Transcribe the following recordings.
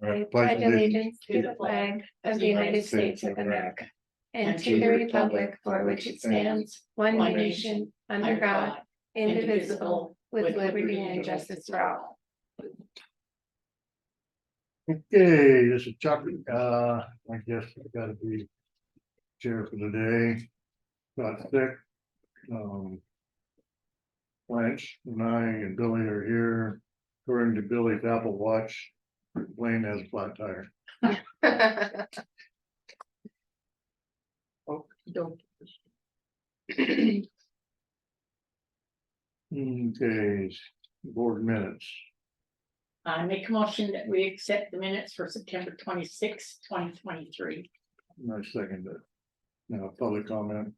I pledge allegiance to the flag of the United States of America and to the republic for which it stands, one nation, under God, indivisible, with liberty and justice for all. Okay, this is Chuck. I guess I gotta be chair for the day. Got sick. Blanche and I and Billy are here. According to Billy's Apple Watch, Blaine has a flat tire. Oh, don't. Okay, board minutes. I make a motion that we accept the minutes for September 26, 2023. I second it. Now, public comment.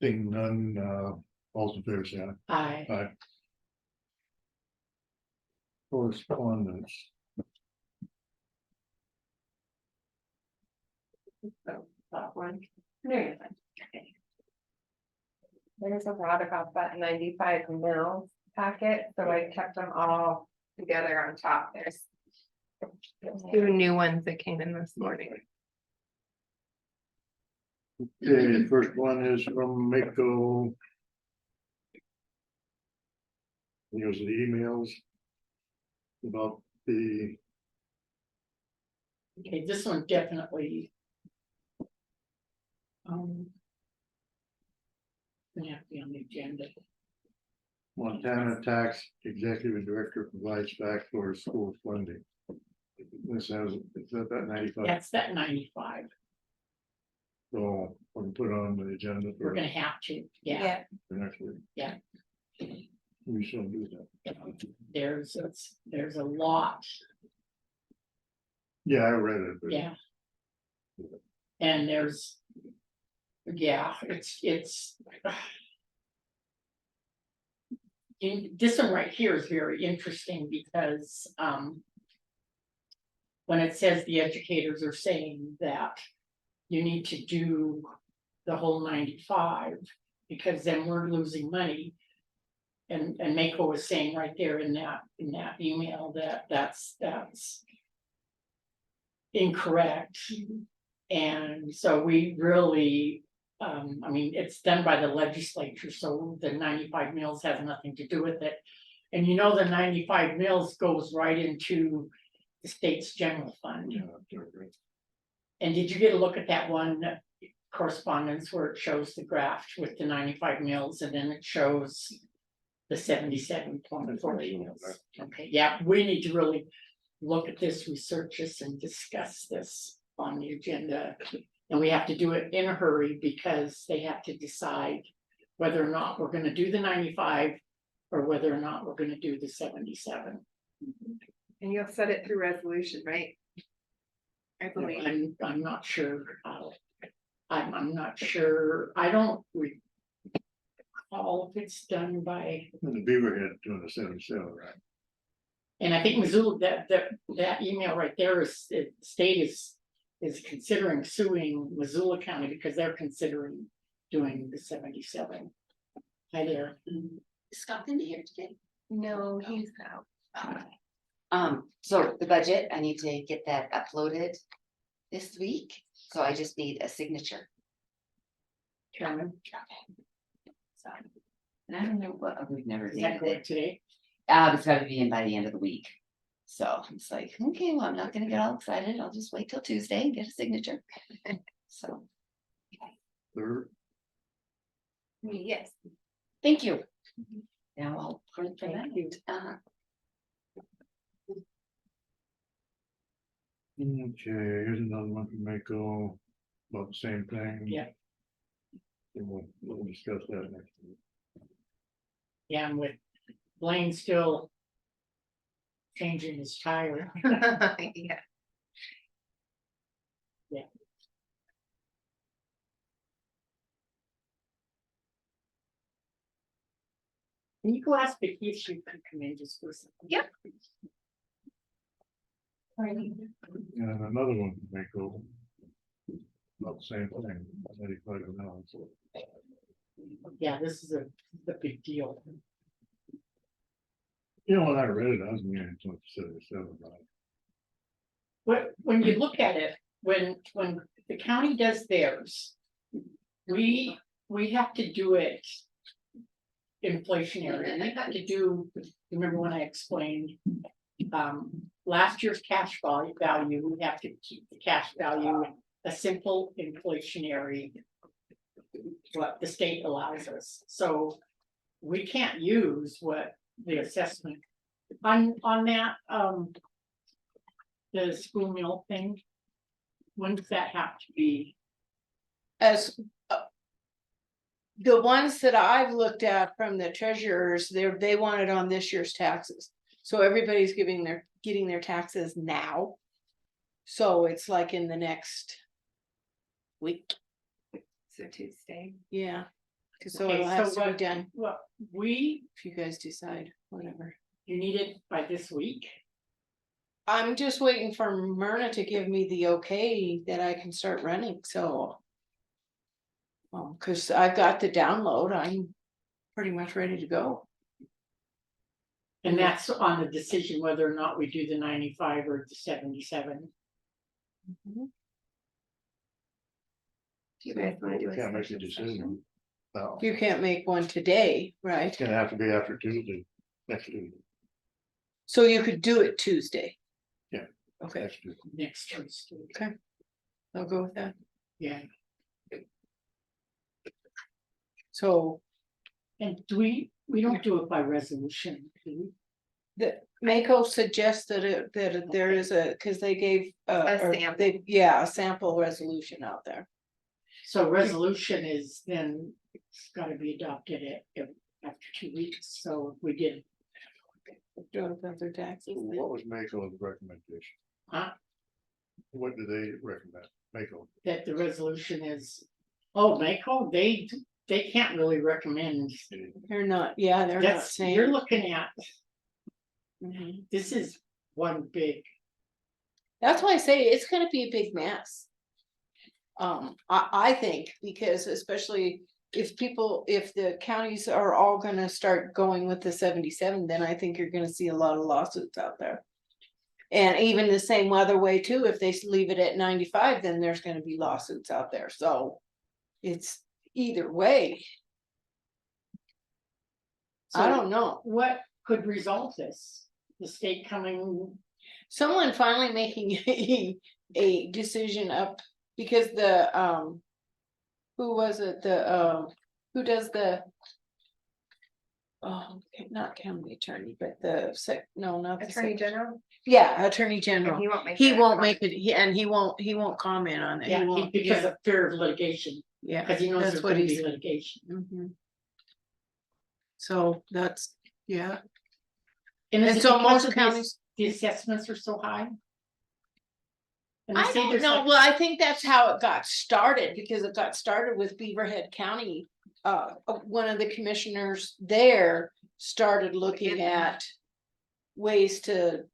Seeing none, all in favor, say aye. I Aye. Correspondence. that one. There's a lot about that 95 mil packet, so I kept them all together on top. There's two new ones that came in this morning. Okay, the first one is from Mako. Here's the emails. About the, Okay, this one definitely. Gonna have to be on the agenda. Montana Tax Executive Director provides facts for school funding. This has, it's at that 95, That's that 95. so we'll put it on the agenda We're for gonna have to, yeah. for next week. Yeah. We shall do that. There's a lot, Yeah, I read it, but yeah. And there's. Yeah, it's. This one right here is very interesting because, when it says the educators are saying that you need to do the whole 95, because then we're losing money. And Mako was saying right there in that email that that's incorrect. And so we really, I mean, it's done by the legislature, so the 95 mils has nothing to do with it. And you know, the 95 mils goes right into the state's general fund. yeah, they're great. And did you get a look at that one correspondence where it shows the graph with the 95 mils and then it shows the 77.4 mils? Okay, yeah, we need to really look at this, research this and discuss this on the agenda. And we have to do it in a hurry because they have to decide whether or not we're gonna do the 95 or whether or not we're gonna do the 77. And you'll set it through resolution, right? I believe. I'm not sure how. I'm not sure. I don't recall if it's done by, And the Beaverhead doing the 77, right? and I think Missoula, that email right there is, the state is considering suing Missoula County because they're considering doing the 77. Hi there. Is Scott in here today? No, he's out. So the budget, I need to get that uploaded this week, so I just need a signature. Chairman, So, and I don't know what, we've never is that did correct it. today? It's gotta be in by the end of the week. So it's like, okay, well, I'm not gonna get all excited. I'll just wait till Tuesday and get a signature. So, Third, Yes. thank you. Now I'll print for that. Thank you. okay, here's another one from Mako, about the same thing. Yeah. And we'll discuss that next week. Yeah, I'm with Blaine still changing his tire. Yeah. Can you go ask Vicky if she could come in just for a second? Yep. And another one from Mako. About the same thing, 95 an hour, so. Yeah, this is the big deal. You know, when I read it, I was meaning 2077, when you look at it, when the county does theirs. We have to do it. Inflationary, we have to do, remember when I explained. Last year's cash value, we have to keep the cash value a simple inflationary. What the state allows us, so we can't use what the assessment on that, the school meal thing. When does that have to be? As the ones that I've looked at from the treasurers, they want it on this year's taxes. So everybody's getting their taxes now. So it's like in the next week, So Tuesday. yeah. So Okay, it'll have so to be what- done Well, if you guys decide, whatever. you need it by this week. I'm just waiting for Myrna to give me the okay that I can start running, so. Cause I've got the download, I'm pretty much ready to go. And that's on the decision whether or not we do the 95 or the 77. Do you guys wanna do we a can't make a special decision. session? No, You can't make one today, right? it's gonna have to be after Tuesday, next Tuesday, So you could do it Tuesday. Yeah. Okay, next Tuesday. Next Tuesday. I'll go with that. Yeah, So and we don't do it by resolution, do we? the Mako suggests that there is cause they gave. A or sample. a sample resolution out there. So resolution is then it's gotta be adopted after 2 weeks, so if we did, Doing about their taxes. then. What was Mako's recommendation? Huh? What do they recommend, Mako? that the resolution is, oh, Mako, they can't really recommend. They're not, yeah, they're not That's, saying. you're looking at, Mhm. this is one big, That's why I say it's gonna be a big mess. I think, because especially if the counties are all gonna start going with the 77, then I think you're gonna see a lot of lawsuits out there. And even the same other way too, if they leave it at 95, then there's gonna be lawsuits out there, so. It's either way, I so don't know. what could resolve this? The state coming, Someone finally making a decision up, because who was it, who does the. Oh, not county attorney, but not the Attorney General? Yeah, Attorney And General, he won't make. he that won't comment. make it, he won't comment on it, he yeah, won't, because yeah, of fear of litigation, yeah. because he knows That's there's what gonna he's- be litigation. Mhm. So yeah, And is and it so because most of counties. the assessments are so high? And they I say don't there's know, like- well, I think that's how it got started, because it got started with Beaverhead County. One of the commissioners there started looking at ways to,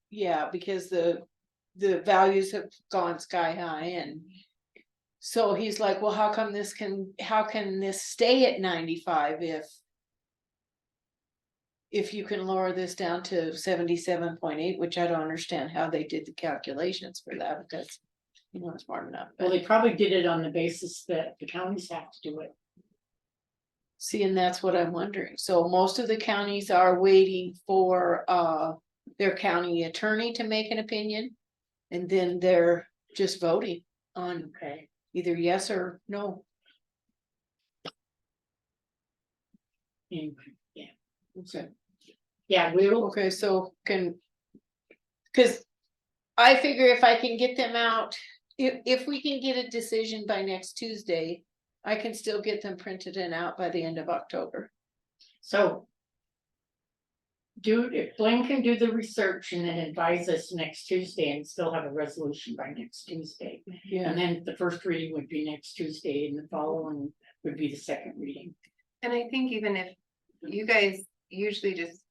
because the values have gone sky high, and so he's like, well, how can this stay at 95 if you can lower this down to 77.8, which I don't understand how they did the calculations for that, because it's smart enough. Well, But they probably did it on the basis that the counties have to do it. see, and that's what I'm wondering. So most of the counties are waiting for their county attorney to make an opinion. And then they're just voting on Okay. either yes or no. Yeah, Okay. yeah, we'll, Okay, so cause I figure if I can get them out, if we can get a decision by next Tuesday, I can still get them printed and out by the end of October. so. If Blaine can do the research and then advise us next Tuesday and still have a resolution by next Tuesday. Yeah, And then the first reading would be next Tuesday and the following would be the second reading. And I think even if you guys usually just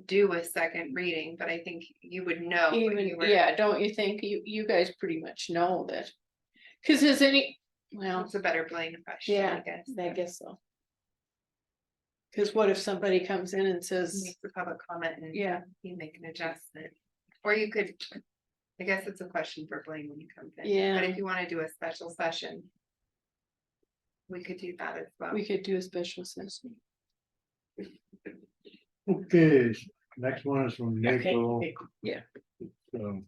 do a second reading, but I think you would know. what even, you were- yeah, don't you think you guys pretty much know that? Cause well, It's a better Blaine question, Yeah, I guess. I guess so. Cause what if somebody comes in and says, Make the public comment and yeah, you make an adjustment. Or you could, I guess it's a question for Blaine when he comes in. Yeah. But if you wanna do a special session. We could do that as well. we could do a special session. Okay, next one is from Okay, Nico. okay, um,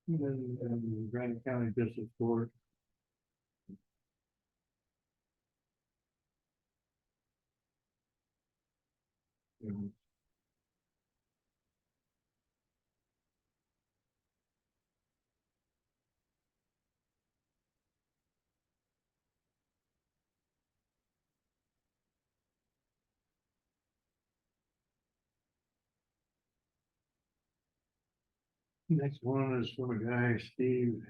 And then Granite County District Court. And next one is from a guy, Steve.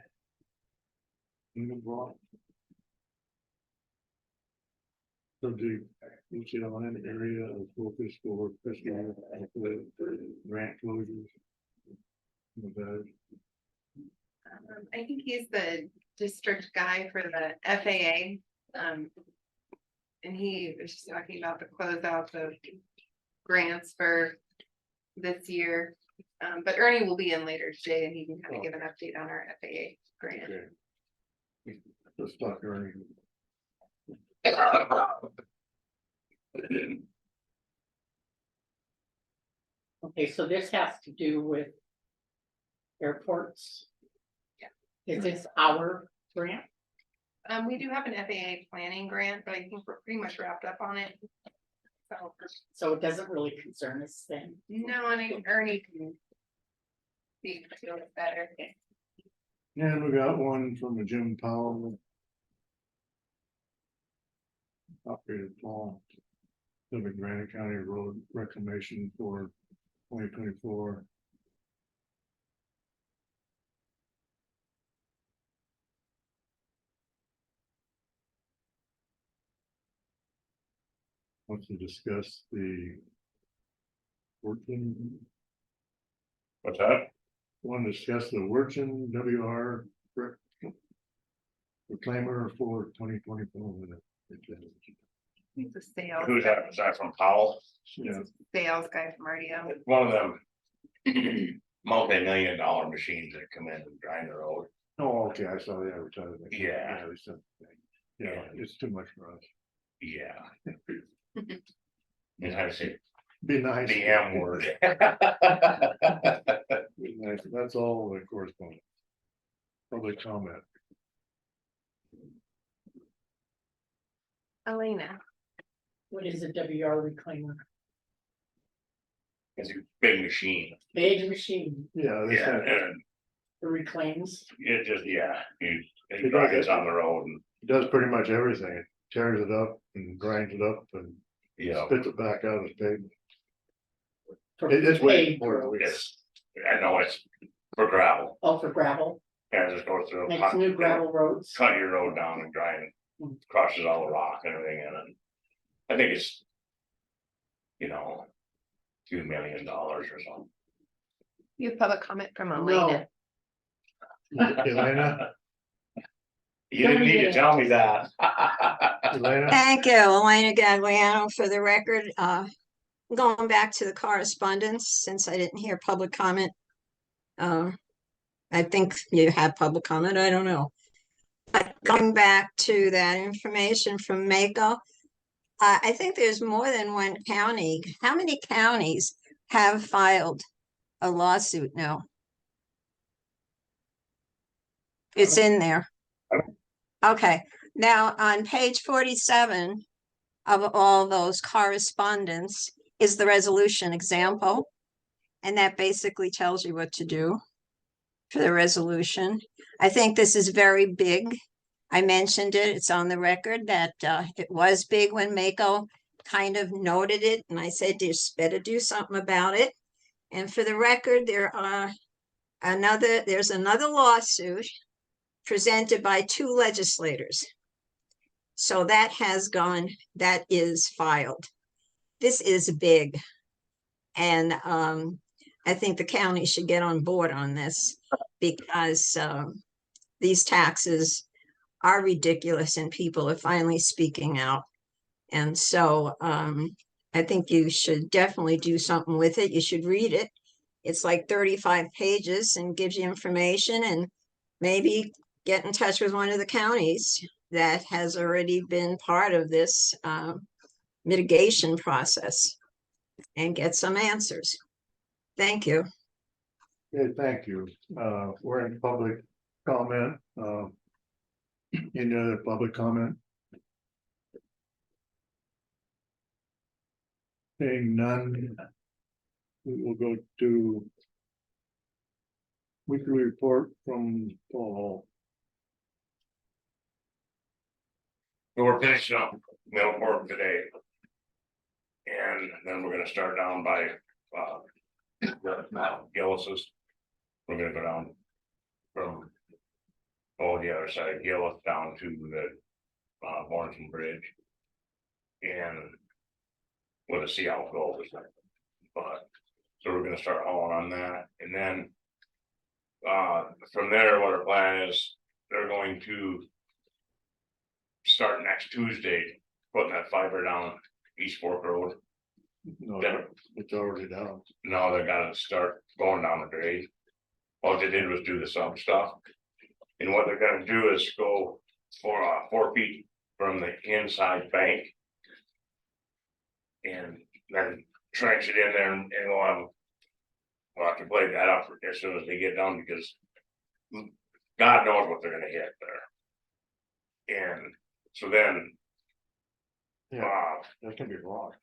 Ingebrigtsen. Subject, each element area of focus for fiscal grant closures. Okay. I think he's the district guy for the FAA. And he was just talking about the closeouts of grants for this year. But Ernie will be in later today and he can kind of give an update on our FAA grant. Okay. Let's talk earning. okay, so this has to do with. Airports. Yeah. Is this our grant? We do have an FAA planning grant, but I think we're pretty much wrapped up on it. So it doesn't really concern us then. No, and Ernie can speak to it better. And we got one from a Jim Powell. Operated Paul. The Granite County Road Reclamation for 2024. Wants to discuss the. Working. What's that? Want to discuss the Working WR. Reclaimer for 2024. He's a sales. Who's that? Is that from Powell? Yeah, Sales guy from RDO. One of them multi-million-dollar machines that come in and grind the road. oh, okay, I saw the advertisement. Yeah. They said, yeah, it's too much for us. Yeah. And I say Be nice. the M word. Be nice. That's all the correspondence. Public comment. Elena. What is a WR reclaimer? It's a big machine. Big machine, Yeah, they Yeah, said and the reclaims. it just, yeah, it It grinds does. on the road and, it does pretty much everything. It tears it up and grinds it up and you know, spits it back out as pavement. for It's way paved more. roads. it's, I know it's for gravel. Oh, for gravel, And just go through. makes new gravel roads. Cut your road down and grind, crushes all the rock and everything in it. I think it's, you know, $2 million or something. You have public comment from No, Elena. Elena, You didn't need to tell me that. Elena, Thank you, Elena Gagliano, for the record. Going back to the correspondence, since I didn't hear public comment. I think you had public comment, I don't know. But going back to that information from Mako, I think there's more than one county. How many counties have filed a lawsuit now? It's in there. Okay, now on page 47 of all those correspondence is the resolution example. And that basically tells you what to do for the resolution. I think this is very big. I mentioned it, it's on the record that it was big when Mako kind of noted it. And I said, just better do something about it. And for the record, there's another lawsuit presented by 2 legislators. So that is filed. This is big. And I think the county should get on board on this because these taxes are ridiculous and people are finally speaking out. And so I think you should definitely do something with it. You should read it. It's like 35 pages and gives you information, and maybe get in touch with one of the counties that has already been part of this mitigation process and get some answers. Thank you. Okay, thank you. We're in public comment. Any other public comment? Seeing none. We will go to weekly report from Paul. So we're finishing up Middleport today. And then we're gonna start down by Gillis's. We're gonna go down from the other side of Gillis down to the Warrenton Bridge. And we'll just see how it goes. But so we're gonna start hauling on that, and then from there, what our plan is, they're going to start next Tuesday, putting that fiber down East Fork Road. No, Yeah. it's already down. No, they gotta start going down the grade. All they did was do the sub stuff. And what they're gonna do is go for 4 feet from the inside bank. And then trench it in there and we'll have to play that up as soon as they get done, because God knows what they're gonna hit there. And so then. That can be wrong.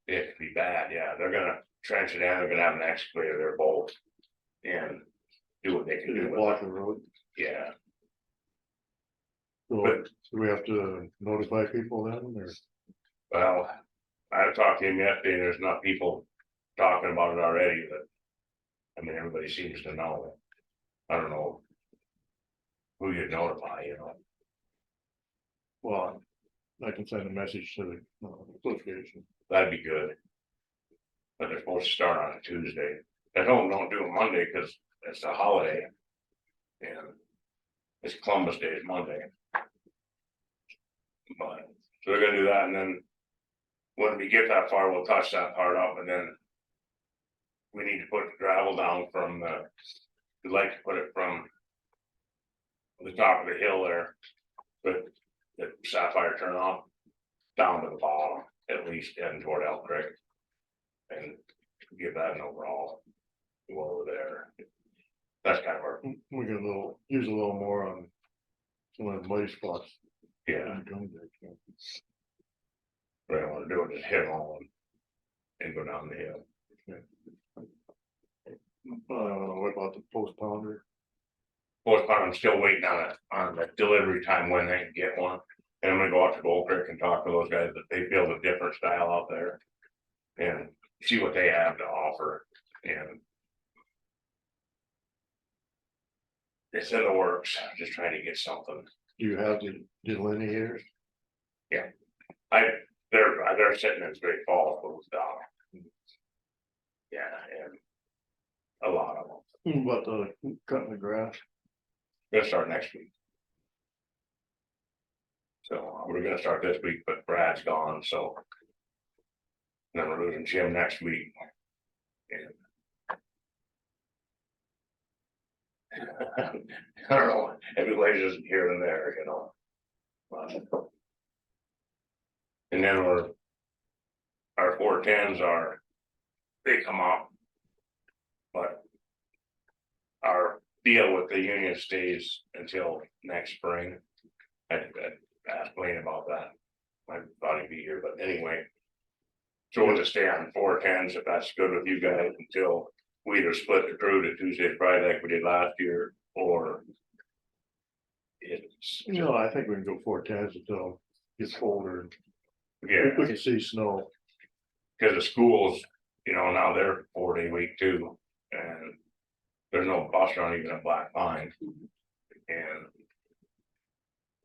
It could be bad, yeah, they're gonna trench it in, they're gonna have an excavator there bolt. And do what they can Did do it with block it, the road? yeah. So But- do we have to notify people then, or? Well, I talked to him yesterday, and there's enough people talking about it already, but. I mean, everybody seems to know. I don't know. Who you'd notify, you know, Well, I can send a message to the association. that'd be good. But they're supposed to start on a Tuesday. They don't do it Monday, cause it's a holiday. And it's Columbus Day is Monday. But, so they're gonna do that, and then. When we get that far, we'll touch that part up, and then. We need to put gravel down from we'd like to put it from. The top of the hill there. But the Sapphire turn off. Down to the bottom, at least heading toward Elk Creek. And give that an overall. Go over there. That's kind of our, We get use a little more on some of the muddy spots. yeah, what I wanna do is just hit on. And go down the hill. What about the post pounder? Most part, I'm still waiting on the delivery time when they can get one. And I'm gonna go out to Gold Creek and talk to those guys that they build a different style out there. And see what they have to offer, and. It's in the works, just trying to get something. Do you have the delineators? They're sitting in Great Falls, closed down. Yeah, and. A lot of them, What about the cutting the grass? gonna start next week. So we're gonna start this week, but Brad's gone, so. Then we're losing Jim next week. And. I don't know, everybody's just here and there, you know. And then our 410s are, they come up. But. Our deal with the union stays until next spring. I asked Blaine about that. I thought he'd be here, but anyway. So we'll just stay on 410s, if that's good with you guys, until we either split the crew to Tuesday, Friday like we did last year, or. It's, No, I think we can go 410s until it gets colder. yeah, We can see snow. cause the schools, you know, now they're 4-day week too, and. There's no bus run even at Black Pine. And.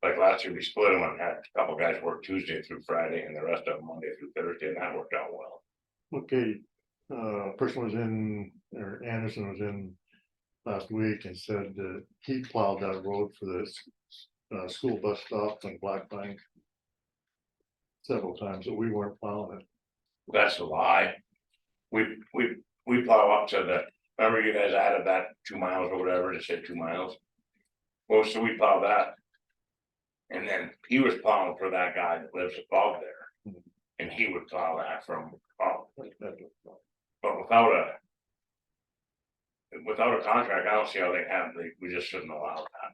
Like last year, we split them and had a couple guys work Tuesday through Friday and the rest of them Monday through Thursday, and that worked out well. Okay, person was in or Anderson was in last week and said that he plowed that road for this school bus stop in Black Pine several times, but we weren't plowing it. That's a lie. We plow up to the, remember you guys added that 2 miles or whatever, it said 2 miles. Well, so we plow that. And then he was plowing for that guy that lives above there. And he would plow that from, but without a contract, I don't see how we just shouldn't allow that.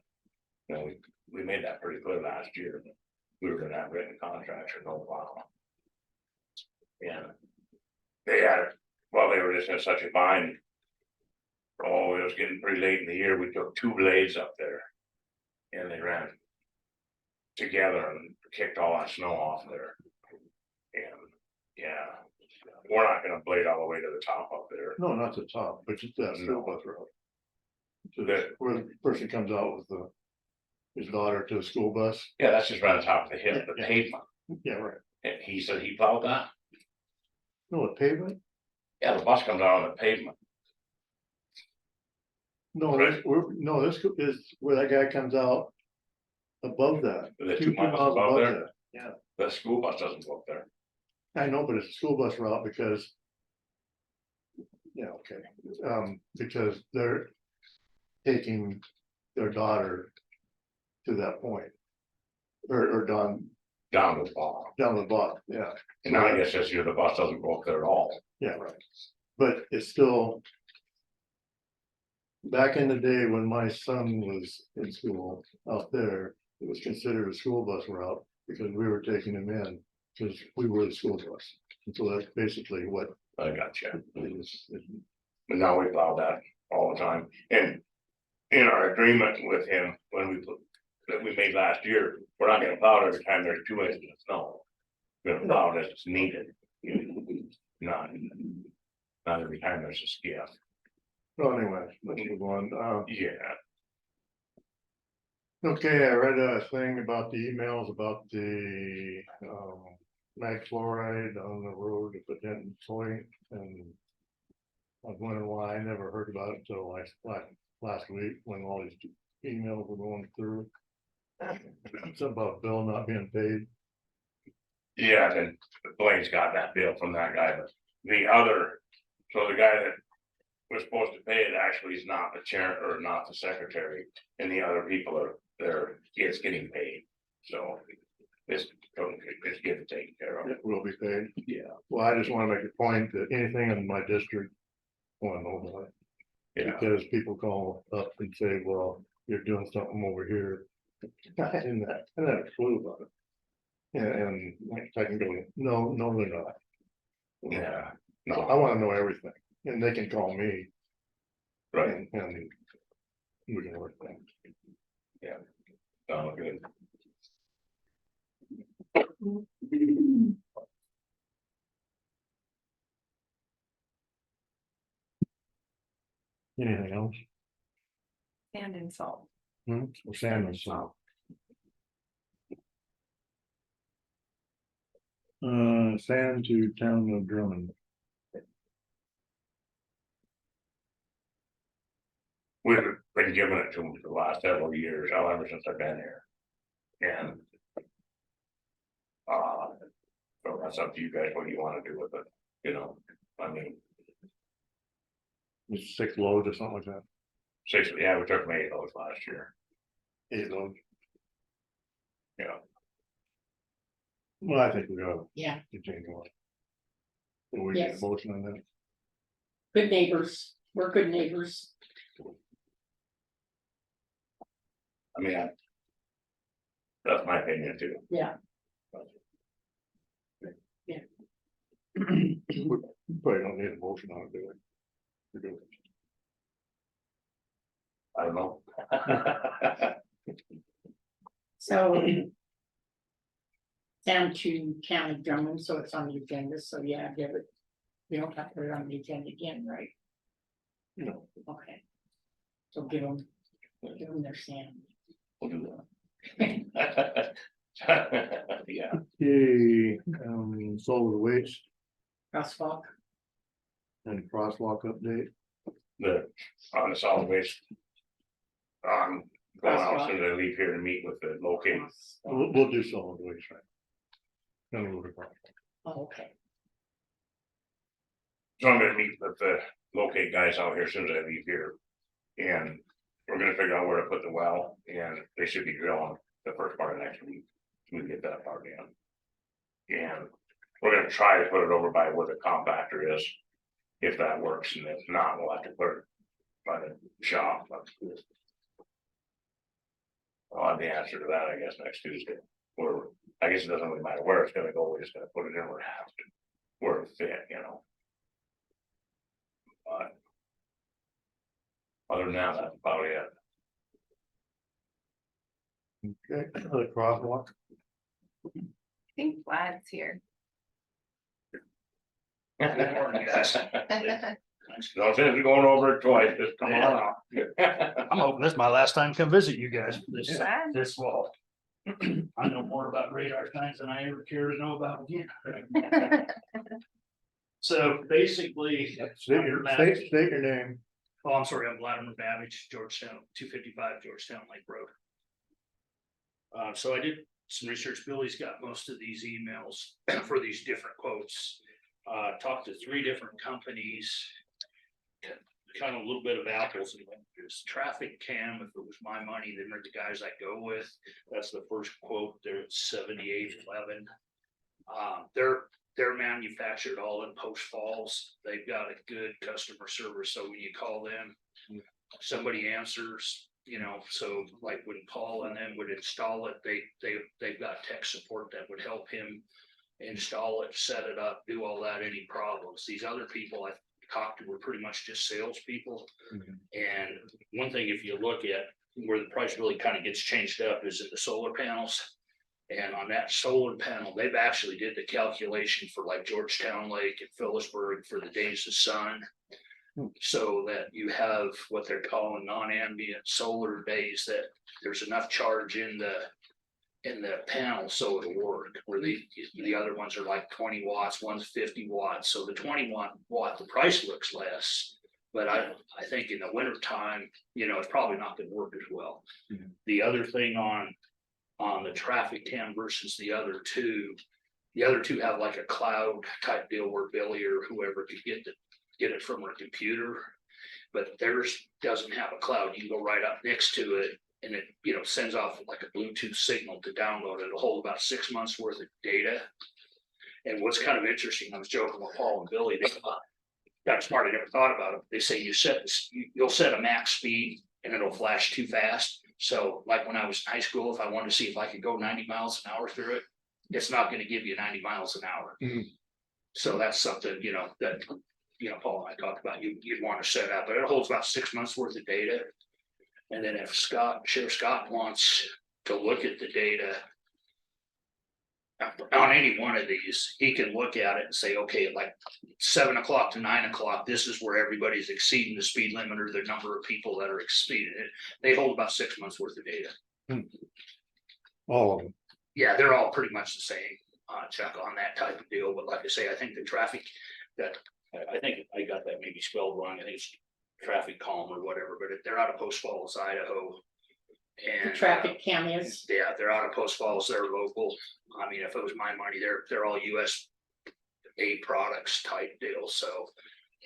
You know, we made that pretty clear last year, that we were gonna have written contracts or no plow. Yeah. They had, well, they were just in such a bind. Oh, it was getting pretty late in the year, we took 2 blades up there. And they ran together and kicked all that snow off there. And, yeah, we're not gonna blade all the way to the top up there. No, not the top, but just that school bus route. So That- where the person comes out with his daughter to the school bus. Yeah, that's just right on top of the hill, the Yeah. pavement. Yeah, right. And he said he plowed that. No, the pavement? Yeah, the bus comes out on the pavement. No, Right. no, this is where that guy comes out above that. The 2 2 miles above there, that. Yeah, the school bus doesn't go up there. I know, but it's a school bus route because. Yeah, okay, because they're taking their daughter to that point. Or down Down to the bottom. the bottom, yeah, And I guess this year the bus doesn't go up there at all. yeah, right. But it's still. Back in the day when my son was in school out there, it was considered a school bus route because we were taking him in. Because we were the school bus, and so that's basically what I got you. it is. But now we plow that all the time. And in our agreement with him, that we made last year, we're not gonna plow it every time there's 2 inches of snow. We're gonna plow it as it's needed. Not every time there's a skiff. So anyway, let's move on. Yeah, Okay, I read a thing about the emails about the mag chloride on the road at the Denton Point, and I was wondering why I never heard about it until last week when all these emails were going through. It's about bill not being paid. yeah, then Blaine's got that bill from that guy, but so the guy that was supposed to pay it actually is not the chair or not the secretary, and the other people it's getting paid, so it's getting taken care of. It will be paid. Yeah. Well, I just want to make a point that anything in my district, I want to know about it. Yeah, Because people call up and say, well, you're doing something over here. I didn't have a clue about it. And I can go, no, they're not. yeah, So I no, want to know everything, and they can call me right, and we can work things. no, good. Anything else? Sand and salt. Or sand and salt? Sand to town of Drummond. We've been giving it to them for the last several years, ever since I've been here. And. So that's up to you guys, what you wanna do with it, I mean, It's 6 loads or something like that. 6, yeah, we took 8 of those last year, 8 loads. yeah. Well, I think we ought Yeah, to continue on. Do we get a Yes. motion on that? good neighbors, we're good neighbors. I mean, that's my opinion too. Yeah, We probably don't need a motion on it, do we? We do. I don't know. so. Down to County Drummond, so it's on the agenda, so yeah, give it. We don't have to put it on the agenda again, right? No. Okay. So give them their sand. We'll do that. Yeah, Okay, solid waste Crosswalk, and crosswalk update. on the solid waste. Going out Crosswalk. as soon as I leave here to meet with the locate. We'll do solid waste, right? Then we'll go. Oh, okay. So I'm gonna meet with the locate guys out here as soon as I leave here. And we're gonna figure out where to put the well, and they should be drilling the first part of next week. We can get that part in. And we're gonna try to put it over by where the compactor is. If that works, and if not, we'll have to put it by the shop. I'll have the answer to that, I guess, next Tuesday. Or, I guess it doesn't really matter where it's gonna go, we're just gonna put it in where it has to, where it fit, you know. But other than that, that's about it. Okay, the crosswalk. I think Vlad's here. No sense in going over it twice, just come on out. I'm hoping this is my last time to come visit you guys this, Vlad? this fall. I know more about radar signs than I ever care to know about again. So basically. State your name. Oh, I'm sorry, I'm Vladimir Babbage, Georgetown, 255 Georgetown Lake Road. So I did some research. Billy's got most of these emails for these different quotes. Talked to 3 different companies. Kind of a little bit of apples and oranges. Traffic Cam, if it was my money, then they're the guys I go with. That's the first quote. They're at 7811. They're manufactured all in Post Falls. They've got a good customer service. So when you call them, somebody answers, you know, so like when Paul and them would install it, they've got tech support that would help him install it, set it up, do all that, any problems. These other people I talked to were pretty much just salespeople. And one thing, if you look at where the price really kind of gets changed up is in the solar panels. And on that solar panel, they've actually did the calculation for like Georgetown Lake and Phillipsburg for the days of sun. So that you have what they're calling non-ambient solar days, that there's enough charge in the panel so it'll work, where the other ones are like 20 watts, one's 50 watts. So the 21 watt, the price looks less, but I think in the winter time, you know, it's probably not gonna work as well. The other thing on the Traffic Cam versus the other two have like a cloud type deal where Billy or whoever could get it from a computer, but theirs doesn't have a cloud. You can go right up next to it and it, you know, sends off like a Bluetooth signal to download it. It'll hold about 6 months worth of data. And what's kind of interesting, I was joking with Paul and Billy, they got smart, I never thought about it. They say you'll set a max speed and it'll flash too fast. So like when I was in high school, if I wanted to see if I could go 90 miles an hour through it, it's not going to give you 90 miles an hour. So that's something, you know, that, you know, Paul and I talked about, you'd want to set up, but it holds about 6 months worth of data. And then if Sheriff Scott wants to look at the data on any one of these, he can look at it and say, okay, like 7 o'clock to 9 o'clock, this is where everybody's exceeding the speed limit or the number of people that are exceeding it. They hold about 6 months worth of data. All of them. Yeah, they're all pretty much the same, Chuck, on that type of deal. But like I say, I think the traffic I think I got that maybe spelled wrong. I think it's Traffic Calm or whatever, but they're out of Post Falls, Idaho. The And Traffic Cam is, yeah, they're out of Post Falls. They're local. I mean, if it was my money, they're all USA products type deal. So,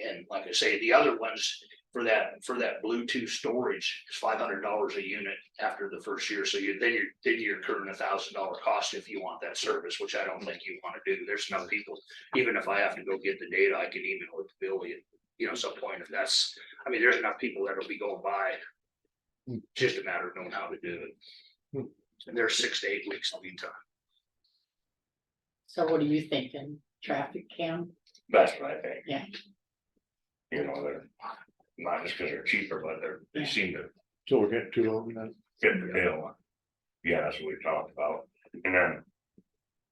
and like I say, the other ones for that Bluetooth storage is $500 a unit after the first year. So then you're incurring $1,000 cost if you want that service, which I don't think you want to do. There's enough people. Even if I have to go get the data, I can email it to Billy. And, you know, some point if that's, I mean, there's enough people that'll be going by. Just a matter of knowing how to do it. And there's 6 to 8 weeks lead time. so what are you thinking? Traffic Cam? That's what I think. Yeah. You know, they're not just because they're cheaper, but they seem to So we're getting 2 of them then. fit the bill. Yeah, that's what we talked about. And then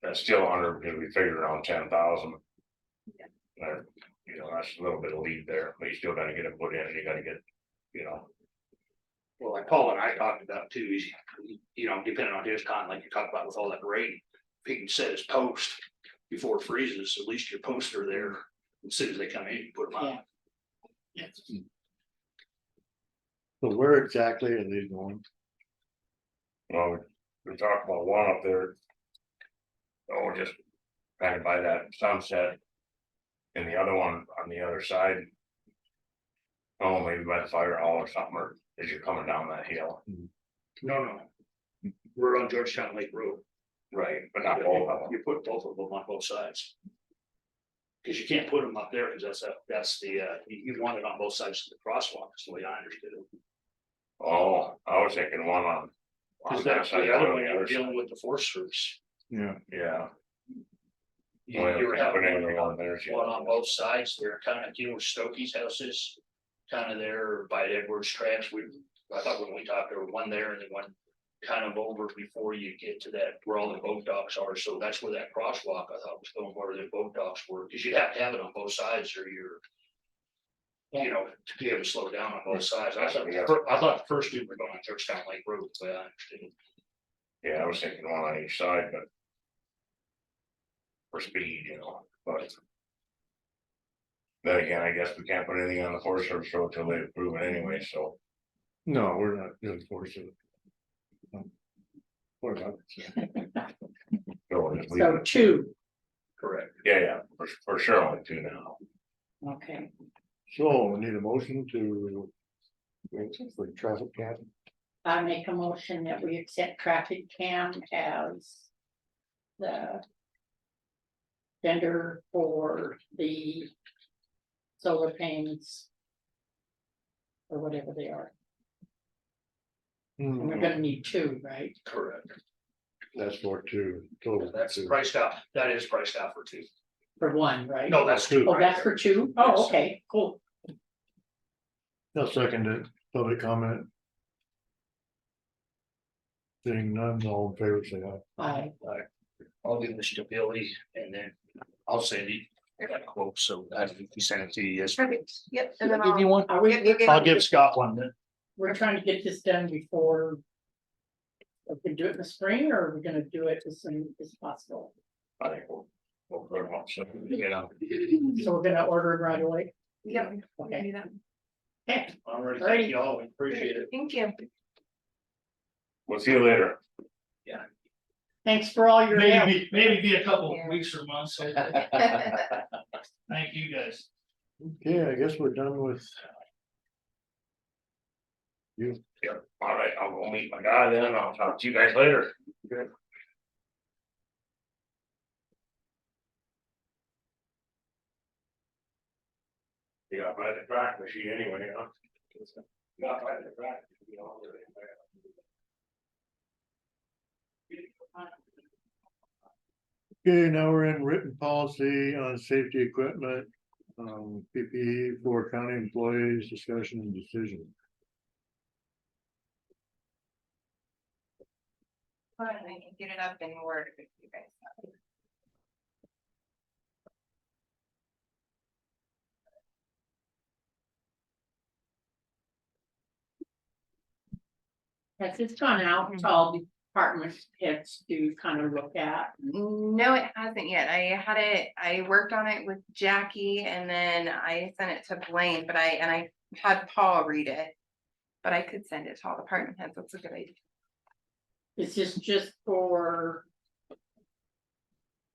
that's still under, because we figured around 10,000. You know, that's a little bit of lead there, but you still gotta get it put in and you gotta get, you know. Well, like Paul and I talked about too, is, you know, depending on his time, like you talked about with all that grading, if he can set his post before it freezes, at least your posts are there as soon as they come in, you put them Yeah. on. Yes. So where exactly are these going? Well, we talked about one up there. Oh, just kind of by that sunset. And the other one on the other side. Oh, maybe by the fire hall or something, or as you're coming down that hill. No. We're on Georgetown Lake Road. Right, but not both of them. You put both of them on both sides. Cause you can't put them up there, cause that's the, you want it on both sides of the crosswalk, is the way I understood it. Oh, I was thinking one on. Cause on that that's side, the other on one, the you're other side. dealing with the Forest Service. Yeah, Yeah. You Well, you're can't put having anything on there. one on both sides, they're kind of, Stokey's houses. Kind of there by Edwards Tracks, I thought when we talked, there was one there and then one kind of over before you get to that, where all the boat docks are, so that's where that crosswalk, I thought was going where the boat docks were, because you have to have it on both sides or you're. You know, to be able to slow down on both sides, I thought the first two were going on Georgetown Lake Road, the way I understood it. Yeah, I was thinking one on each side, but. For speed, but. Then again, I guess we can't put anything on the Forest Service road till they approve it anyway, so. no, we're not doing forces. We're not. So just leave So it. two, Correct. Yeah, for sure, only two now. okay, So we need a motion to. For traffic cap. I make a motion that we accept traffic cam as. The. Vendor for the. Solar panes. Or whatever they are, and we're gonna need two, right? Correct. That's for two, total. That's two. priced out, that is priced out for two. For one, right? No, that's two. Oh, right that's there. for two? Yes. Oh, okay, cool. I'll second it, public comment. Seeing none, all in favor, say aye. Aye. I'll give this to Billy and then I'll send you that quote, so that we can send it to you, yes. Perfect, yep, and then Give you I'll, one, Are we, I'll give Scott one then. we're trying to get this done before. We can do it in the spring, or are we gonna do it as soon as possible? I think we'll put them up, so, So we're gonna order it right away? yep. we can Okay. do that. Okay, All right, Alrighty. thank you all, appreciate it. Thank you. We'll see you later. thanks for all your help. Maybe be a couple Yeah. of weeks or months, so thank you guys. Okay, I guess we're done with. You, Yeah, all right, I'll go meet my guy then, I'll talk to you guys later. You got by the track machine anyway, huh? Got by the track. okay, now we're in written policy on safety equipment. PPE for county employees, discussion and decision. I can get it up in Word if you guys. Has this gone out to all department heads to kind of look at? No, it hasn't yet. I worked on it with Jackie and then I sent it to Blaine, but I had Paul read it. But I could send it to all department heads. That's a good idea. Is this just for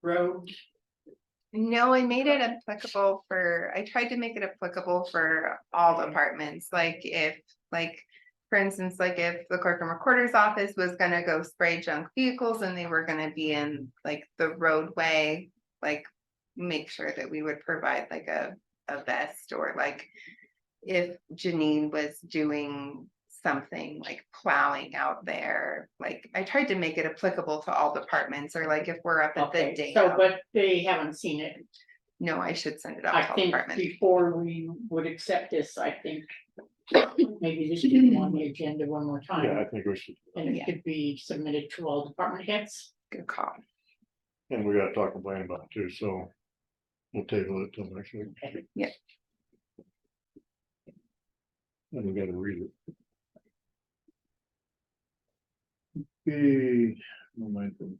road? No, I made it applicable I tried to make it applicable for all departments, for instance, like if the clerk and recorder's office was gonna go spray junk vehicles and they were gonna be in like the roadway, like make sure that we would provide like a vest, or like if Janine was doing something like plowing out there, like I tried to make it applicable to all departments, or like if we're up at the Okay, dam. so, but they haven't seen it. No, I should send it out I to all think departments. before we would accept this, I think. Maybe this should be on the agenda one more Yeah, I time, think we should, and Yeah. it could be submitted to all department heads. Good call. and we gotta talk to Blaine about it too, so. We'll table it till next week. Yeah. And we gotta read it. Okay. Momentum.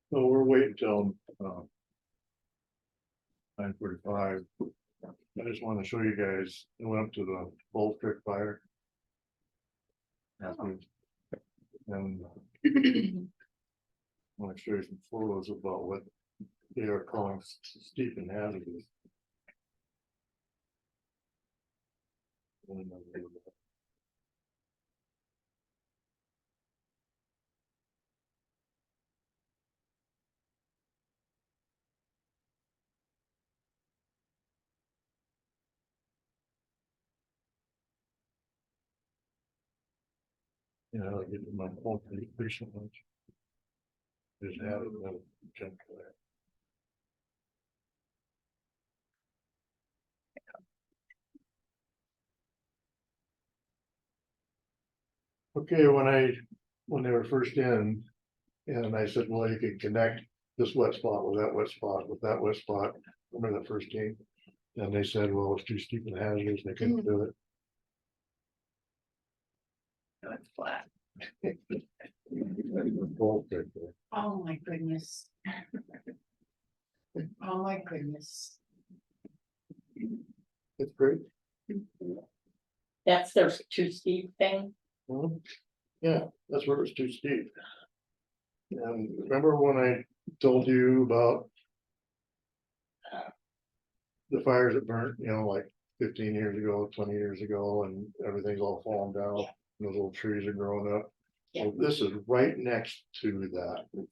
So we're waiting till, 9:45. I just wanted to show you guys, I went up to the Bull Creek Fire. And I want to show you some photos about what they are calling steep and hazardous. You know, I get my phone pretty much. Just have it, no junk there. Okay, when they were first in, and I said, well, you can connect this wet spot with that wet spot with that wet spot, remember the first team? And they said, well, it's too steep and hazardous, they couldn't do it. It's flat. Oh, my goodness. Oh, my goodness. It's great. That's their too steep thing. Mhm. Yeah, that's where it's too steep. And remember when I told you about the fires that burnt, you know, like 15 years ago, 20 years ago, and everything's all falling down, Yeah. and those little trees are growing up. Yeah. Well, this is right next to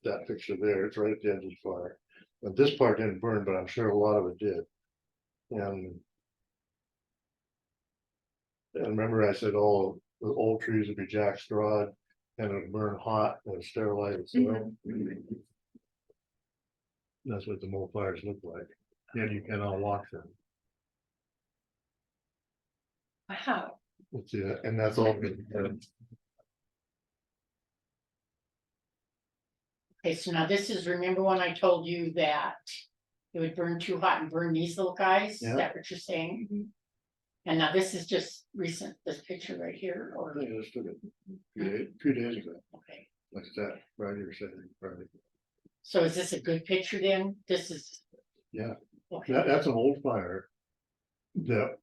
that picture there, it's right at the edge of the fire. But this part didn't burn, but I'm sure a lot of it did. And remember I said, oh, the old trees would be jackstrawed and it would burn hot and sterilize the soil. That's what the mole fires look like. Yet you cannot walk them. Wow. Let's see, and that's all. Okay, so now this is, remember when I told you that it would burn too hot and burn these little guys? Is Yeah. that what you're saying? And now this is just recent, this picture right here, I or, think I just took it 2 days ago, okay. like that, Friday or Saturday, Friday. So is this a good picture then? This is. Yeah. Okay, That's an old fire. The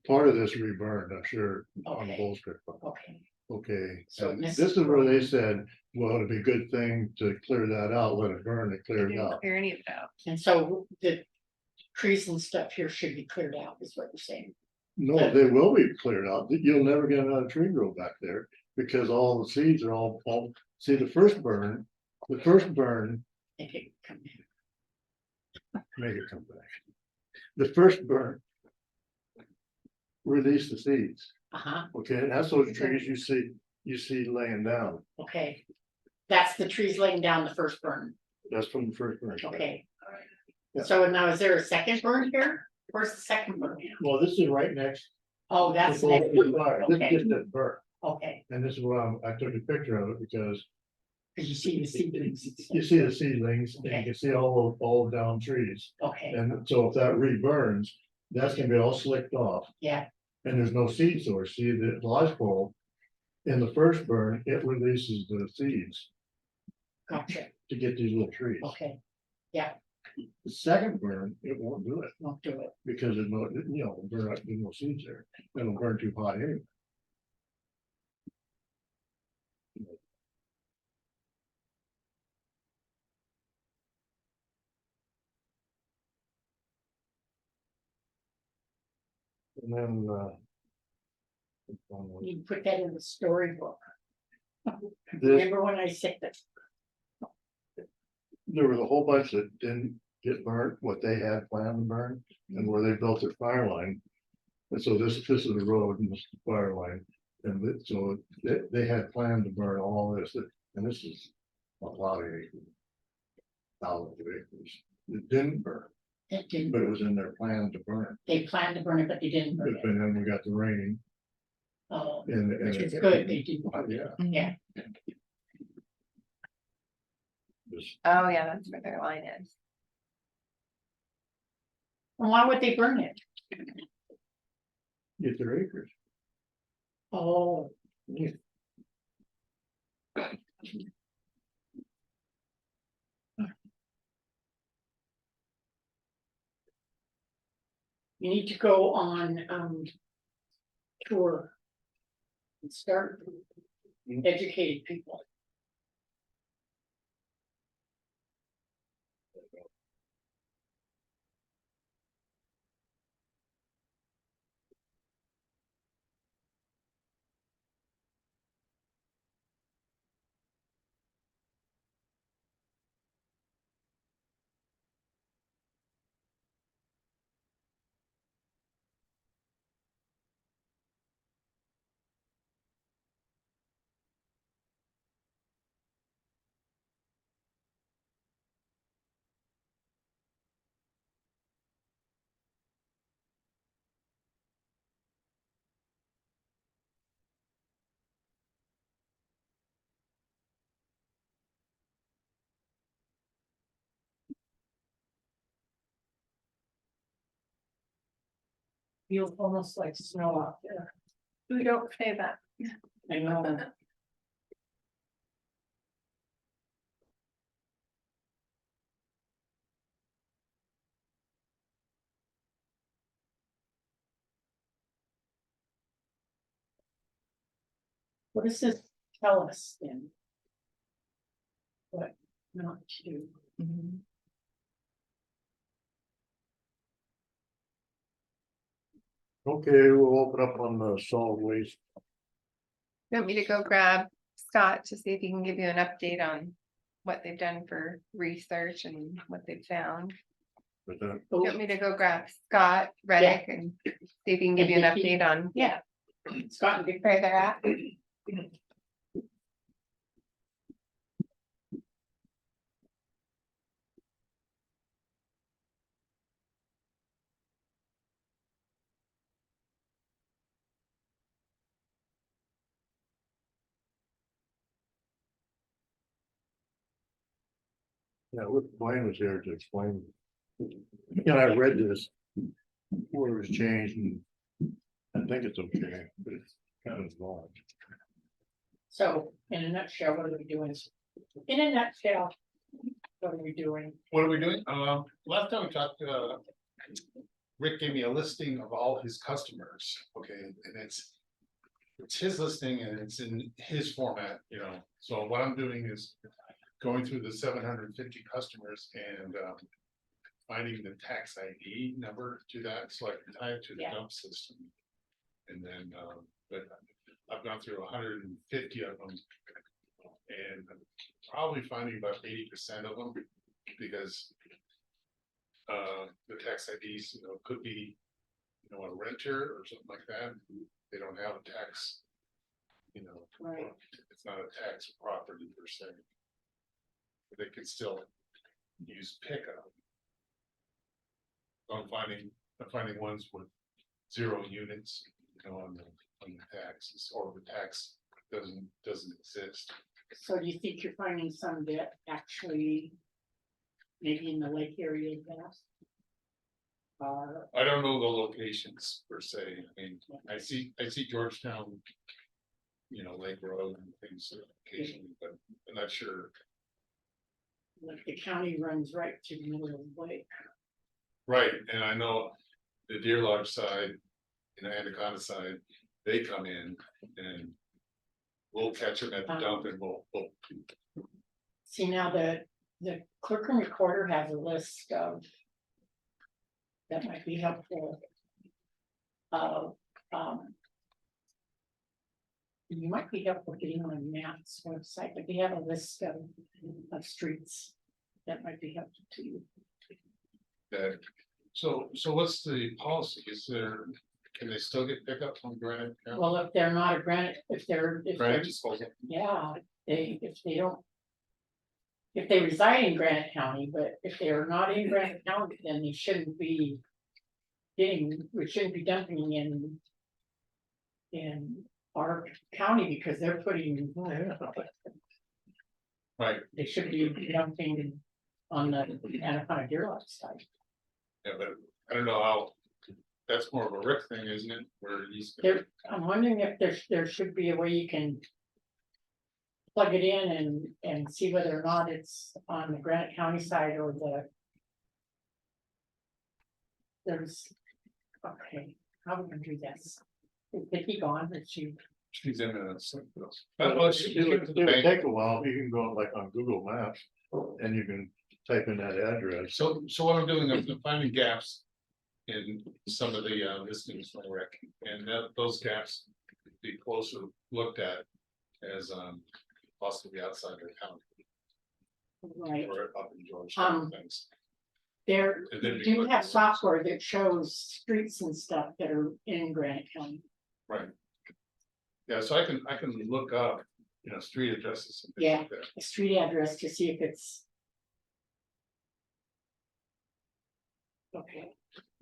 part of this reburned, I'm sure, on the Okay. Bull Creek fire. okay, Okay, So and this this is is where they said, well, it'd be a good thing to clear that out, let it burn, it cleared out. Clear any of it out. and so the trees and stuff here should be cleared out, is what you're saying. No, they will be cleared out. You'll never get another tree grow back there because all the seeds are all, see, the first burn, If it come in. make it come back. The first burn. Release the seeds, Uh-huh, okay, and that's those trees you see laying down. okay. That's the trees laying down the first burn, That's from the first burn. okay. Yeah. So now is there a second burn here? Where's the second burn? Well, this is right next. Oh, to that's Bull next, Creek Fire. This okay, just didn't burn, okay, and this is what I took a picture of it because cause you see the seedlings. you see the seedlings and you can see all the down trees. Okay, And so if that reburns, that's gonna be all slicked off. yeah, And there's no seed source. See, the lodgepole in the first burn, it releases the seeds gotcha, to get these little trees. okay, The second burn, it won't do it won't do it, because there's no, you know, there's no seeds there. It'll burn too hot anyway. And then, you can put that in the storybook. this, Remember when I said that, there was a whole bunch that didn't get burnt, what they had planned to burn, and where they built their fire line. And so this is the road and this is the fire line, and so they had planned to burn all this, and this is a lot of acres. Thousands of acres, it didn't burn, it didn't, but it was in their plan to burn, they planned to burn it, but they didn't but burn it, then we got the rain oh, and. which is good, they didn't burn it, Yeah. yeah, Just Oh, yeah, that's where their line is. and why would they burn it? get their acres. Oh, You need to go on, tour. And start educating people. Feels almost like snow out there. We don't say that. I know. What does this tell us then? What not to do? Okay, we'll open up on the solid waste. You want me to go grab Scott to see if he can give you an update on what they've done for research and what they've found? But then, You want me to go grab Scott Reddick and see if he can give you an update on? Yeah. Scott, Where they're at? yeah, what Blaine was here to explain. And I read this. Where it was changed and I think it's okay, but it's kind of long. so in a nutshell, what are we doing? In a nutshell, what are we doing? What are we doing? Last time we talked, Rick gave me a listing of all his customers, okay, and it's his listing and it's in his format, you know, so what I'm doing is going through the 750 customers and, finding the tax ID number to that, so I can tie it to the Yeah. dump system. And then, but I've gone through 150 of them. And I'm probably finding about 80% of them, because the tax IDs, you know, could be, you know, a renter or something like that. They don't have a tax, you know, Right. it's not a tax property per se. But they can still use pickup. I'm finding ones with 0 units, you know, on the taxes, or the tax doesn't exist. So do you think you're finding some that actually maybe in the lake area best? Or, I don't know the locations per se. I mean, I see Georgetown, you know, Lake Road and things occasionally, but I'm not sure. like the county runs right to the middle of the lake. Right, and I know the Deer Lodge side, you know, Anaconda side, they come in and we'll catch them at the dump and we'll See, now the clerk and recorder has a list of. That might be helpful. You might be helpful getting on Matt's website, but they have a list of streets. That might be helpful to you. that. So what's the policy? Can they still get pickup from Granite County? Well, if they're not a granite, if they're, Granite disposal? yeah, if they don't. If they reside in Granite County, but if they are not in Granite County, then they shouldn't be. We shouldn't be dumping in. In our county because they're putting. Right, They should be dumping on the Anaconda Deer Lodge side. yeah, but I don't know how, that's more of a Rick thing, isn't it, where he's. There, I'm wondering if there should be a way you can. Plug it in and see whether or not it's on the Granite County side or the. There's, Okay, how are we gonna do this? Is he gone, is she? She's in a. It would take a while, you can go like on Google Maps, and you can type in that address. So what I'm doing, I'm finding gaps in some of the listings from Rick, and those gaps be closer looked at as possibly outside their county Right, or up in Georgia. Things. there, And then do you we- have software that shows streets and stuff that are in Granite County? Right. Yeah, so I can look up, street addresses. And things Yeah. like that. A street address to see if it's. Okay,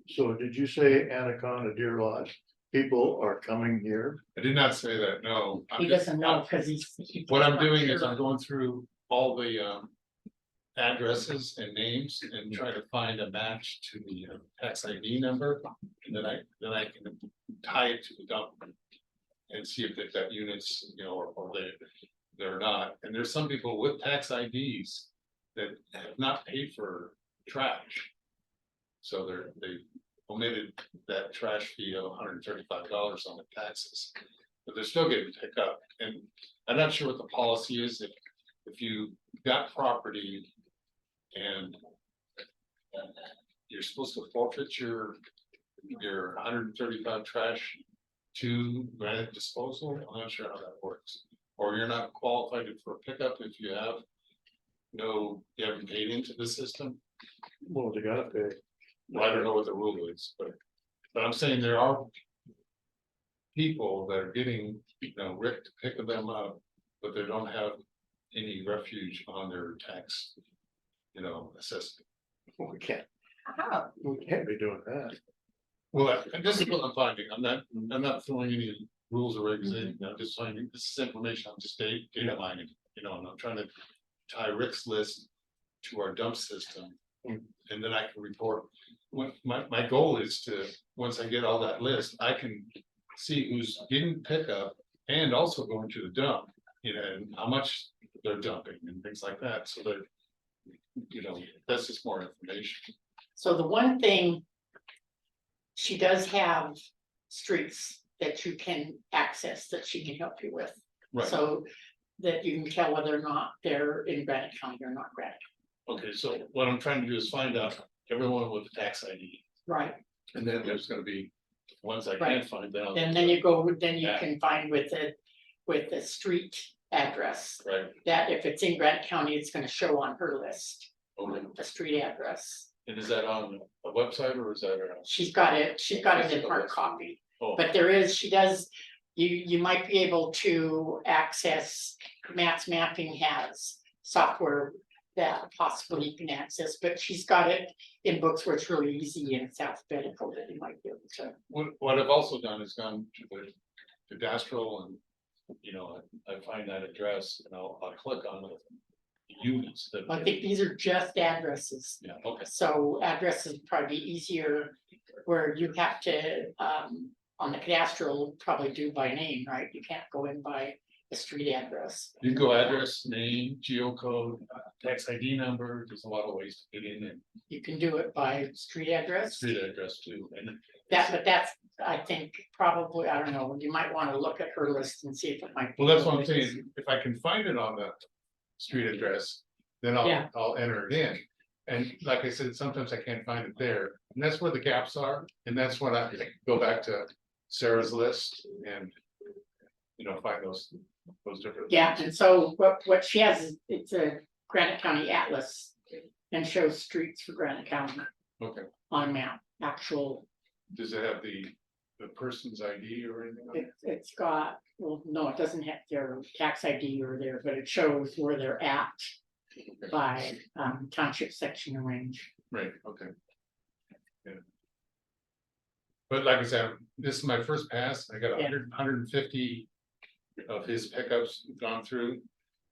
So did you say Anaconda Deer Lodge, people are coming here? I did not say that, no. he doesn't know, cause he's. What I'm doing is I'm going through all the addresses and names and try to find a match to the tax ID number. And then I can tie it to the dump. And see if they've got units, or they're not. And there's some people with tax IDs that have not paid for trash. So they omitted that trash fee of $135 on the taxes. But they're still getting picked up, and I'm not sure what the policy is, if you got property. And you're supposed to forfeit your 135 trash to Granite Disposal. I'm not sure how that works. Or you're not qualified for a pickup if you you haven't paid into the system. Well, they gotta pay. Well, I don't know what the rule is, but I'm saying there are people that are getting, Rick to pick them up, but they don't have any refuge on their tax, assessment. We can't How? be doing that. Well, and this is what I'm finding. I'm not throwing any rules or regulations. I'm just finding this is information. I'm just data mining, and I'm trying to tie Rick's list to our dump system. And then I can report. My goal is to, once I get all that list, I can see who's getting pickup and also going to the dump, and how much they're dumping and things like that. So that, that's just more information. So the one thing. She does have streets that you can access that she can help you with. Right. So that you can tell whether or not they're in Granite County or not Granite. Okay, so what I'm trying to do is find out everyone with a tax ID, Right, and then there's gonna be ones I Right. can't find. Then I'll- and then you Yeah. can find with the street address. Right, That if it's in Granite County, it's gonna show on her list, okay. the street address. And is that on a website or is that? She's got it in hard copy. Oh, But she does, you might be able to access, Matt's Mapping has software that possibly you can access, but she's got it in books where it's really easy and it's alphabetical that you might be able to. what I've also done is gone to the cadastral and, I find that address and I'll click on the units that. I think these are just addresses, Yeah, okay, so addresses would probably be easier where you have to, on the cadastral, probably do by name, right? You can't go in by the street address. you can go address, name, geocode, tax ID number, there's a lot of ways to get in and You can do it by street address. street address too, and. But that's, I think, probably, I don't know, you might wanna look at her list and see if it might. be Well, that's what I'm easy. saying, if I can find it on the street address, then Yeah. I'll enter it in. And like I said, sometimes I can't find it there, and that's where the gaps are, and that's when I go back to Sarah's list and. Find those different. Yeah, and so what she has is, it's a Granite County atlas and shows streets for Granite County Okay, on a map, actual, does it have the person's ID or anything? on it? it's got, well, no, it doesn't have their tax ID or there, but it shows where they're at by township section and range. Right, okay. Yeah. But like I said, this is my first pass, I got 150 of his pickups gone through.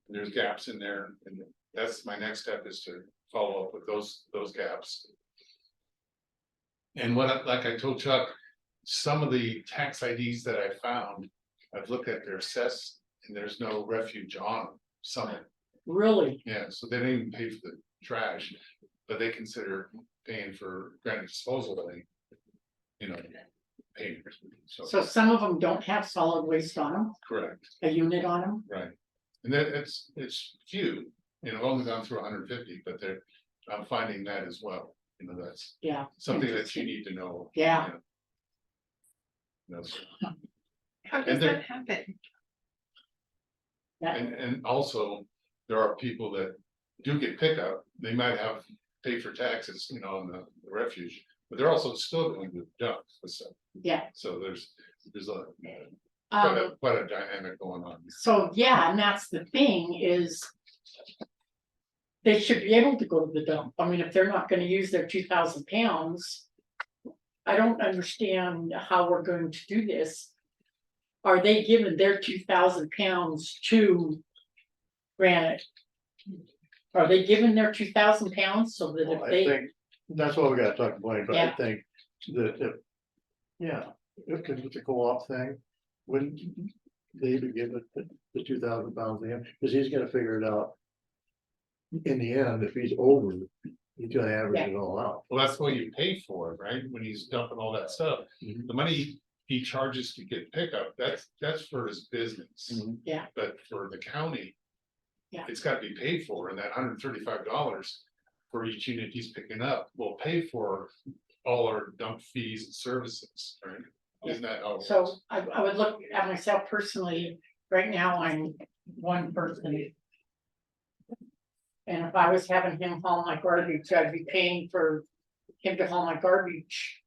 And there's gaps in there, and that's my next step is to follow up with those gaps. And like I told Chuck, some of the tax IDs that I found, I've looked at their assess and there's no refuge on them, some, Really, yeah, so they don't even pay for the trash, but they consider paying for Granite Disposal, I think. you know, paying. So So, some of them don't have solid waste on them, correct, a unit on them. right. And then it's few, you know, only gone through 150, but I'm finding that as well, you know, that's Yeah. something that you need to know. Yeah. you know. That's- How does And there- that happen? And also, there are people that do get pickup, they might have paid for taxes, you know, on the refuge. But they're also still going to dump with stuff, Yeah, so there's quite um, a dynamic going on. so, yeah, and that's the thing is. They should be able to go to the dump, I mean, if they're not gonna use their 2,000 pounds. I don't understand how we're going to do this. Are they giving their 2,000 pounds to Granite? Are they giving their 2,000 pounds so that if Well, I they, think that's why we gotta talk to Blaine, but I Yeah. think that if. Yeah, if it's a co-op thing, wouldn't David give it the 2,000 pounds to him, cause he's gonna figure it out. In the end, if he's over, he's gonna average it all out. Well, that's what you pay for, right, when he's dumping all that stuff, Mhm. the money he charges to get pickup, that's for his business. Mhm. Yeah. But for the county. Yeah. It's gotta be paid for, and that $135 for each unit he's picking up will pay for all our dump fees and services, right? Isn't that how? it so works? I would look at myself personally, right now, I'm one person. And if I was having him haul my garbage, I'd be paying for him to haul my garbage.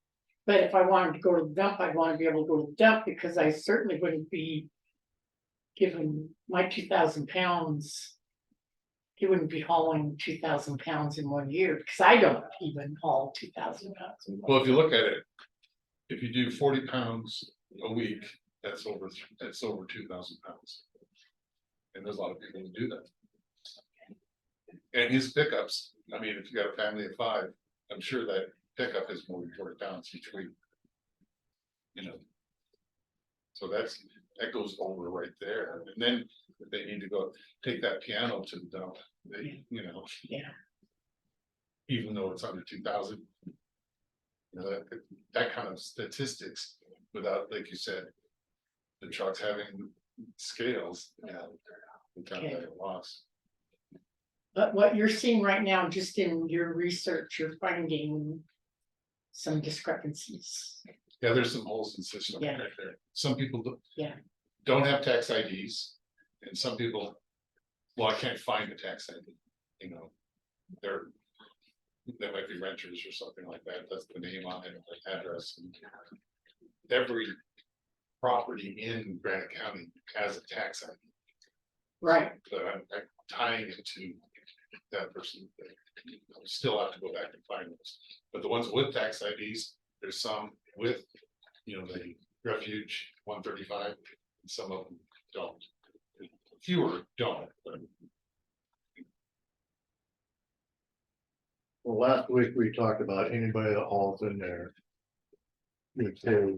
But if I wanted to go to the dump, I'd wanna be able to go to the dump, because I certainly wouldn't be. Giving my 2,000 pounds. He wouldn't be hauling 2,000 pounds in 1 year, because I don't even haul 2,000 pounds. in 1 Well, if you look at it, if you do 40 pounds a week, that's over 2,000 pounds. And there's a lot of people who do that. And his pickups, I mean, if you got a family of 5, I'm sure that pickup is more than 40 pounds each week. You know. So that goes over right there, and then if they need to go take that piano to the dump, they, you know. Yeah. Even though it's under 2,000. You know, that kind of statistics, without, like you said. The trucks having scales, yeah. We kind of at a loss. But what you're seeing right now, just in your research, you're finding. Some discrepancies. Yeah, there's some holes in the system Yeah. right there. Some people. Yeah. Don't have tax IDs, and some people, well, I can't find a tax ID, you know. They might be renters or something like that, that's the name on it, the address. And every property in Granite County has a tax ID, Right, but I'm tying it to that person. I'll still have to go back and find those, but the ones with tax IDs, there's some with, you know, the refuge 135, and some of them don't. Fewer don't, but Well, last week we talked about anybody that hauls in there. Would pay.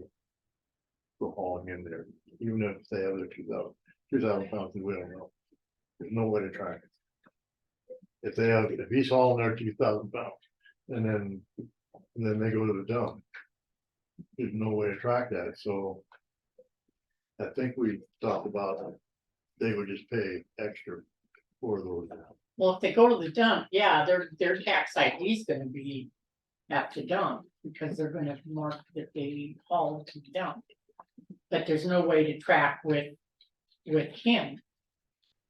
For hauling in there, even if they have their 2,000 pounds, we don't know. There's no way to track it. If he's hauling their 2,000 pounds, and then they go to the dump. There's no way to track that, so. I think we talked about, they would just pay extra for those. well, if they go to the dump, yeah, their tax ID is gonna be. At the dump, because they're gonna mark that they hauled to the dump. But there's no way to track with him,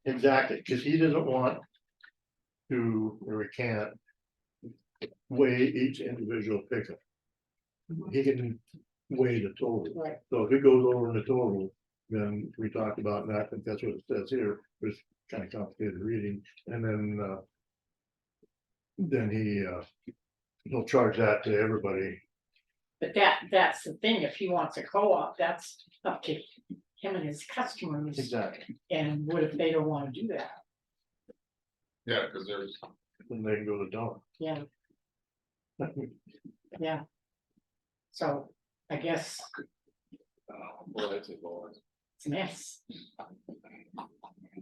Exactly, cause he doesn't want. To, or he can't. Weigh each individual pickup. He can weigh the total, right, so if it goes over the total, then we talked about, and I think that's what it says here, was kind of complicated reading, and then. Then he'll charge that to everybody, but that's the thing, if he wants a co-op, that's up to him and his customers. exactly, And what if they don't wanna do that? yeah, because there's, then they can go to dump. Yeah, yeah. So, I guess well, that's a lot. it's a mess.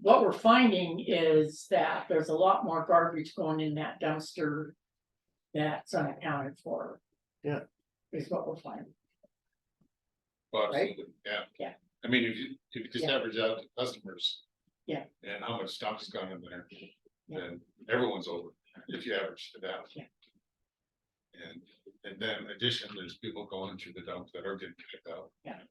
What we're finding is that there's a lot more garbage going in that dumpster. That's unaccounted for. Yeah. Is what we're finding. Well, Right? absolutely, yeah. Yeah. I mean, if you just Yeah. average out the customers. Yeah. And how much stuff has gone in there, Yeah. then everyone's over, if you average it out. Yeah. And then in addition, there's people going through the dump that are getting picked out. Yeah.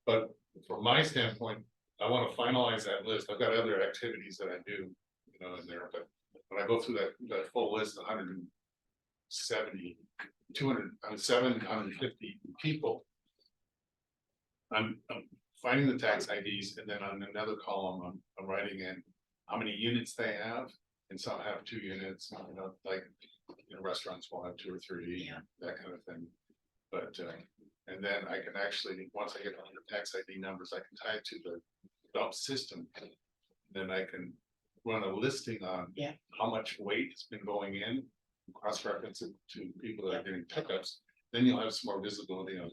But from my standpoint, I wanna finalize that list, I've got other activities that I do, you know, in there, but when I go through that full list, 170, 750 people. I'm finding the tax IDs, and then on another column, I'm writing in how many units they have. And some have 2 units, you know, like, you know, restaurants will have 2 or 3, that kind of thing. But, and then I can actually, once I get on the tax ID numbers, I can tie it to the dump system. Then I can run a listing on how much weight has been going in, cross-reference it to people that are getting pickups, then you'll have some more visibility on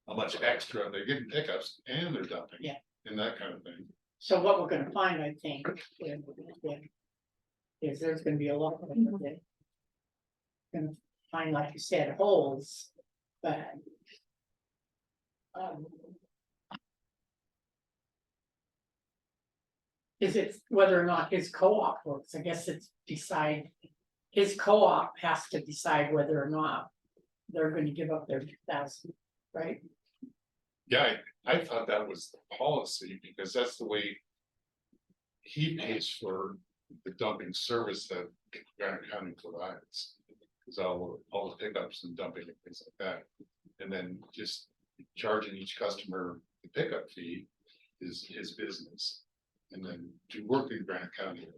how much extra they're getting pickups and they're dumping. Yeah. And that kind of thing. So what we're gonna find, I think, is there's gonna be a lot of them that gonna find, like you said, holes, but is it whether or not his co-op works? I guess it's his co-op has to decide whether or not they're gonna give up their 2,000, right? Yeah, I thought that was the policy because that's the way. He pays for the dumping service that Granite County provides. Cause all the pickups and dumping and things like that. And then just charging each customer the pickup fee is his business. And then to work in Granite County.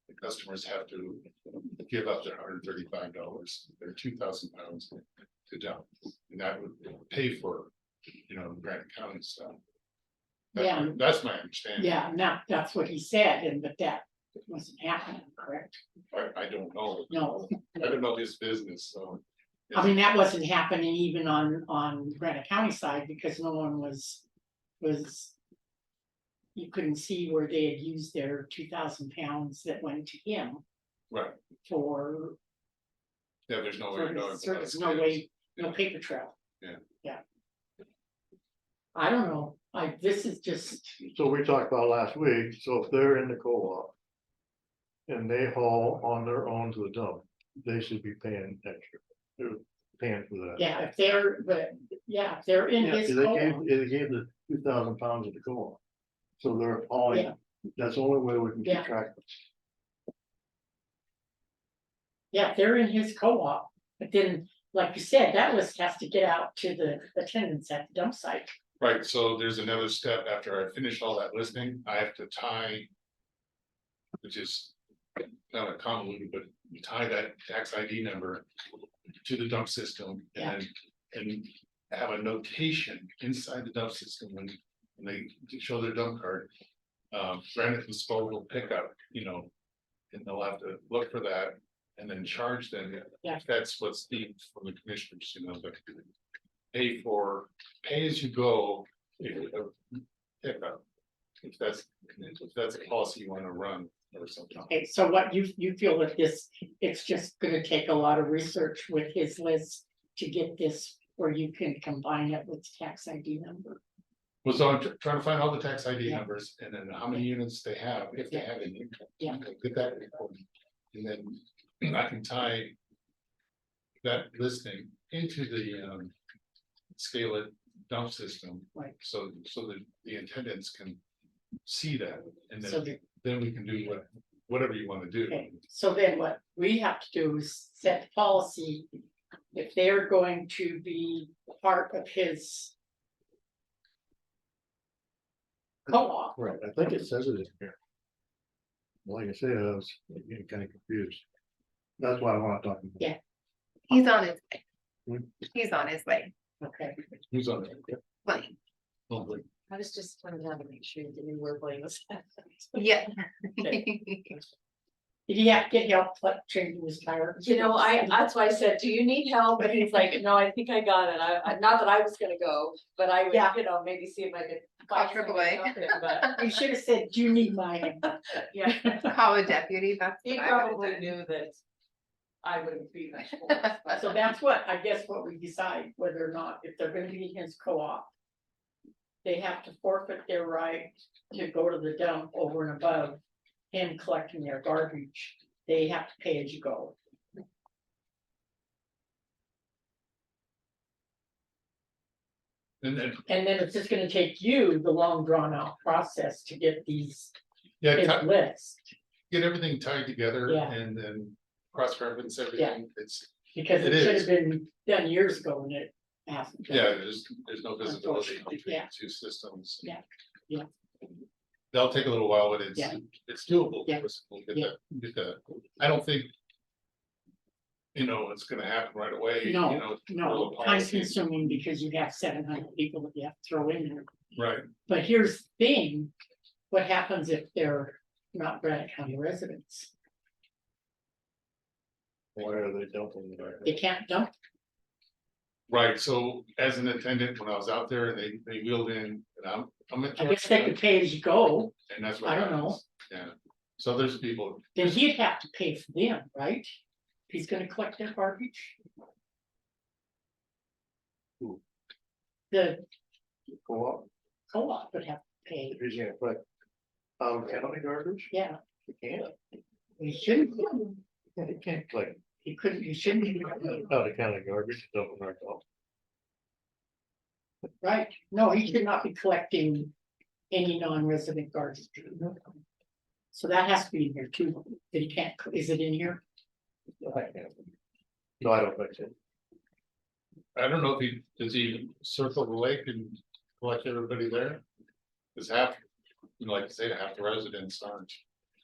The customers have to give up their $135, their 2,000 pounds to dump. And that would pay for, you know, Granite County stuff. That's my understanding. Yeah, now, that's what he said, and but that wasn't happening, correct? I don't know. No, I don't know his business, so. I mean, that wasn't happening even on Granite County side, because no one was. You couldn't see where they had used their 2,000 pounds that went to him Right, for. yeah, there's no way to know. his service, no way, no paper trail. Yeah. Yeah. I don't know, this is just, So we talked about last week, so if they're in the co-op. And they haul on their own to the dump, they should be paying extra, they're paying for that. yeah, if they're, but, yeah, if they're in Yeah, his 'cause they co-op, gave the 2,000 pounds of the co-op. So they're hauling, Yeah. that's the only way we can Yeah. keep track of it. yeah, if they're in his co-op, but then, like you said, that list has to get out to the attendants at the dump site. Right, so there's another step after I finish all that listing, I have to tie. Which is kind of convoluted, but you tie that tax ID number to the dump system and have a notation inside the dump system when they show their dump card. Granite disposal pickup, you know, and they'll have to look for that and then charge them. Yeah. That's what's needed from the commissioners, you know, but pay as you go. Pickup. If that's a policy you want to run or something. Okay, so what you feel that it's just gonna take a lot of research with his list to get this, where you can combine it with tax ID number. Well, so I'm trying to find all the tax ID Yeah. numbers and then how many units they have, if they have any. Yeah. Get that report. And then I can tie. That listing into the scale it dump system. Right. So that the attendants can see that and So then we can do whatever you want to do. Okay, so then what we have to do is set the policy. If they're going to be part of his. Co-op, Right, I think it says it in here. Like I said, I was getting kind of confused. That's why I want to talk. about it. Yeah. He's on his way. Hmm? He's on his way. okay, Who's on it? Fine. Oh, wait. I was just wanting to make sure that you were playing this. Yeah. did he have to get help like changing his tire? You know, that's why I said, do you need help? And he's like, no, I think I got it. Not that I was gonna go, but I would, Yeah. you know, maybe see if I could. Call find AAA. something, But, You should have said, do you need my help? yeah, Call a deputy, that's. he what I would've probably done. knew that. I wouldn't be much for. So that's what, I guess what we decide, whether or not, if they're gonna be in his co-op. They have to forfeit their right to go to the dump over and above him collecting their garbage. They have to pay as you go. And then, And then it's just gonna take you the long drawn out process to get these, yeah, his list. get everything tied together Yeah. and then cross reference everything. It's, Because it It should is. have been done years ago and it hasn't. been. yeah, there's no visibility Unfortunately, between yeah. the two systems. Yeah, yeah. They'll take a little while, but Yeah. it's doable. Yeah. We'll get the, I don't think. It's gonna happen right away. No, for No, the time policy. consuming because you have 700 people that you have to throw in there. Right, But here's the thing, what happens if they're not Granite County residents? Why are they dumping there? They can't dump, right, so as an attendant, when I was out there, they wheeled in, and I'm. I guess they could pay as you go, And that's what I don't know. happens, yeah, so there's people, then he'd have to pay for them, right? If he's gonna collect their garbage. Who? The Co-op, co-op would have to pay, if he's gonna collect. County garbage, yeah, you can't, he shouldn't, you can't collect he couldn't, he shouldn't, out of county garbage, dumping right off. right? No, he should not be collecting any non-resident garbage. So that has to be in here too, that he can't, is it in here? No, I don't think so. I don't know if does he circle the lake and collect everybody there? Cause half, like you say, half the residents aren't.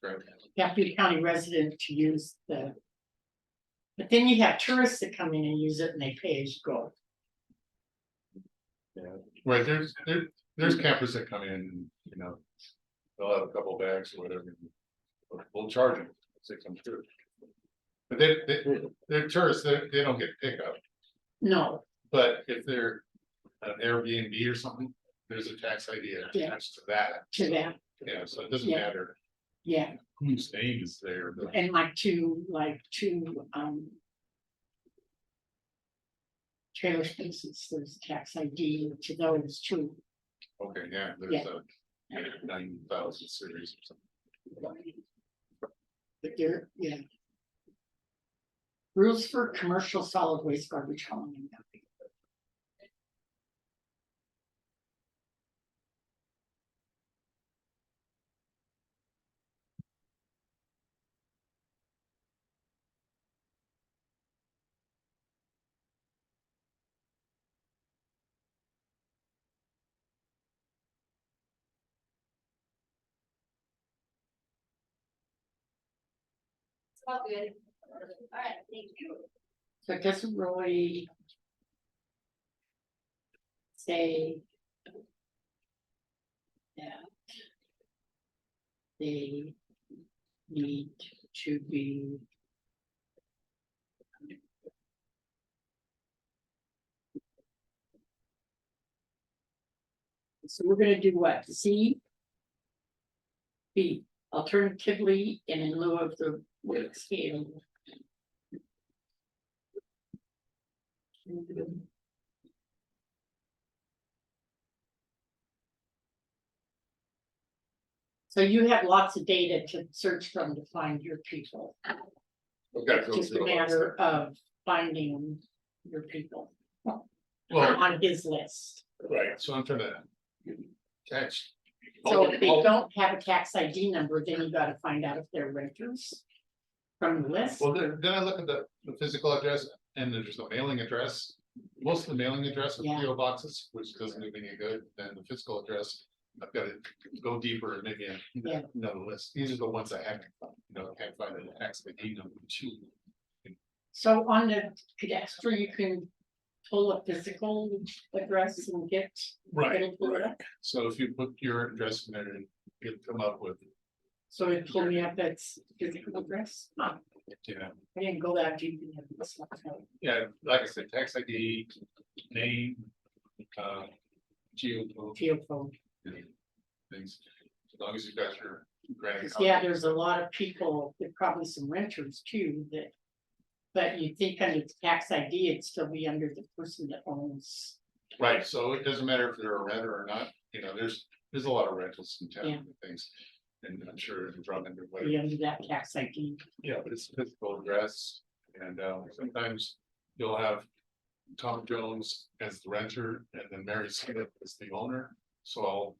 Right. You have to be a county resident to use the. But then you have tourists that come in and use it and they pay as you go. Right, there's campers that come in, they'll have a couple bags or whatever. We'll charge them, as they come through. But they're tourists, they don't get pickup, No, but if they're an Airbnb or something, there's a tax ID attached to that. to that, Yeah, so it doesn't Yeah. matter yeah, whose name is there, but and like two. Trailer spaces, there's tax ID to those too. okay, yeah, Yeah. there's a 9,000 series or something. But they're, yeah. Rules for commercial solid waste garbage hauling and dumping. All good. All right, thank you. So it doesn't really. Say. That. They. Need to be. So we're gonna do what, C? B, alternatively, and in lieu of the weight scale. So you have lots of data to search from to find your people. Okay, It's just a matter of finding your people Well, on his list. right, so I'm trying to catch. So if they don't have a tax ID number, then you gotta find out if they're renters. From the list. Well, then I look at the physical address and there's a mailing address. Most of the mailing address are Yeah. PO boxes, which doesn't do me any good, then the physical address. I've got to go deeper and maybe Yeah. another list. These are the ones I haven't, can't find an tax ID number to. So on the cadastral, you can pull a physical address and get. it'll pull it up. So if you put your address in there and come up with, So it pulled me up that's physical address. Huh, yeah, I didn't go that deep in this. yeah, like I said, tax ID, name, geo. Geophone. Things, as long as you've got your. Granite Yeah, County. there's a lot of people, there probably some renters too, that But you think under the tax ID, it'd still be under the person that owns. Right, so it doesn't matter if they're a renter or not, you know, there's a lot of rentals in town Yeah. and things. And I'm sure it's run under Be whatever, under that tax ID. yeah, but it's physical address. And sometimes you'll have Tom Jones as the renter and then Mary Smith as the owner. So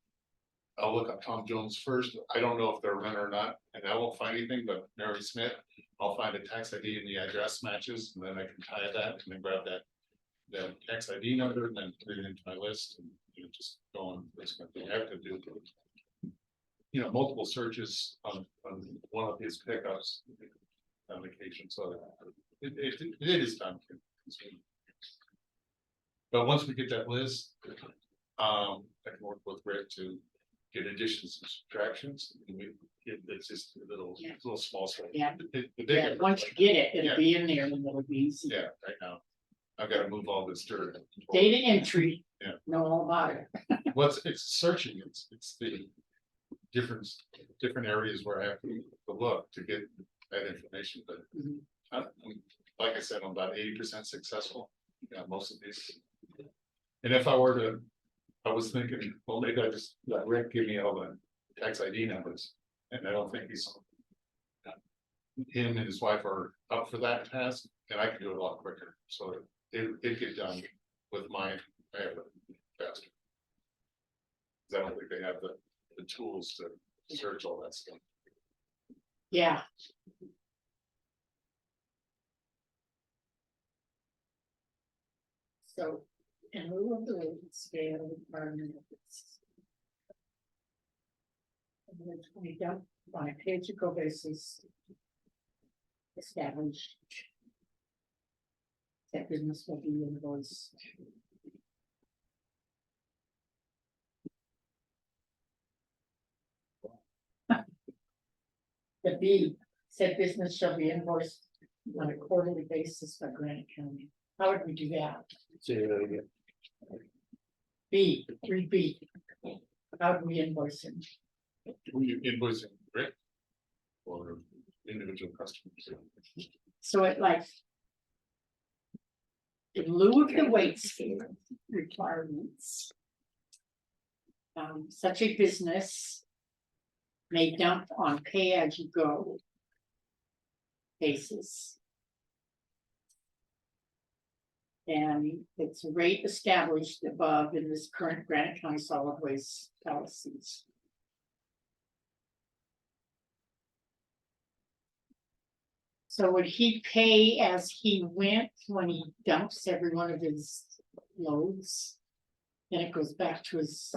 I'll look up Tom Jones first. I don't know if they're a renter or not, and I won't find anything, but Mary Smith, I'll find a tax ID and the address matches, and then I can tie that and then grab that tax ID number and then put it into my list and just go on. That's what I have to do. You know, multiple searches on one of his pickups on occasion, so it is time consuming. But once we get that list, I can work with Rick to get additions and subtractions, and it's just a little small stuff. Yeah. The Yeah, bigger- once you get it, Yeah. it'll be in there and it'll be easy. Yeah, right now, I've got to move all this dirt. Data entry. Yeah. Know all about it. It's searching, it's the different areas where I have to look to get that information, but Mhm. like I said, I'm about 80% successful, most of these. And if I were to, I was thinking, well, maybe I just let Rick give me all the tax ID numbers, and I don't think him and his wife are up for that task, and I can do it a lot quicker, so it get done with mine, I have it faster. 'Cause I don't think they have the tools to search all that stuff. Yeah. So, in lieu of the scale requirement. And then we don't on a pay-as-you-go basis. Established. That business will be invoiced. The B, said business shall be invoiced on a quarterly basis by Granite County. How would we do that? Say that again. B, 3B. How do we invoice him? Who you invoicing, Rick? Or individual customers? So it like. In lieu of the weight scale requirements. Such a business. May dump on pay as you go. Basis. And it's a rate established above in this current Granite County solid waste policies. So would he pay as he went when he dumps every one of his loads? Then it goes back to his.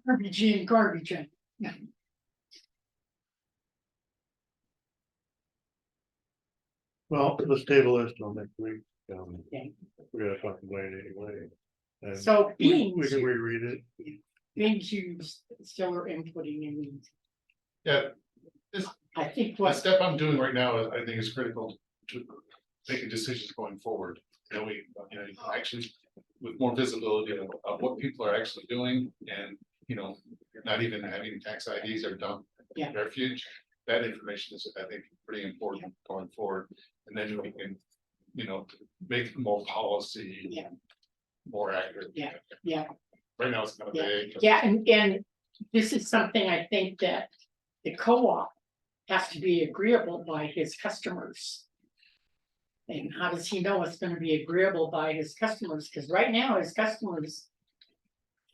Garbage in, garbage in. Well, let's table this till next week. Okay. We're gonna talk about it anyway. And So we beans, can reread it. beans you still are inputting in. Yeah, I think the what, step I'm doing right now, I think is critical to making decisions going forward. You know, actually, with more visibility of what people are actually doing and, not even having tax IDs or dump Yeah. refuge. That information is, I think, pretty important going forward. And then we can, make more policy. Yeah. More accurate. yeah. Right now, it's kind of vague. Yeah, and this is something I think that the co-op has to be agreeable by his customers. And how does he know it's gonna be agreeable by his customers? Cause right now his customers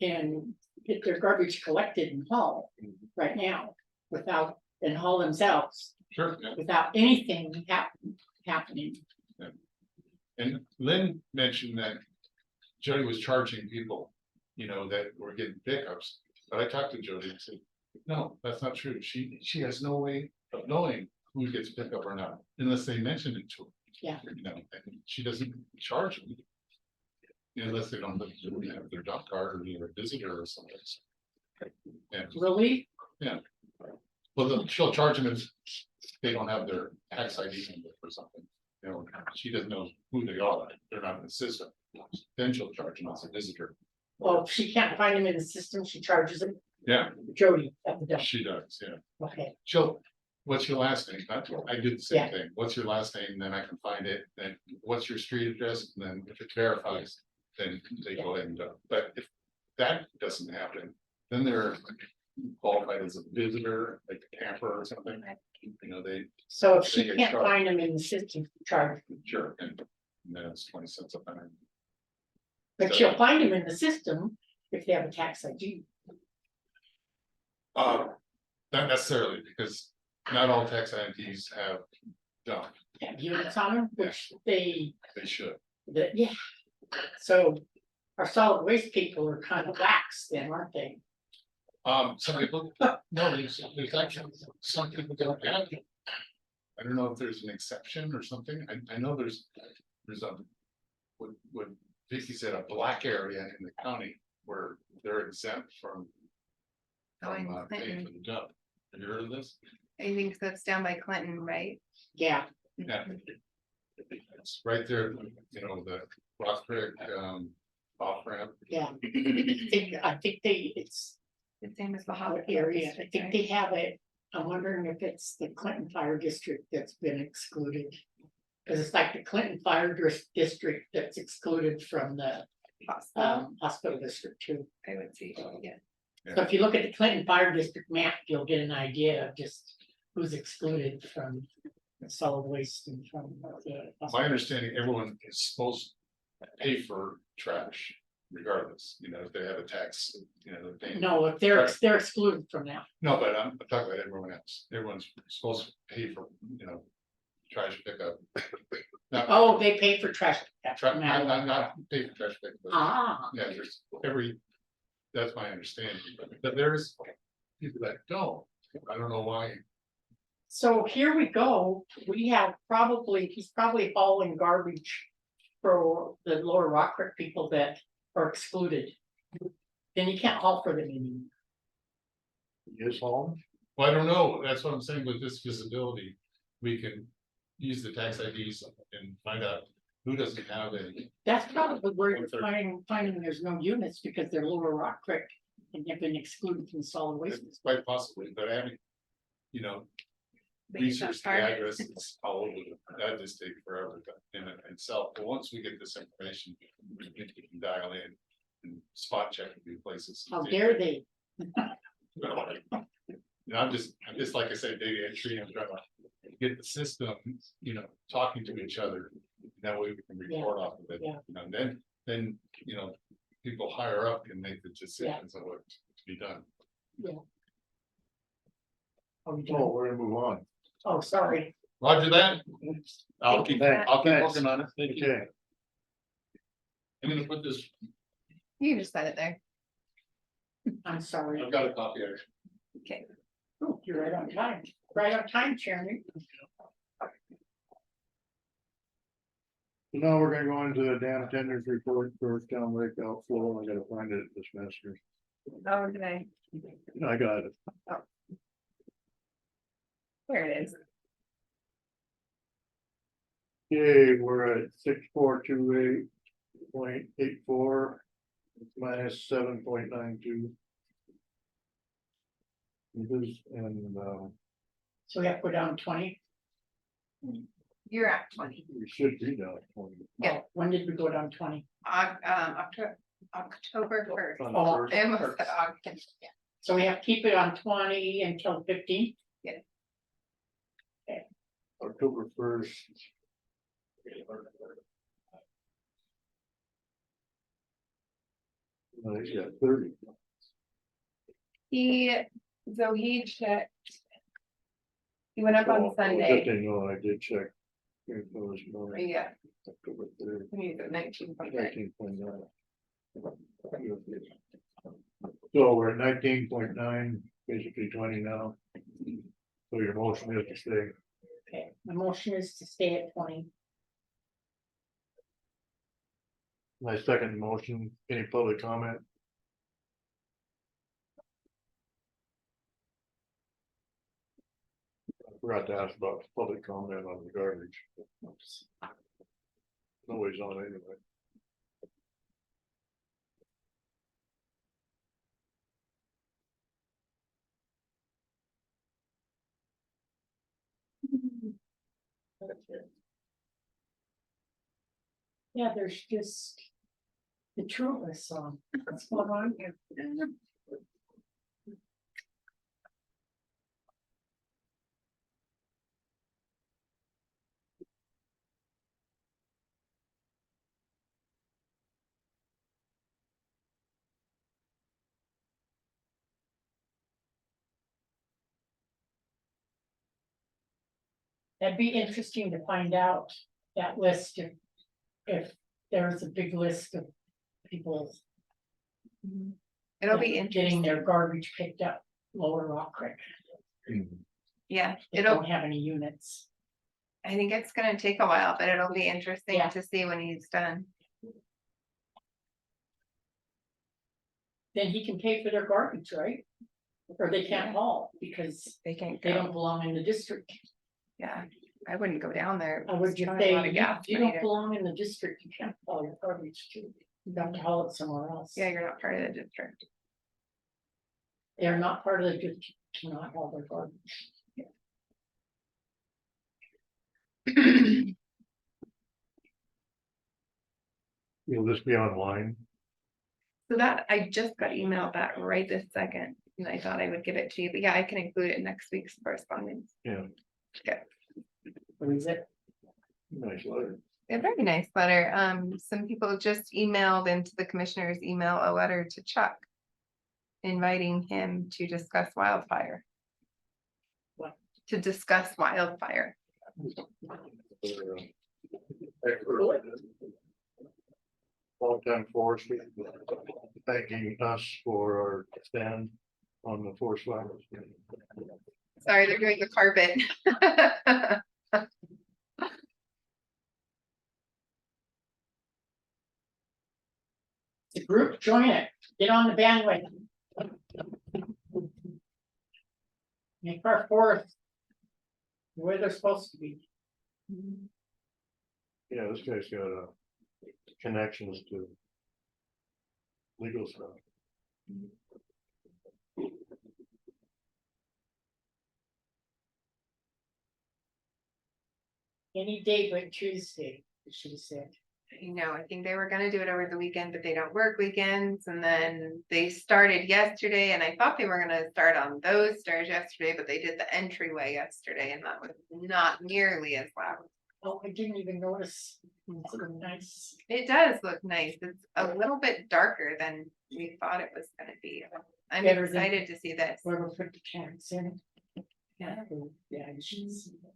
can get their garbage collected and hauled right now without, and haul themselves Sure, yeah. without anything happening. And Lynn mentioned that Jody was charging people, that were getting pickups, but I talked to Jody and said, no, that's not true. She has no way of knowing who gets picked up or not, unless they mention it to her. Yeah. And she doesn't charge them. Unless they don't have their dump card or they're a visitor or something. Yeah, Really? well, she'll charge them if they don't have their tax ID number or something. She doesn't know who they are, they're not in the system. Then she'll charge them as a visitor. Well, if she can't find him in the system, she charges him. Yeah, Jody at the dump. she does, yeah. Okay, What's your last name? I did the Yeah. same thing. What's your last name? Then I can find it. Then what's your street address? And then if it verifies, then they go ahead and do it. But if that doesn't happen, then they're qualified as a visitor, like a camper or something. You know, they, so if she They get can't charged. find him in the system, charge, sure, and then it's 20 cents a pound. but she'll find him in the system if they have a tax ID. Not necessarily, because not all tax IDs have dump. Have units on them, which they, They should. yeah. So our solid waste people are kind of lax then, aren't they? Some people, no, there's actually, some people don't have it. I don't know if there's an exception or something. I know there's a. What Vicky said, a black area in the county where they're exempt from. Going Paying Clinton. for the dump. Have you heard of this? I think that's down by Clinton, right? Yeah, Yeah. It's right there, you know, the Rock Creek, off ramp. yeah. I think it's The same as the our Howard area, I think they have it. I'm wondering if it's the Clinton Fire District that's been excluded. Cause it's like the Clinton Fire District that's excluded from the hospital district too. I would see, yeah. So if you look at the Clinton Fire District map, you'll get an idea of just who's excluded from solid waste and from the. My understanding, everyone is supposed to pay for trash regardless, you know, if they have a tax, you know, they. No, if they're excluded from that. No, but I'm talking about everyone else. Everyone's supposed to pay for, you know, trash pickup. Not, Oh, they pay for trash. pickup, tra- no not, matter not, what. not pay for trash pickup. but Ah, Yeah, there's that's my understanding, but there's people that don't. I don't know why. so here we go. We have he's probably hauling garbage for the Lower Rock Creek people that are excluded. Then you can't haul for them anymore. Yes, home. Well, I don't know. That's what I'm saying with this visibility. We can use the tax IDs and find out who doesn't have any. That's probably where you're Or third. finding there's no units because they're Lower Rock Creek and they've been excluded from solid waste. It's quite possibly, but I haven't, you know, But it's not researched the part of it. addresses all over. That just take forever in it itself. But once we get this information, we can dial in and spot check a few places. How dare they? You know, I'm just like I said, data entry, I'm trying to get the system, you know, talking to each other. That way we can report off of it. Yeah. You know, then, you know, people higher up can make the decisions on what to be done. Oh, we Oh, don't- we're gonna move on. oh, sorry. Roger that. I'll keep Thanks. working on it. Thank you. Okay, I'm gonna put this, You can just set it there. I'm sorry. I've got a copy of it. Okay. Oh, you're right on time. Right on time, Chairman. so now we're gonna go into the dam tenders report, Georgetown Lake outflow. I gotta find it at this master. Okay, I got it. there it is. Okay, we're at 6428.84 minus 7.92. This and So we have to go down 20. You're at 20. we should be down at 20. Yeah. Oh, when did we go down 20? October 1st. On Oh, the first. I almost said August. Yeah. So we have to keep it on 20 until 15. October 1st. Yeah, 30. He checked. He went up on Oh, Sunday. good thing, no, I did check. It was more Yeah, October 3rd, he's at 19.9. 19.9. So we're at 19.9, basically 20 now. So your motion is to stay. Okay, my motion is to stay at 20. My second motion, any public comment? I forgot to ask about public comment on the garbage. Nobody's on anyway. Yeah, there's just the two of us on, what's going on here? That'd be interesting to find out that list if there's a big list of people It'll be getting interesting. their garbage picked up Lower Rock Creek. Yeah, That it'll, don't have any units. I think it's gonna take a while, but it'll be interesting Yeah. to see when he's done. Then he can pay for their garbage, right? Or they can't haul because They can't they go. don't belong in the district. Yeah, I wouldn't go down there. I would It's just not a say, lot of gas you money don't to- belong in the district, you can't haul your garbage too. You have to haul it somewhere else. Yeah, you're not part of the district. They're not part of the district, to not haul their garbage. Will this be online? So that, I just got emailed that right this second, and I thought I would give it to you, but yeah, I can include it in next week's correspondence. Yeah, What is it? nice letter. A very nice letter. Some people just emailed into the commissioner's email a letter to Chuck. Inviting him to discuss wildfire. What? To discuss wildfire. Longtime forester, thanking us for our stand on the forest fires. Sorry, they're doing the carpet. The group, join it, get on the bandwagon. Make our forest where they're supposed to be. Yeah, this guy's got connections to legal stuff. Any day but Tuesday, she said. You know, I think they were gonna do it over the weekend, but they don't work weekends, and then they started yesterday, and I thought they were gonna start on those stairs yesterday, but they did the entryway yesterday, and that was not nearly as loud. Oh, I didn't even notice. It's so nice. It does look nice. It's a little bit darker than we thought it was gonna be. I'm Better than- excited to see this. Whoever put the cans in. Yeah. Yeah, you should see that.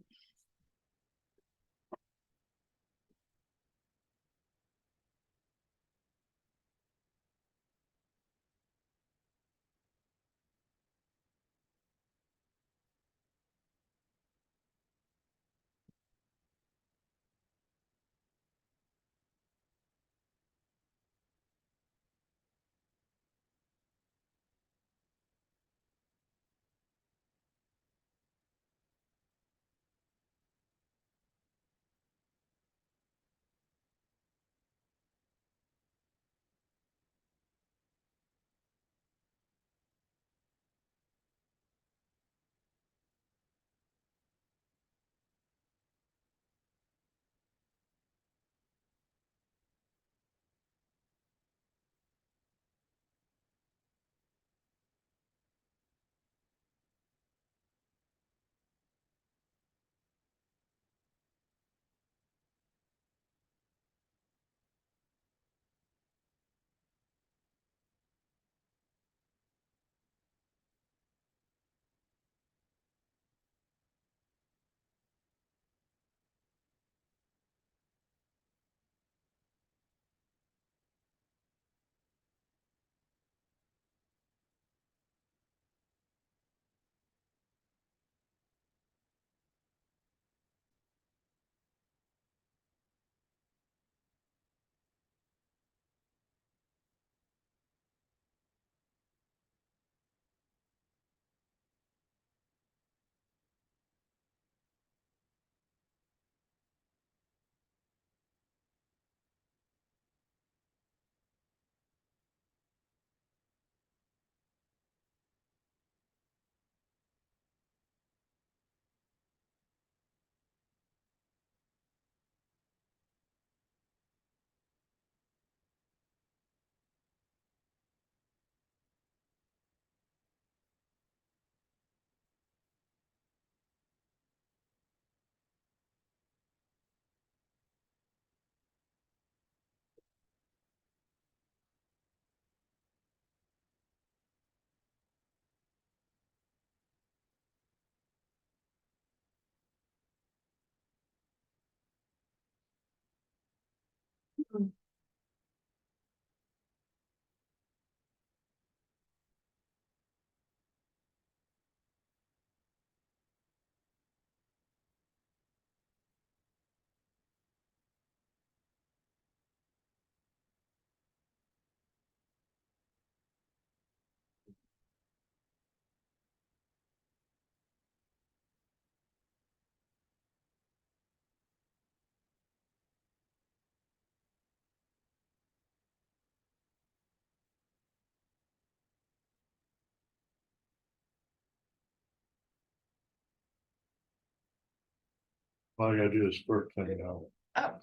All I gotta do is FERC thing now. Oh.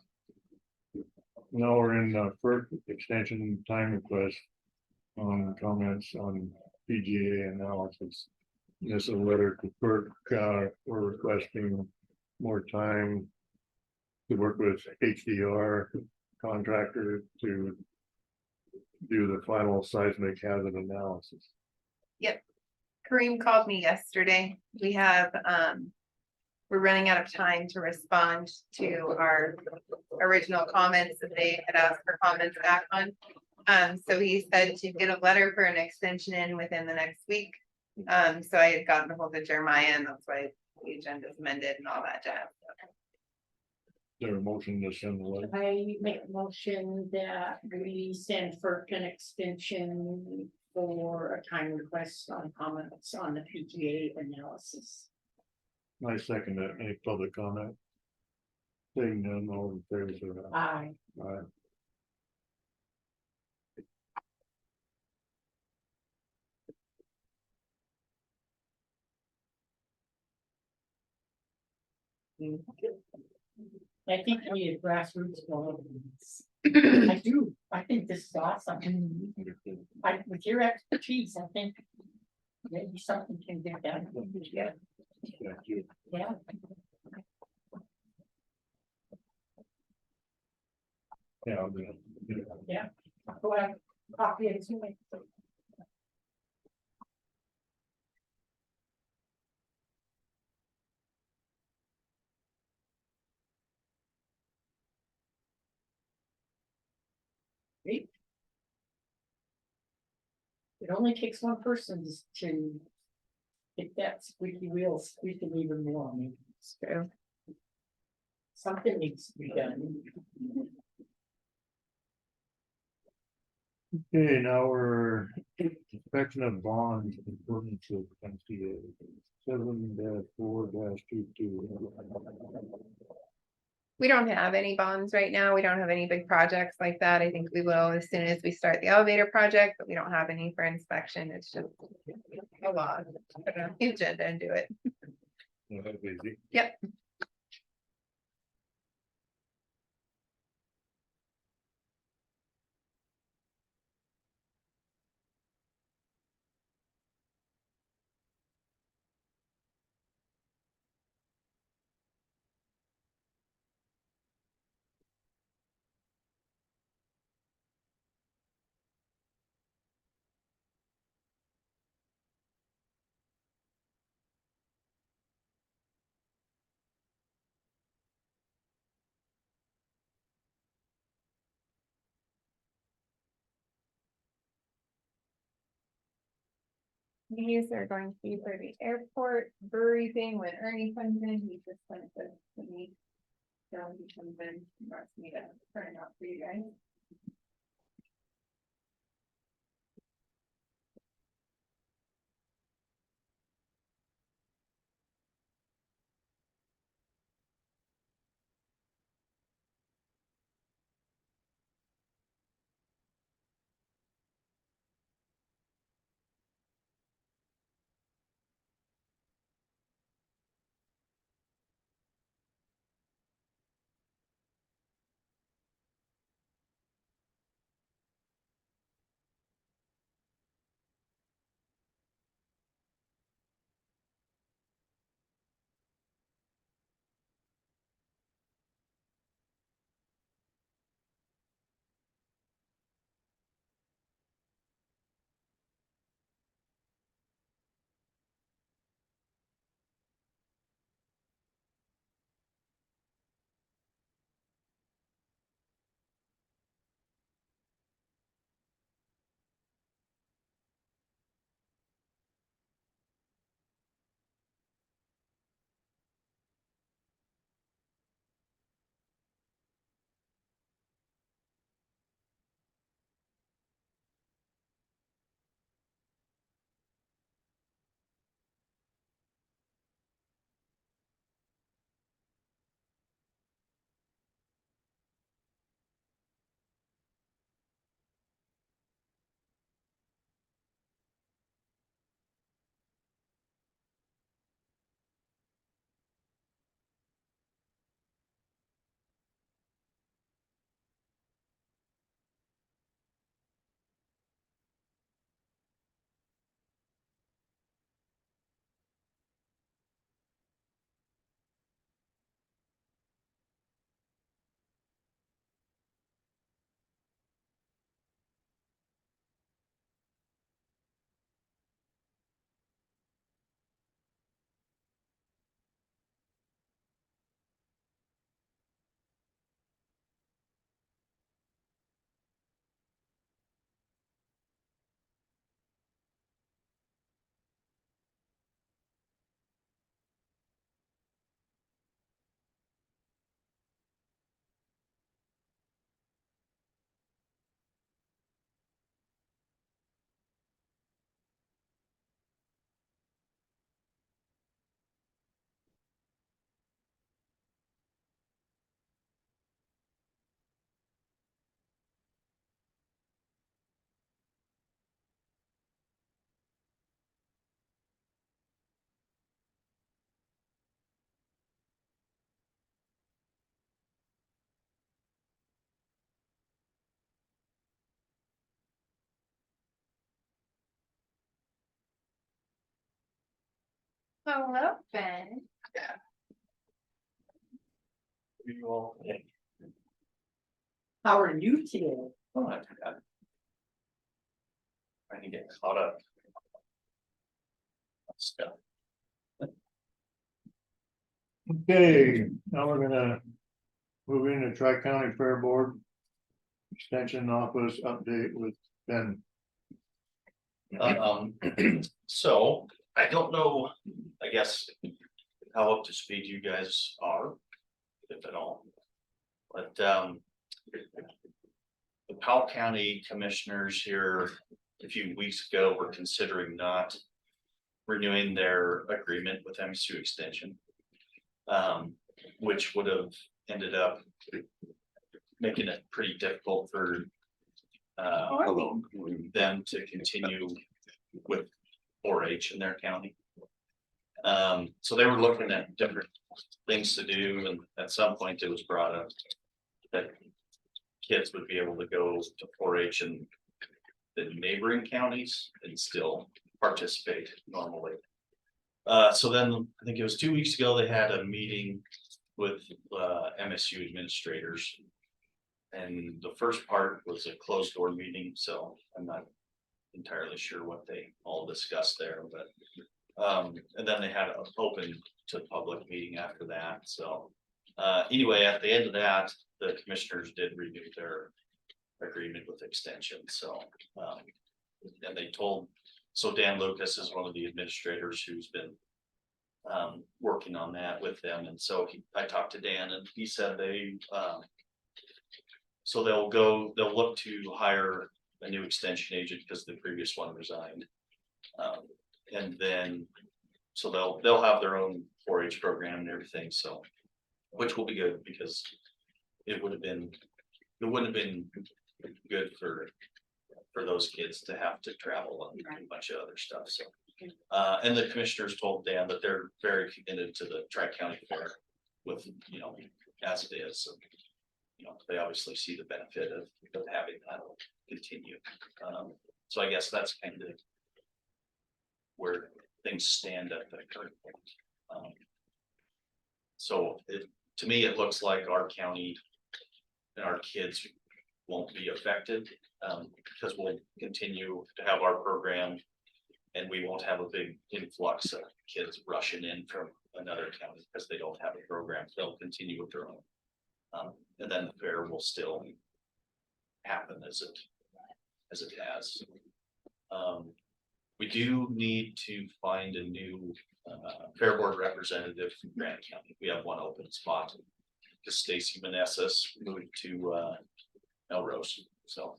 Now we're in FERC extension time request. On comments on PGA analysis. This is a letter to FERC, we're requesting more time. To work with HDR contractor to. Do the final seismic hazard analysis. Kareem called me yesterday. We have, we're running out of time to respond to our original comments that they had asked for comments back on. So he said to get a letter for an extension in within the next week. So I had gotten a hold of Jeremiah and that's why the agenda's amended and all that jazz. Their motion to send the letter. I make a motion that we send for an extension for a time request on comments on the PGA analysis. I second that. Any public comment? Seeing none, all in favor, say aye. Aye. Aye. I think we need a grassroots one. I do, I think this is awesome. With your expertise, I think maybe something can get done. Yeah. Thank you. Yeah. Yeah, I'll do it. Yeah. Go ahead, copy it to me. Great. It only takes one person to get that squeaky wheel squeaking even more. I mean, it's true. Something needs to be done. Okay, now we're inspection of bonds in accordance with MCA 7-4-22. We don't have any bonds right now. We don't have any big projects like that. I think we will as soon as we start the elevator project, but we don't have any for inspection. It's just a lot. Put it on the agenda and do it. Yeah, that's easy. Yep. These are going to be for the airport briefing when Ernie comes in. He just sent this to me. So he comes in, he wants me to print it out for you guys. Hello, Ben. How are you today? Oh, I forgot. Trying to get caught up. Stuff. Okay, now we're gonna move into Tri-County Fair Board. Extension Office update with Ben. So I don't know, I guess, how up to speed you guys are, if at all. But the Powell County Commissioners here a few weeks ago were considering not renewing their agreement with MSU Extension. Which would have ended up making it pretty difficult for them to continue with 4-H in their county. So they were looking at different things to do, and at some point it was brought up that kids would be able to go to 4-H in the neighboring counties and still participate normally. So then I think it was 2 weeks ago, they had a meeting with MSU administrators. And the first part was a closed door meeting, so I'm not entirely sure what they all discussed there, but and then they had an open to public meeting after that, so anyway, at the end of that, the commissioners did renew their agreement with Extension, so and they told, so Dan Lucas is one of the administrators who's been working on that with them, and so I talked to Dan and he said they so they'll look to hire a new extension agent because the previous one resigned. And then, so they'll have their own 4-H program and everything, so, which will be good because it wouldn't have been good for those kids to have to travel and do a bunch of other stuff, so. And the commissioners told Dan that they're very committed to the Tri-County Fair with, as it is. So, they obviously see the benefit of having that continue. So I guess that's kind of where things stand at the current point. So to me, it looks like our county and our kids won't be affected because we'll continue to have our program. And we won't have a big influx of kids rushing in from another county because they don't have a program. They'll continue with their own. And then the fair will still happen as it has. We do need to find a new fair board representative from Grant County. We have one open spot because Stacy Manessis moved to Melrose. So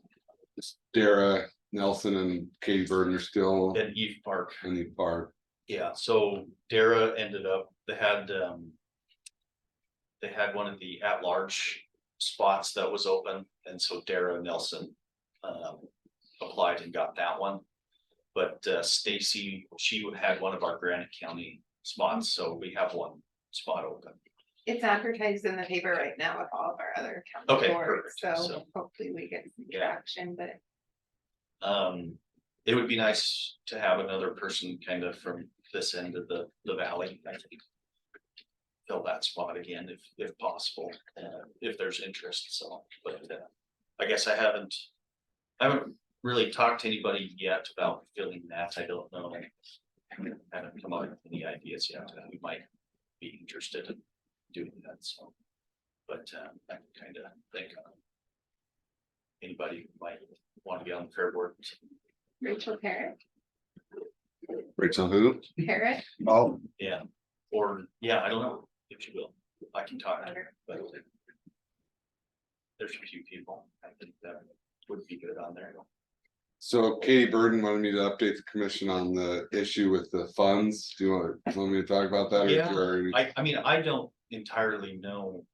Dara Nelson and Katie Burden are still in Eve Park. in the park. Yeah, so Dara ended up, they had one of the at-large spots that was open, and so Dara Nelson applied and got that one. But Stacy, she had one of our Granite County spots, so we have one spot open. It's advertised in the paper right now with all of our other county Okay, boards, perfect. so So- hopefully we get some Yeah. traction, but. It would be nice to have another person kind of from this end of the valley, I think. Fill that spot again if possible, if there's interest, so, but I guess I haven't really talked to anybody yet about filling that, I don't know. I haven't come up with any ideas yet, we might be interested in doing that, so. But I can kind of think on anybody who might want to be on the fair board. Rachel Parrott, Rachel who? Parrott, Oh, Yeah, or, yeah, I don't know if you will, I can talk to her, but there's a few people I think that would be good on there. so Katie Burden wanted me to update the commission on the issue with the funds. Do you want me to talk about that? or Yeah, you already- I mean, I don't entirely know.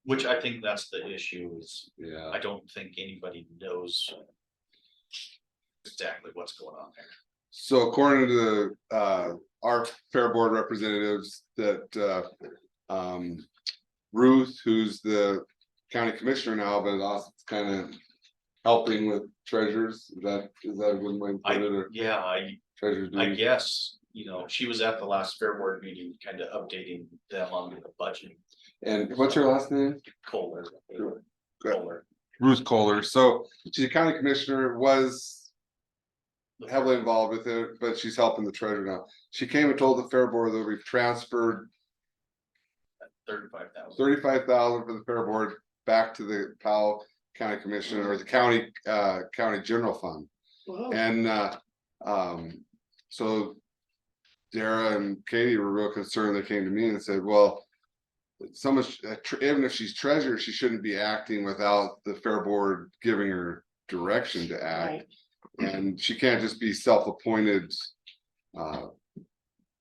Which I think that's the issue is, Yeah, I don't think anybody knows exactly what's going on there. so according to our fair board representatives that Ruth, who's the county commissioner now, but also kind of helping with treasures, is that a good way to put it, or Yeah, treasures? I duties? guess, you know, she was at the last fair board meeting, kind of updating them on the budget. And what's her last name? Kohler. Good. Kohler. Ruth Kohler. So she's a county commissioner, was heavily involved with it, but she's helping the treasurer now. She came and told the fair board that we've transferred 35,000. 35,000 for the fair board back to the Powell County Commission or the county general fund. Whoa. And so Dara and Katie were real concerned. They came to me and said, well, so much, even if she's treasurer, she shouldn't be acting without the fair board giving her direction to act. Right. And she can't just be self-appointed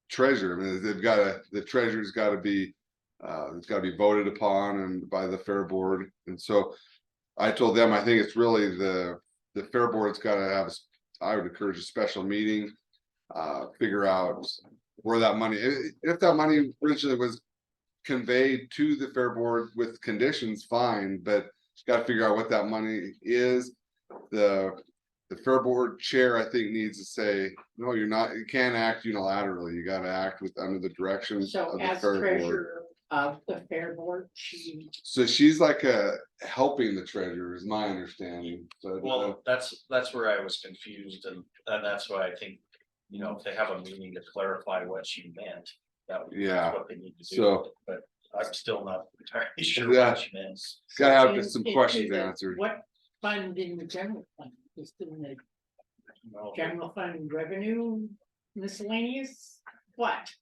treasurer. I mean, the treasurer's got to be it's got to be voted upon and by the fair board. And so I told them, I think it's really the fair board's got to have, I would encourage a special meeting, figure out where that money, if that money originally was conveyed to the fair board with conditions, fine, but got to figure out what that money is. The fair board chair, I think, needs to say, no, you're not, you can't act unilaterally. You got to act with under the direction So of the as fair board. treasurer of the fair board, she, So she's like helping the treasurer, is my understanding. So Well, that's where I was confused, and that's why I think, you know, if they have a meeting to clarify what she meant, that would be Yeah. what they need to do. So- But I'm still not entirely sure Yeah. what she meant. gotta have in- some into questions the- answered. What fund in the general fund, just in the No. general fund revenue miscellaneous, what?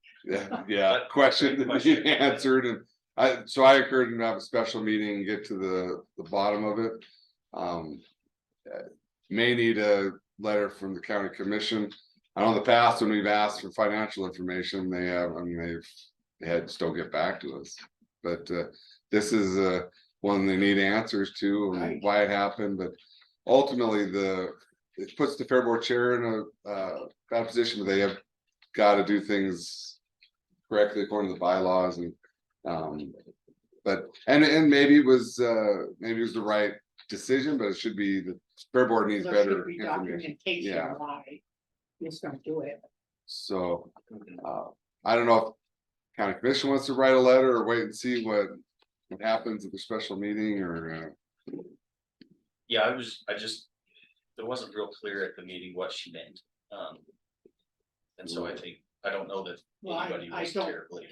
Yeah, question that Question. you answered, and I encourage them to have a special meeting and get to the bottom of it. May need a letter from the county commission. I know in the past when we've asked for financial information, they have, I mean, they had to still get back to us. But this is one they need answers to and Right. why it happened, but ultimately it puts the fair board chair in a bad position, but they have got to do things correctly according to the bylaws and but maybe it was the right decision, but it should be the fair board needs There better should be information. documentation Yeah. why just don't do it. So I don't know if county commission wants to write a letter or wait and see what happens at the special meeting or Yeah, it wasn't real clear at the meeting what she meant. And so I don't know that Well, anybody I was don't terribly. I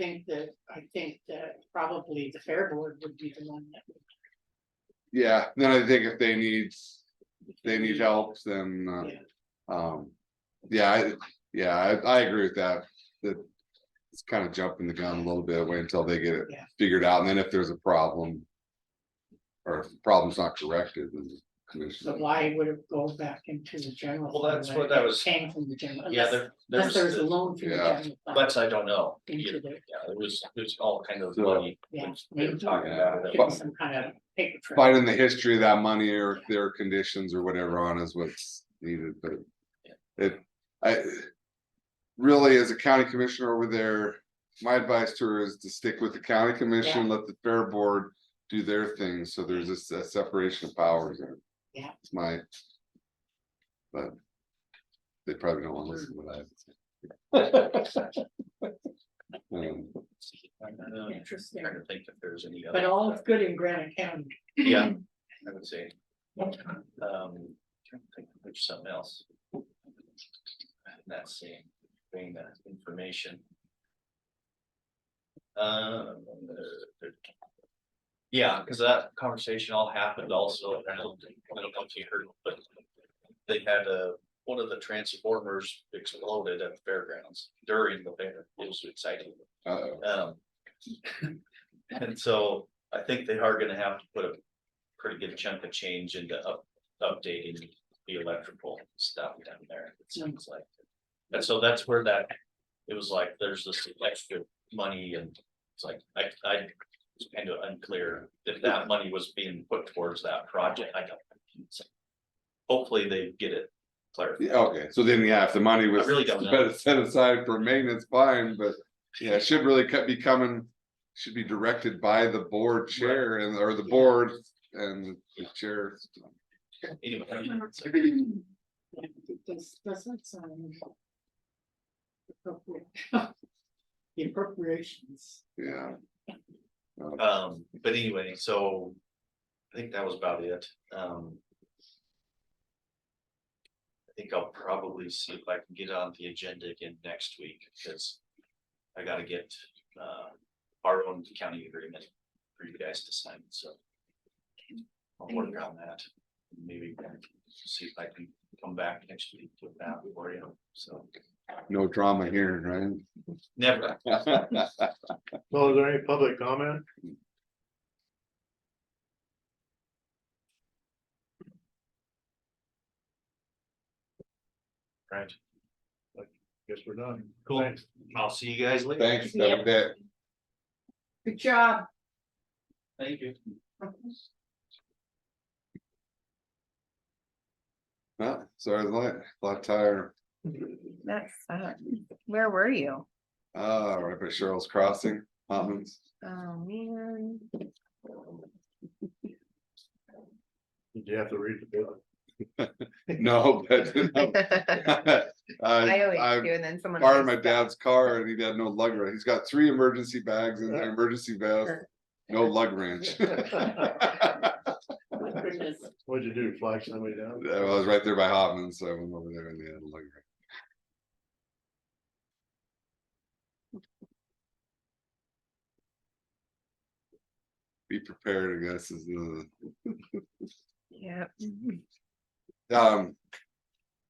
think that probably the fair board would be the one that. yeah, then I think if they need help, then I agree with that. That it's kind of jumping the gun a little bit, wait until they get it Yeah. figured out, and then if there's a problem. Or if the problem's not corrected, then the commission. So why would it go back into the general? Well, fund that's when what it I was- Came from the general. Yeah, Unless there's a the- loan from the Yeah. general. fund But I don't know. Into either. the, Yeah, it was all kind of So- money. yeah. They were talking about it. Could be some kind of paper trail. Finding the history of that money or if there are conditions or whatever on is what's needed, but. I really, as a county commissioner over there, my advice to her is to stick with the county commission, let the fair board do their thing, so there's a separation of powers there. Yeah. It's my. But. They probably don't want to listen to that. Interesting. Trying to think if there's any other. But all is good in Granite County. Yeah, I would say. Trying to think of there's something else. That's saying, bring that information. Yeah, because that conversation all happened also, I don't know if you heard, but they had one of the transformers exploded at the fairgrounds during the fair. It was exciting. And so I think they are gonna have to put a pretty good chunk of change into updating the electrical stuff down there, it seems like. And so that's where it was like, there's this extra money and it's like, I was kind of unclear if that money was being put towards that project. I don't. Hopefully they get it clarified. Yeah, okay, so then, yeah, if the money was I really don't know. better set aside for maintenance, fine, but yeah, it should really should be directed by the board chair or the board and the chair. Anyway. This doesn't sound. The appropriations. Yeah. But anyway, so I think that was about it. I think I'll probably see if I can get on the agenda again next week, because I gotta get our own county agreement for you guys to sign, so. I'll work on that. Maybe see if I can come back next week with that for you, so. No drama here, right? Never. So is there any public comment? Right. Guess we're done. Cool. Thanks. I'll see you guys later. Thanks, have a day. Good job. Thank you. Well, sorry, the light, flat tire, That's, where were you? right by Cheryl's Crossing, Hoffman's. Oh, man. Did you have to read the bill? No, but. I always I do, and then someone. borrowed my always dad's car and he had no lug wrench. He's got 3 emergency bags and an emergency vest, no lug wrench. My goodness. What'd you do, flag somebody down? I was right there by Hoffman, so I went over there and they had a lug wrench. Be prepared, I guess, is the. Yeah. Do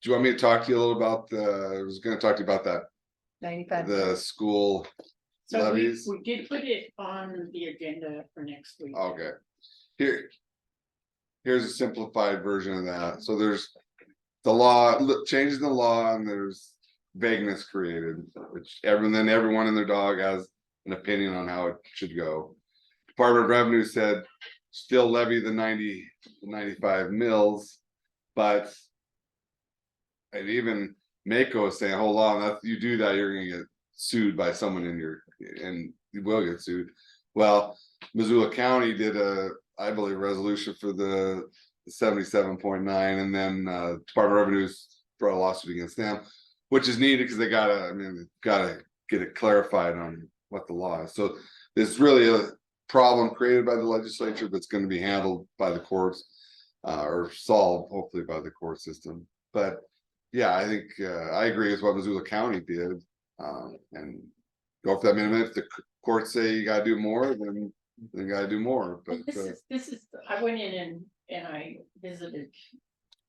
you want me to talk to you a little about I was gonna talk to you about that, 95. the school So we, levies? we did put it on the agenda for next week. Okay. Here's a simplified version of that. So there's the law, changes in the law, and there's vagueness created, which everyone and their dog has an opinion on how it should go. Department of Revenue said still levy the 95 mills, but and even Mako is saying, hold on, that you do that, you're gonna get sued by someone and you will get sued. Well, Missoula County did I believe, resolution for the 77.9, and then Department of Revenue's brought a lawsuit against them, which is needed because they gotta get it clarified on what the law is. So there's really a problem created by the legislature, but it's going to be handled by the courts or solved hopefully by the court system. But yeah, I think I agree with what Missoula County did, and go for that minimum. If the courts say you gotta do more, then you gotta do more. But And this is, I went in and I visited.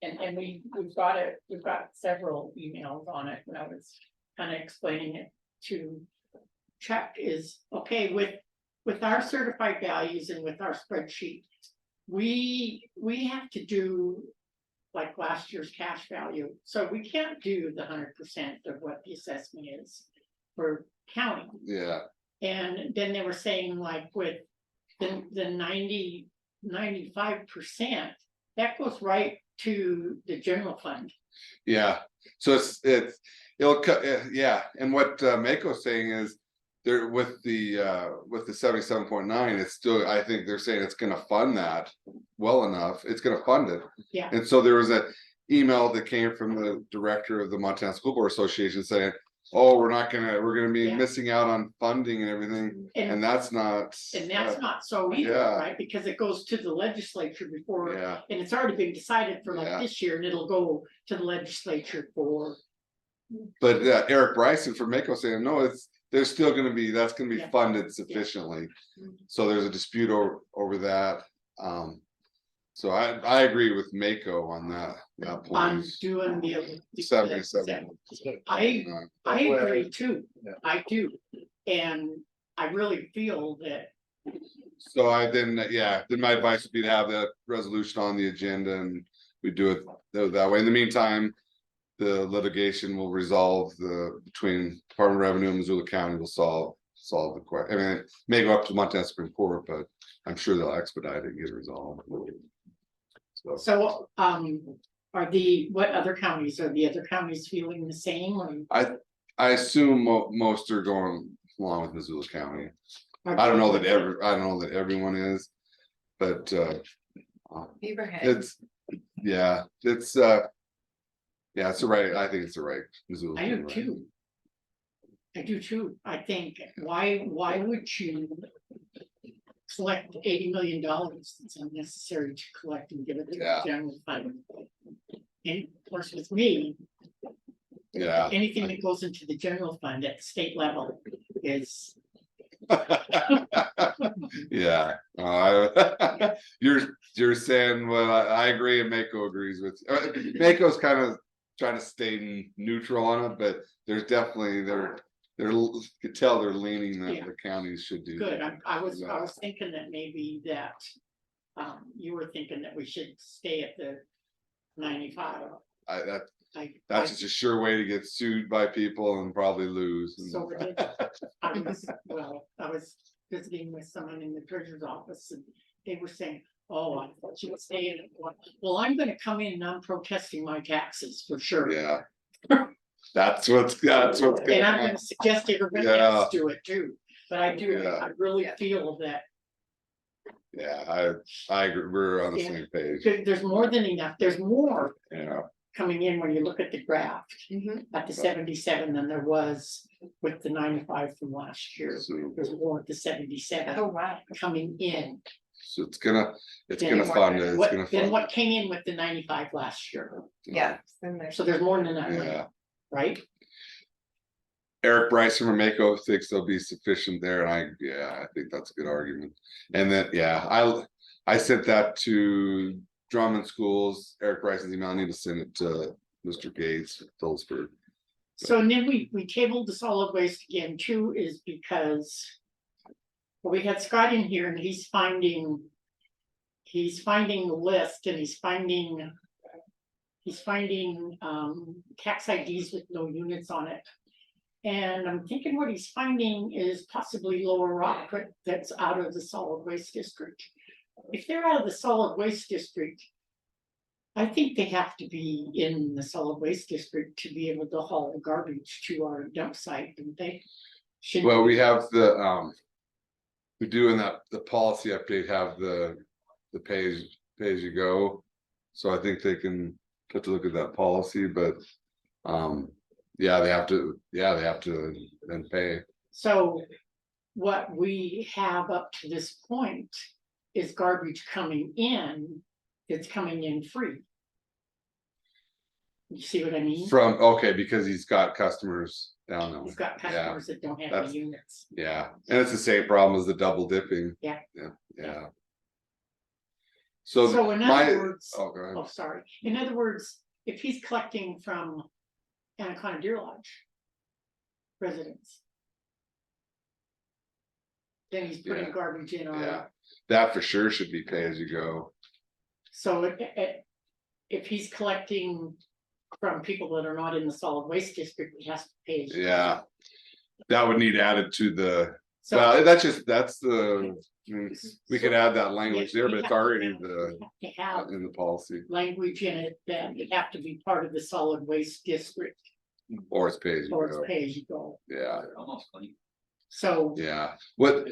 And we've got several emails on it, and I was kind of explaining it to Chuck is, okay, with our certified values and with our spreadsheet. We have to do like last year's cash value, so we can't do the 100% of what the assessment is for county. yeah, And then they were saying like with the 95%, that goes right to the general fund. yeah. So it'll cut, yeah. And what Mako's saying is there with the 77.9, it's still, I think they're saying it's gonna fund that well enough. It's gonna fund it. Yeah. And so there was an email that came from the director of the Montana School Board Association saying, oh, we're gonna be Yeah. missing out on funding and everything. And that's not. And that's not so either, Yeah. right? Because it goes to the legislature before, Yeah, and it's already been decided for like Yeah. this year, and it'll go to the legislature for. but Eric Bryson from Mako saying, no, there's still gonna be, that's gonna be Yeah. funded sufficiently. So there's a dispute over that. So I agree with Mako on that On point. doing the. 77. I agree too, Yeah. I do, and I really feel that, So then my advice would be to have that resolution on the agenda and we do it that way. In the meantime, the litigation will resolve between Department of Revenue and Missoula County will solve the question. I mean, it may go up to Montana Supreme Court, but I'm sure they'll expedite it and get it resolved. so, what other counties, are the other counties feeling the same, or? I assume most are going along with Missoula County. are I don't know they- that everyone is, but Beaverhead. it's it's the right. I think it's the right Missoula. I do right. too. I do too. I think, why would you collect $80 million? It's unnecessary to collect and give it to the Yeah. general fund. And of course, with me, Yeah. anything that goes into the general fund at the state level is, Yeah, you're saying, well, I agree and Mako agrees with, Mako's kind of trying to stay neutral on it, but there's definitely, you could tell they're leaning that Yeah. the counties should do. good. I was thinking that maybe that, you were thinking that we should stay at the 95. That's just a sure way to get sued by people and probably lose. So I was visiting with someone in the treasurer's office and they were saying, oh, I thought you would stay in it. Well, I'm gonna come in and I'm protesting my taxes for sure. Yeah. That's what's And I'm going on. gonna suggest everybody Yeah. else do it too, but I do, Yeah. I really feel that Yeah, I agree, we're on the Yeah. same page, there's more than enough, there's more yeah. coming in when you look at the graph Mhm. at the 77 than there was with the 95 from last year. So, There's more at the 77 Oh, wow. coming in. so it's gonna Then fund it, it's what- gonna Then fund. what came in with the 95 last year, Yeah. then there's- so there's more than enough, money, Yeah, right? Eric Bryson from Mako thinks there'll be sufficient there, and I think that's a good argument. And then, yeah, I sent that to Drummond Schools, Eric Bryson's email, I need to send it to Mr. Gates, Phillipsburg. So and then we tabled the solid waste again too, is because. Well, we had Scott in here and he's finding the list and he's finding tax IDs with no units on it. And I'm thinking what he's finding is possibly Lower Rock that's out of the solid waste district. If they're out of the solid waste district, I think they have to be in the solid waste district to be able to haul the garbage to our dump site, don't they? Should- Well, we have we do in the policy update have the pay as you go. So I think they can have to look at that policy, but, yeah, they have to then pay. So what we have up to this point is garbage coming in, it's coming in free. You see what I mean? Okay, because he's got customers down He's there, got customers that don't have That's- the units. yeah, and it's the same problem as the double dipping. Yeah. Yeah. So So in my, other words, oh, go ahead. oh, sorry, in other words, if he's collecting from Anaconda Deer Lodge residents, then he's putting Yeah. garbage in Yeah, our, that for sure should be pay as you go. so if he's collecting from people that are not in the solid waste district, he has to pay. as you go. Yeah. That would need added to the, So- well, we could add that language there, but it's already To have in the policy, language in it that you have to be part of the solid waste district, or it's pay as you or it's go, pay as you go. yeah. So, Yeah, what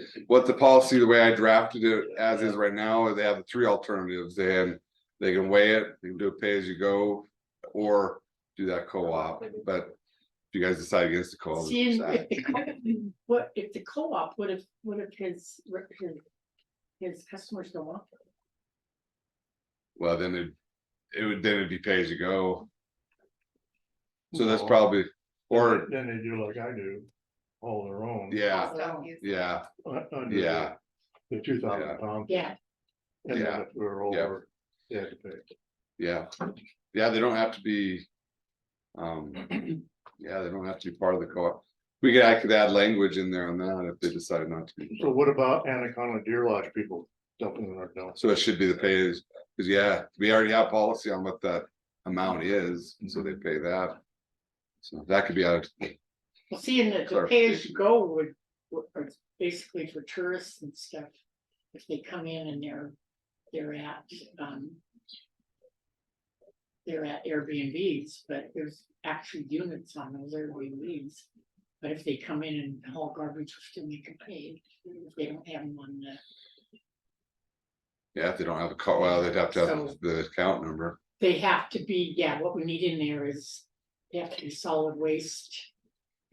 the policy, the way I drafted it as is right now, they have the three alternatives, they can weigh it, they can do a pay as you go. Or do that co-op, but if you guys decide against the co-op. see, it's if the what if the co-op would have his customers don't want it? Well, then it'd be pay as you go. So that's No. probably, or, Then they do like I do, all their own. yeah, So, yeah, Under yeah, The 2,000 Yeah. pounds. Yeah, And Yeah. then if we're over, they have to pay. yeah, yeah, they don't have to be. Yeah, they don't have to be part of the co-op. I could add language in there on that if they decide not to be. So what about Anaconda Deer Lodge people dumping in our dumps? So it should be the pay is, because yeah, we already have policy on what that amount is, and so they pay that. So that could be out. well, see, in the pay as you go would, or basically for tourists and stuff. If they come in and they're at Airbnbs, but there's actually units on those Airbnbs. But if they come in and haul garbage, we still make them pay, if they don't have them on the, Yeah, if they don't have a call, well, they'd have to have So- the account number. they have to be, yeah, what we need in there is. They have to be solid waste,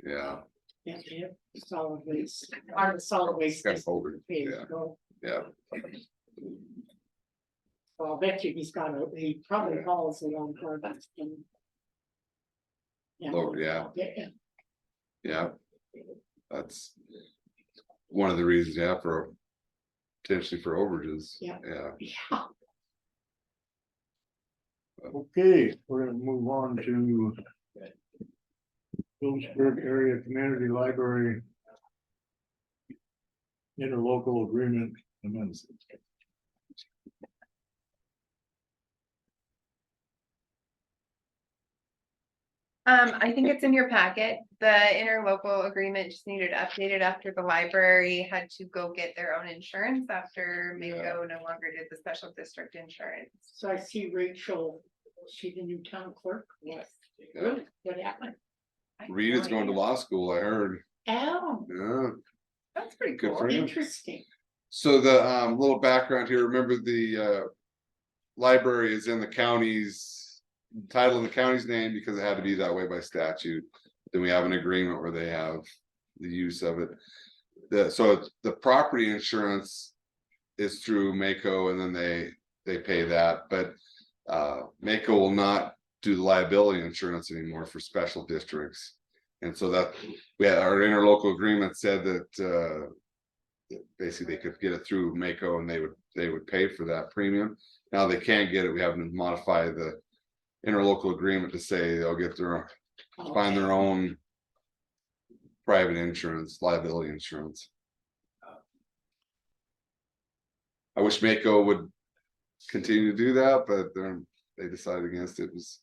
Yeah, Yeah, yeah, solid waste, our solid waste. Kind of older, yeah. Yeah, Well, I'll bet you he probably hauls a long car. Oh, yeah. Yeah, yeah. That's one of the reasons, yeah, for potentially for overages. Yeah. Yeah. yeah. Okay, we're gonna move on to Phillipsburg Area Community Library interlocal agreement amendments. I think it's in your packet. The interlocal agreement just needed updated after the library had to go get their own insurance after Mako no longer did the special district insurance. So I see Rachel, she's the new town clerk. Yes. Really? What happened? Rita's going to law school, I heard. Oh, Yeah. That's pretty Good cool. for you. interesting. So the little background here, remember the library is in the county's title in the county's name because it had to be that way by statute. Then we have an agreement where they have the use of it. So the property insurance is through Mako and then they pay that, but Mako will not do the liability insurance anymore for special districts. And so that we had our interlocal agreement said that basically they could get it through Mako and they would pay for that premium. Now they can't get it. We have to modify the interlocal agreement to say they'll get find their own private insurance, liability insurance. I wish Mako would continue to do that, but they decided against it. It was,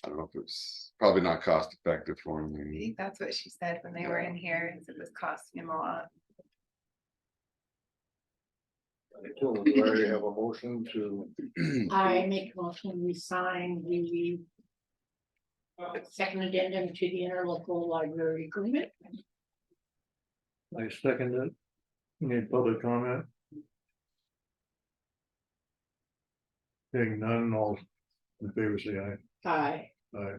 I don't know if it was probably not cost effective for them. I think that's what she said when they were in here, is it was costing him a lot. So we already have a motion to, I make a motion, we sign the second addendum to the interlocal library agreement. I second it. Any public comment? Hearing none, all in favor say aye. Aye. Aye.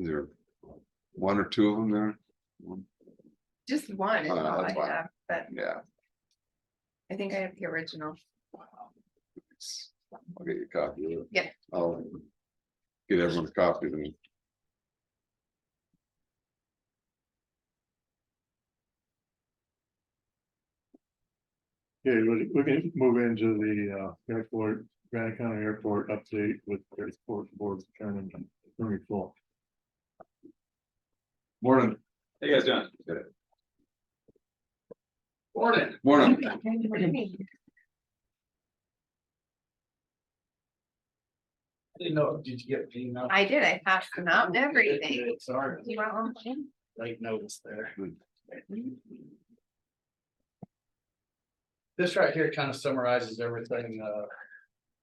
Is there one or two of them there? Just one is Oh, all I that's fine. have, but Yeah. I think I have the original. I'll get you a copy of it. Yeah. I'll get everyone a copy of it. Okay, we can move into the airport, Granite County Airport update with airport board chairman Ernie Full. Morning. How you guys doing? Good. Morning. Morning. I didn't know, did you get the email? I did, I passed them out and everything. Sorry, You want one? late notice there. This right here kind of summarizes everything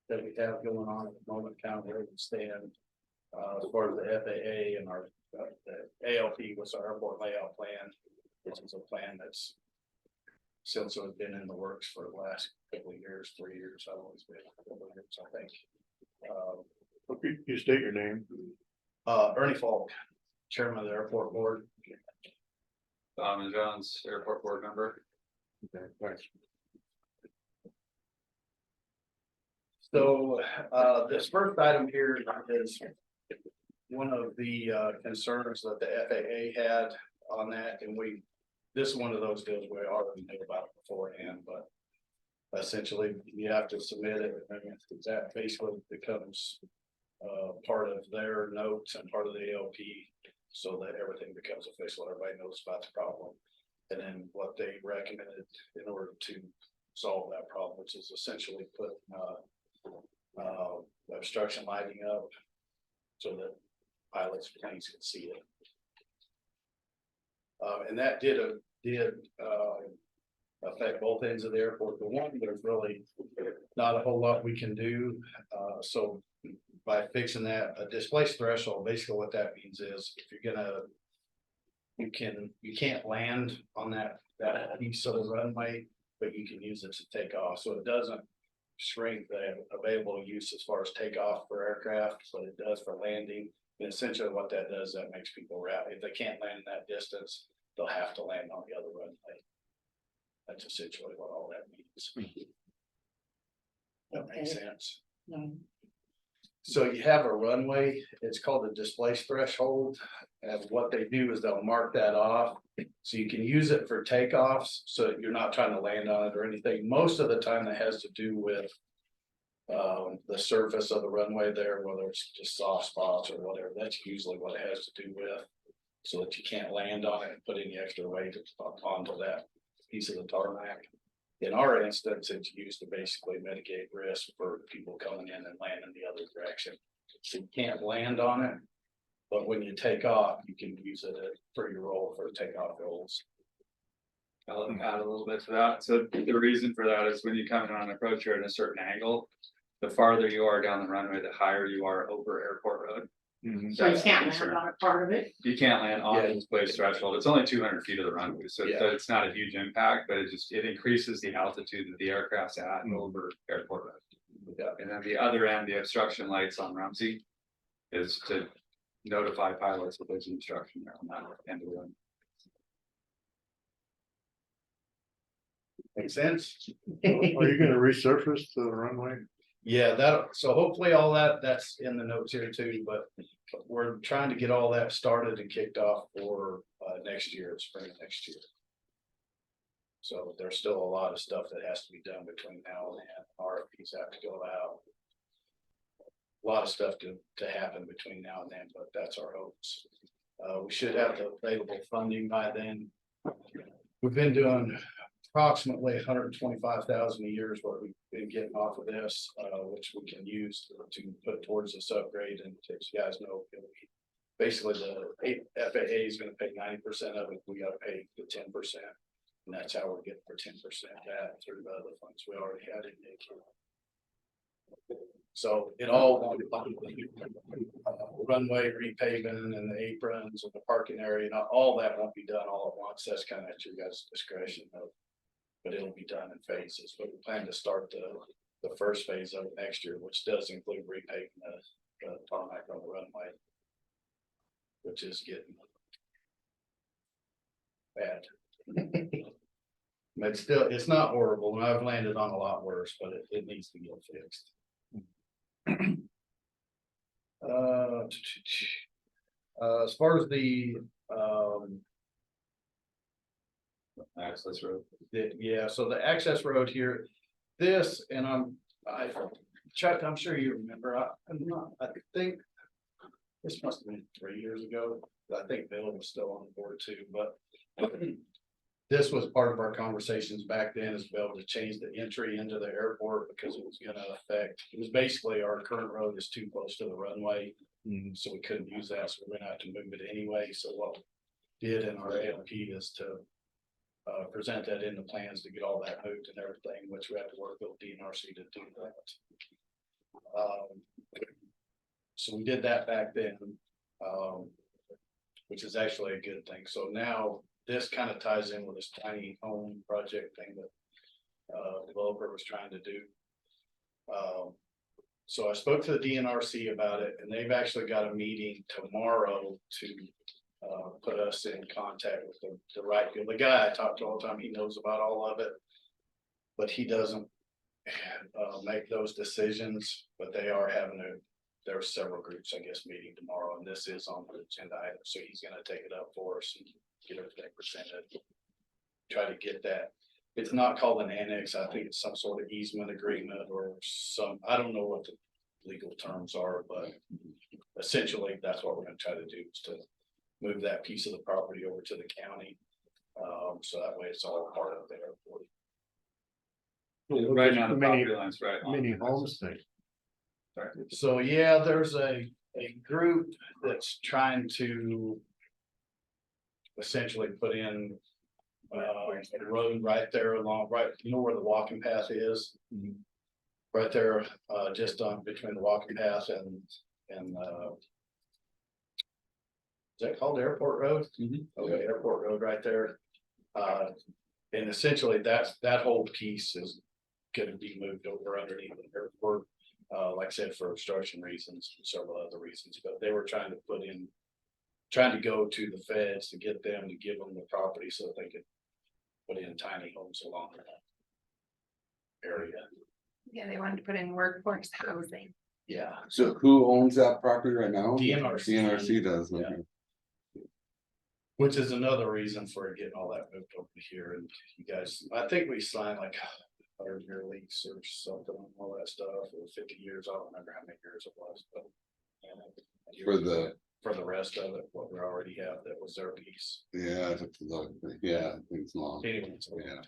that we have going on at the moment, kind of where we stand. As far as the FAA and our the ALP was our airport layout plan, which is a plan that's since it's been in the works for the last couple of years, 3 years, I've always been, a couple of years, I think. Okay, you state your name. Ernie Falk, chairman of the airport board. Tom and John's airport board member. Okay, thanks. So, this first item here is one of the concerns that the FAA had on that, and this is one of those deals we already knew about it beforehand, but essentially you have to submit it, and that basically becomes part of their notes and part of the ALP, so that everything becomes official, everybody knows about the problem. And then what they recommended in order to solve that problem, which is essentially put obstruction lighting up so that pilots and planes can see it. And that did affect both ends of the airport. The one, there's really not a whole lot we can do. So by fixing that, a displaced threshold, basically what that means is if you're gonna you can't land on that piece of the runway, but you can use it to take off, so it doesn't shrink the available use as far as takeoff for aircraft, but it does for landing. And essentially what that does, that makes people route, if they can't land that distance, they'll have to land on the other runway. That's essentially what all that means. That makes Okay. sense. Mm. So you have a runway, it's called the displace threshold, and what they do is they'll mark that off. So you can use it for takeoffs, so you're not trying to land on it or anything, most of the time that has to do with. The surface of the runway there, whether it's just soft spots or whatever, that's usually what it has to do with. So that you can't land on it and put any extra weight onto that piece of the tarmac. In our instance, it's used to basically mitigate risk for people coming in and landing the other direction. So you can't land on it. But when you take off, you can use it for your roll for takeoff goals. I'll add a little bit to that. So the reason for that is when you come in on an approach or at a certain angle, the farther you are down the runway, the higher you are over airport road. So you can't land on a part of it? You can't land on Yeah. the displaced threshold. It's only 200 feet of the runway, so Yeah. it's not a huge impact, but it increases the altitude that the aircraft's at over airport road. Yeah. And then the other end, the obstruction lights on Rumsey is to notify pilots that there's an obstruction there on that end of the run. Make sense? Are you gonna resurface the runway? Yeah, so hopefully all that's in the notes here too, but we're trying to get all that started and kicked off for next year, spring of next year. So there's still a lot of stuff that has to be done between now and then. RFPs have to go out. A lot of stuff to happen between now and then, but that's our hopes. We should have the available funding by then. We've been doing approximately 125,000 a year is what we've been getting off of this, which we can use to put towards this upgrade. And as you guys know, it'll be basically the FAA is going to pay 90% of it. We got to pay the 10%, and that's how we're getting for 10% that through the other funds we already had in the account. So it all runway repaving and the aprons and the parking area, and all that won't be done all at once. That's kind of at your guys' discretion though. But it'll be done in phases, but we plan to start the first phase of it next year, which does include repaving the tarmac on the runway. Which is getting bad. But still, it's not horrible, and I've landed on a lot worse, but it needs to get fixed. As far as the Access road. yeah, so the access road here, this, and Chuck, I'm sure you remember, I think this must have been 3 years ago. I think Bill was still on the board too, but this was part of our conversations back then, is to be able to change the entry into the airport because it was gonna affect, it was basically our current road is too close to the runway. So we couldn't use that, so we're gonna have to move it anyway. So what we did in our ALP is to present that in the plans to get all that moved and everything, which we have to work with DNRC to do that. So we did that back then, which is actually a good thing. So now this kind of ties in with this tiny home project thing that developer was trying to do. So I spoke to the DNRC about it, and they've actually got a meeting tomorrow to put us in contact with the right, the guy I talk to all the time, he knows about all of it. But he doesn't make those decisions, but they are having there are several groups, I guess, meeting tomorrow, and this is on the agenda item, so he's gonna take it up for us and get everything presented. Try to get that, it's not called an annex, I think it's some sort of easement agreement or some, I don't know what the legal terms are, but essentially that's what we're gonna try to do, is to move that piece of the property over to the county. So that way it's all part of the airport. Right now, the property line's right on. Mini homes thing. So yeah, there's a group that's trying to essentially put in a road right there along, right, you know where the walking path is? Right there, just on between the walking path and that called Airport Road? Okay, Airport Road right there. And essentially that whole piece is gonna be moved over underneath the airport. Like I said, for obstruction reasons and several other reasons, but they were trying to go to the feds to get them to give them the property so that they could put in tiny homes along that area. Yeah, they wanted to put in workforce housing. Yeah. So who owns that property right now? DNRC. DNRC does, Yeah. okay. Which is another reason for getting all that moved over here, and you guys, I think we signed like 100-year lease or something, and all that stuff, or 50 years, I don't remember how many years it was, but. For the rest of it, what we already have, that was their piece. Yeah, I have to look, yeah, I think it's long. Anyway, it's a long Yeah. time.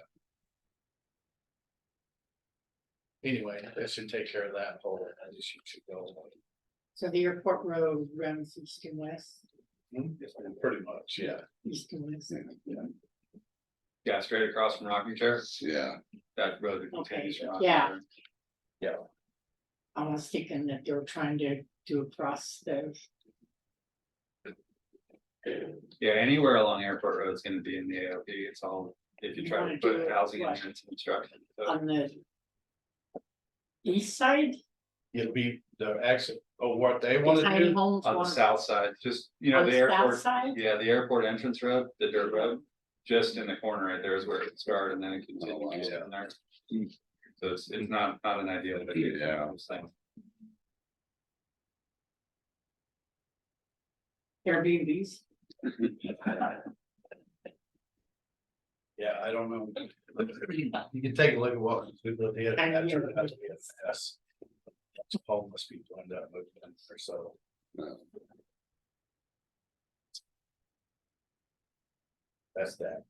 Anyway, that should take care of that whole, that issue should go away. So the airport road runs east and west, Pretty much, yeah. east and west. Yeah, straight across from Rocking Chair, Yeah, that road Okay, continues. from yeah. Rocking Chair. I was thinking that they were trying to do across the, Yeah, anywhere along Airport Road is gonna be in the AOP, it's all, if you You try wanna to do put it housing what? entrance and construction. So on the east side, It'll be the exit, what they the wanna tiny do, homes on the one south side, just, you on know, the the south airport, side? yeah, the airport entrance road, the dirt road. Just in the corner right there is where it started and then it continues yeah. from there. So it's not an ideal, but yeah, I'm saying. Airbnbs. yeah, I don't know. You can take a look at what we did, that turned out to be a mess. Homeless people end up moving in there, so. That's that.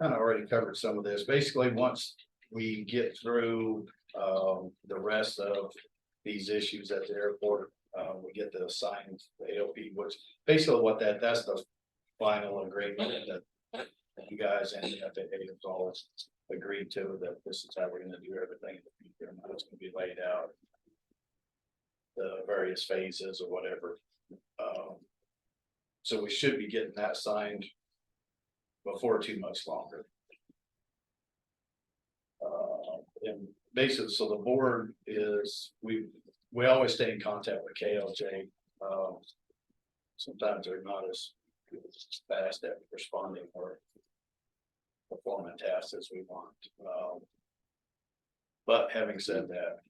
Kind of already covered some of this. Basically, once we get through the rest of these issues at the airport, we get the assigned AOP, which basically what that's the final agreement that you guys and the FAA have all agreed to, that this is how we're gonna do everything. It's gonna be laid out. The various phases or whatever. So we should be getting that signed before too much longer. And basically, so the board is, we always stay in contact with KLJ. Sometimes they're not as fast at responding or performing tasks as we want. But having said that,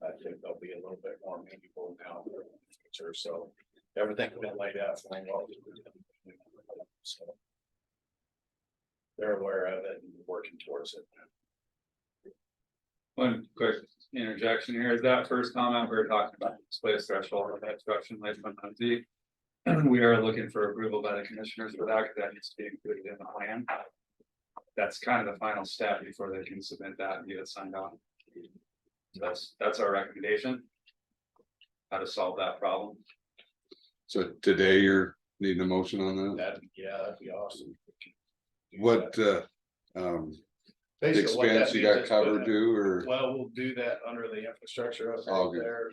I think they'll be a little bit more meaningful now in the future, so everything's been laid out for them. So they're aware of it and working towards it. One quick interjection here, is that first comment we were talking about displaced threshold of obstruction late from Muncie. We are looking for approval by the commissioners for that, because that needs to be included in the plan. That's kind of the final step before they can submit that and get it signed off. That's our recommendation. How to solve that problem. so today you're needing a motion on that? That'd be awesome. What, Basically, what that expense you means got is covered gonna- too, or? Well, we'll do that under the infrastructure up Okay. there.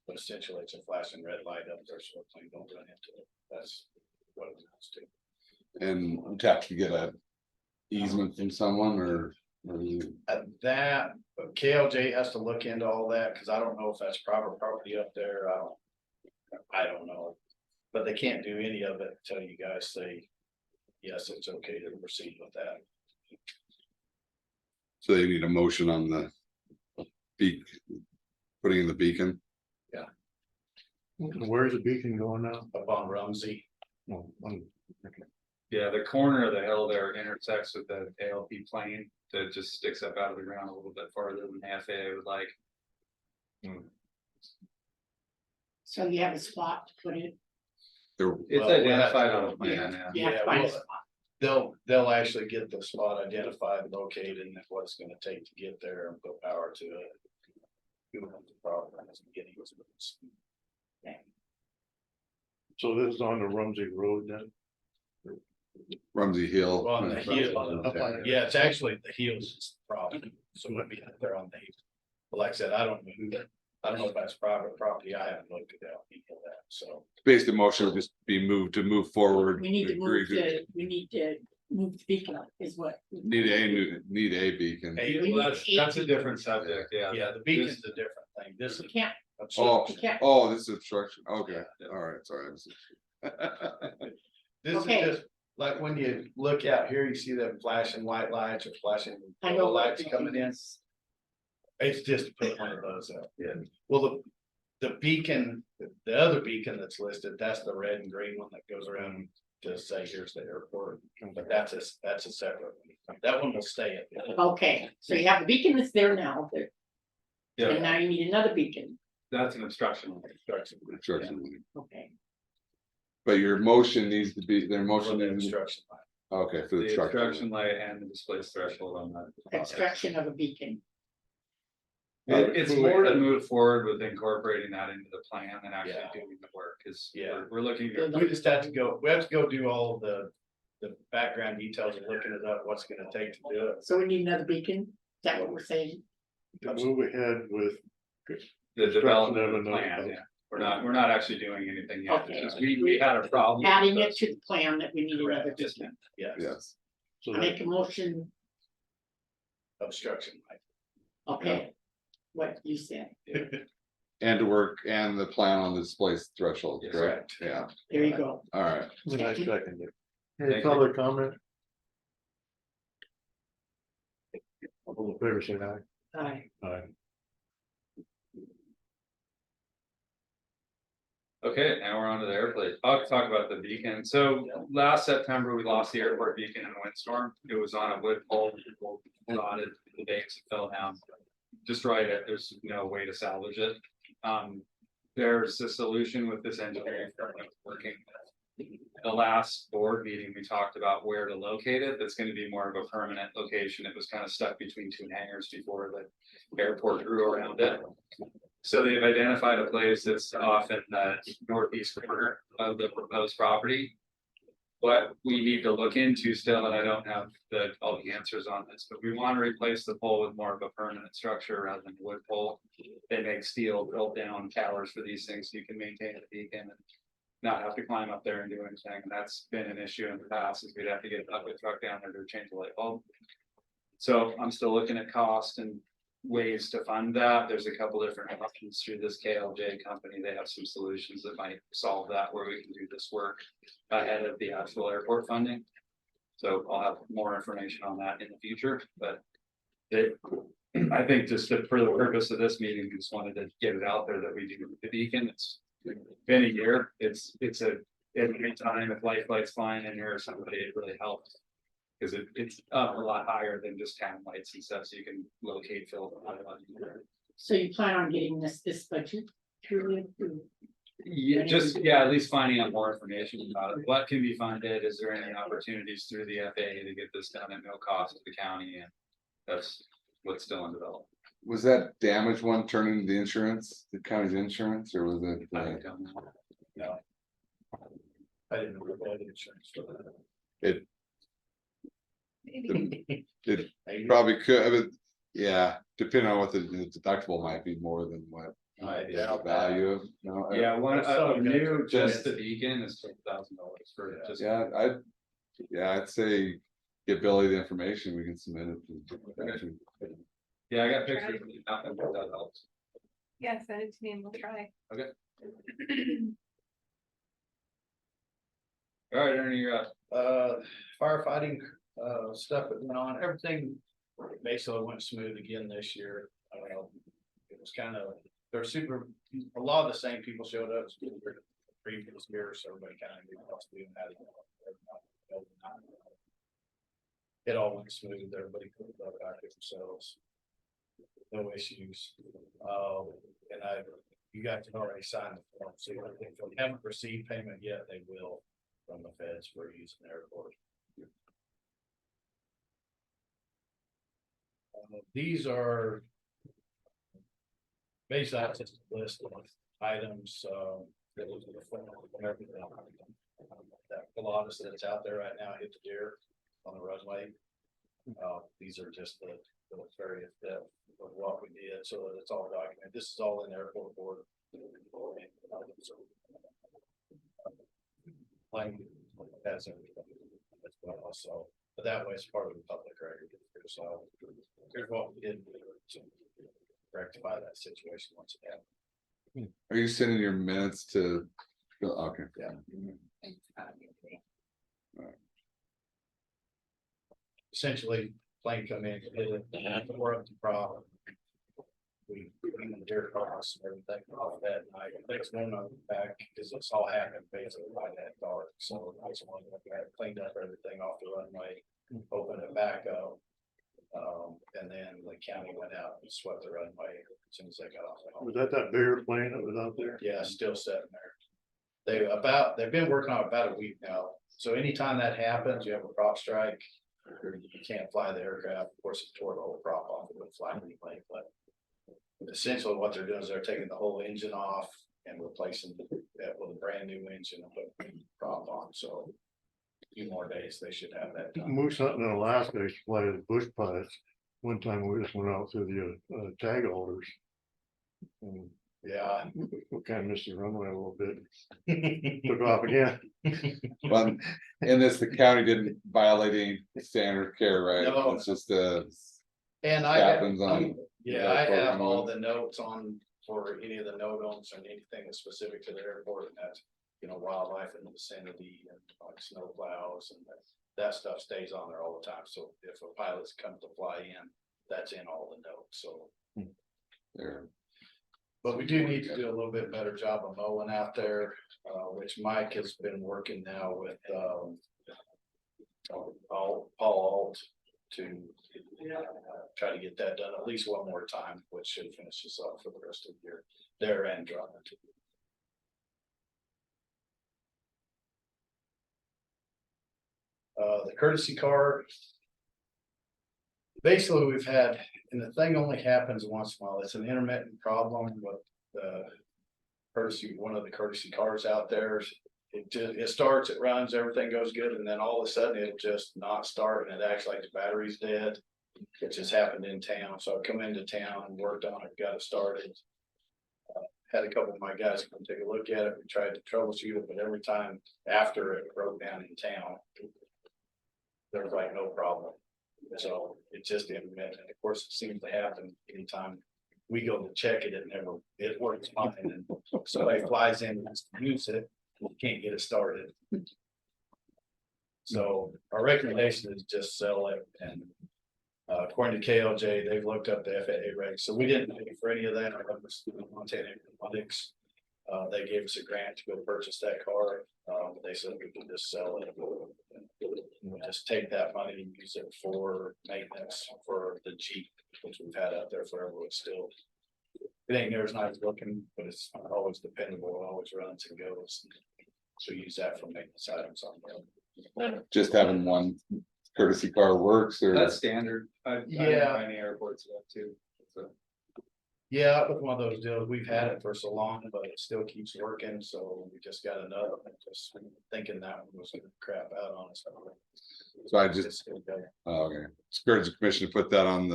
But essentially it's a flashing red light up there, so a plane don't run into it. That's what it amounts to. And you'd have to get a easement from someone or you? That, but KLJ has to look into all that, cause I don't know if that's private property up there, I don't know. But they can't do any of it until you guys say, yes, it's okay to proceed with that. So you need a motion on the putting in the beacon? Where's the beacon going now? Up on Rumsey. Oh, Yeah, the corner of the hill there intersects with the ALP plane that just sticks up out of the ground a little bit farther than the FAA would like. So you have a spot to put it, There, It's Well, we'll identified have on to- the plan, yeah. you have to Yeah, find a well, spot. They'll actually get the spot identified, located, and what it's gonna take to get there and put power to it. Who owns the property and getting those moves. So this is on the Rumsey Road then? Rumsey Hill. On the hill, Okay. yeah, it's actually the hills is the problem, so it might be up there on the hill. But like I said, I don't know who I don't know if that's private property, I haven't looked at that, so. Basically, motion would just be moved to move forward. We need to agree move the beacon up is what. Need a beacon. Hey, Well, that's a different subject, yeah. Yeah, the beacon's a different thing, this is. We can't, Oh, we can't, oh, this is obstruction, okay, all right, sorry. This is Okay. just, like, when you look out here, you see them flashing white lights or flashing I know yellow what lights coming in. It's just to put one of those up. Yeah. Well, the beacon, the other beacon that's listed, that's the red and green one that goes around to say, here's the airport. But that's a separate one. That one will stay at the. okay, so you have the beacon that's there now, and Yeah, now you need another beacon, that's an obstruction. Obstruction. okay. But your motion needs to be, their motion, For the needs to be- instruction. okay, for the The obstruction. obstruction light and the displaced threshold on that. Construction of a beacon, It's more to move forward with incorporating that into the plan and actually Yeah. doing the work, cause Yeah. we're looking. We just have to go, we have to go do all the background details and looking it up, what's it gonna take to do it. so we need another beacon, is that what we're saying? To move ahead with. The development of the Construction of plan, another- yeah, we're not actually doing anything yet, Okay. because we had a problem. Adding it to the plan that we need another Correct, yes, beacon, Yes, Yes, So I that, make a motion, obstruction. okay. What you said, and to work, and the plan on the displaced threshold, Yes. correct? Yeah, there you go. all right. I second it. Thank Any you. public comment? All in favor, say aye. Aye. Aye. Okay, now we're on to the airplane. I'll talk about the beacon. So last September, we lost the airport beacon in a windstorm. It was on a wood pole. People rotted, the base fell down. Destroyed it. There's no way to salvage it. There's a solution with this engineering firm that's working. The last board meeting, we talked about where to locate it. That's gonna be more of a permanent location. It was kind of stuck between two hangars before the airport grew around it. So they've identified a place that's off in the northeast corner of the proposed property. What we need to look into still, and I don't have all the answers on this, but we want to replace the pole with more of a permanent structure rather than wood pole. They make steel built down towers for these things, so you can maintain the beacon and not have to climb up there and do anything. And that's been an issue in the past, is we'd have to get a bucket truck down there to change the light bulb. So I'm still looking at cost and ways to fund that. There's a couple different options through this KLJ company. They have some solutions that might solve that, where we can do this work ahead of the actual airport funding. So I'll have more information on that in the future, but I think just for the purpose of this meeting, we just wanted to get it out there that we do the beacon. It's been a year. It's every time if life light's flying in here or somebody, it really helps. Cause it's up a lot higher than just town lights and stuff, so you can locate Phil. So you plan on getting this budget through? Yeah, at least finding out more information about it. What can be funded? Is there any opportunities through the FAA to get this done at no cost to the county? And that's what's still in development. Was that damage one turning the insurance, the county's insurance, or was it? I don't know. No. I didn't know we had insurance for that. It Maybe. probably could, but yeah, depending on what the deductible might be more than what. Yeah. The value of, no. Yeah, one So new, just just- the beacon is $12,000 for just. Yeah, I'd say get Billy the information, we can submit it. to- Yeah, I got pictures. Nothing but that helps. Yes, send it to me and we'll try. Okay. All right, Ernie, you're up. Firefighting, stuff that went on, everything basically went smooth again this year. It was kind of, a lot of the same people showed up as the previous year, so everybody kind of knew what to do and how to do it. It all went smooth, everybody could go back to themselves. No issues. And you guys have already signed the form, so if they haven't received payment yet, they will from the feds for using the airport. These are basically that's just a list of items, that was in the form of everything. That Pilatus that's out there right now hit the deer on the runway. These are just the various of what we did, so that it's all documented. This is all in the airport board. Like, that's everything as well, so, but that way it's part of the public record, so here's what we did to rectify that situation once it happened. Are you sending your minutes to? Okay. Yeah. Essentially, plane come in, hit it, we're up to problem. We cleaned the dirt cross and everything off that night. Next one on the back, because it's all happened basically by that dark, so that's one that we had cleaned up everything off the runway, opened it back up. And then the county went out and swept the runway as soon as they got off the. Was that bigger plane that was out there? Yeah, still sitting there. They've been working on it about a week now, so anytime that happens, you have a prop strike. You can't fly the aircraft, of course, it tore the whole prop off, it would fly anyway, but. Essentially what they're doing is they're taking the whole engine off and replacing that with a brand new engine and putting the prop on, so. A few more days, they should have that done. Moose hunting in Alaska, I used to fly the bush pilots. One time we just went out through the tag holders. And Yeah. we kind of missed the runway a little bit. Took off again. Well, in this, the county didn't violate any standard care, right? No. It's just And I have, happens on. yeah, I have all the notes on for any of the no-doms and anything that's specific to the airport and that. You know, wildlife in the vicinity and like snow plows and that stuff stays on there all the time. So if a pilot's come to fly in, that's in all the notes, so. There. But we do need to do a little bit better job of mowing out there, which Mike has been working now with, Paul Alt to try to get that done at least one more time, which should finish us off for the rest of the year there and Drummond. The courtesy car. Basically, we've had, and the thing only happens once in a while, it's an intermittent problem with the courtesy, one of the courtesy cars out there. It starts, it runs, everything goes good, and then all of a sudden it'll just not start, and it acts like the battery's dead. It just happened in town, so I come into town and worked on it, got it started. Had a couple of my guys come take a look at it, we tried to troubleshoot it, but every time after it broke down in town. There was like no problem, so it's just intermittent, and of course, it seems to happen anytime we go to check it, it works fine, and somebody flies in and wants to use it, we can't get it started. So our recommendation is just sell it, and according to KLJ, they've looked up the FAA regs, so we didn't pay for any of that. I was Montana Robotics. They gave us a grant to go purchase that car. They said we could just sell it. We'll just take that money and use it for maintenance for the Jeep, which we've had out there forever. It's still, it ain't near as nice looking, but it's always dependable, always runs and goes. So use that for maintenance items on there. Just having one courtesy car works or? That's standard. I Yeah. Many airports have too. So. Yeah, it was one of those deals. We've had it for so long, but it still keeps working, so we just got another one, just thinking that one was gonna crap out on us. So I It's just, still good. okay, encourage the commission to put that on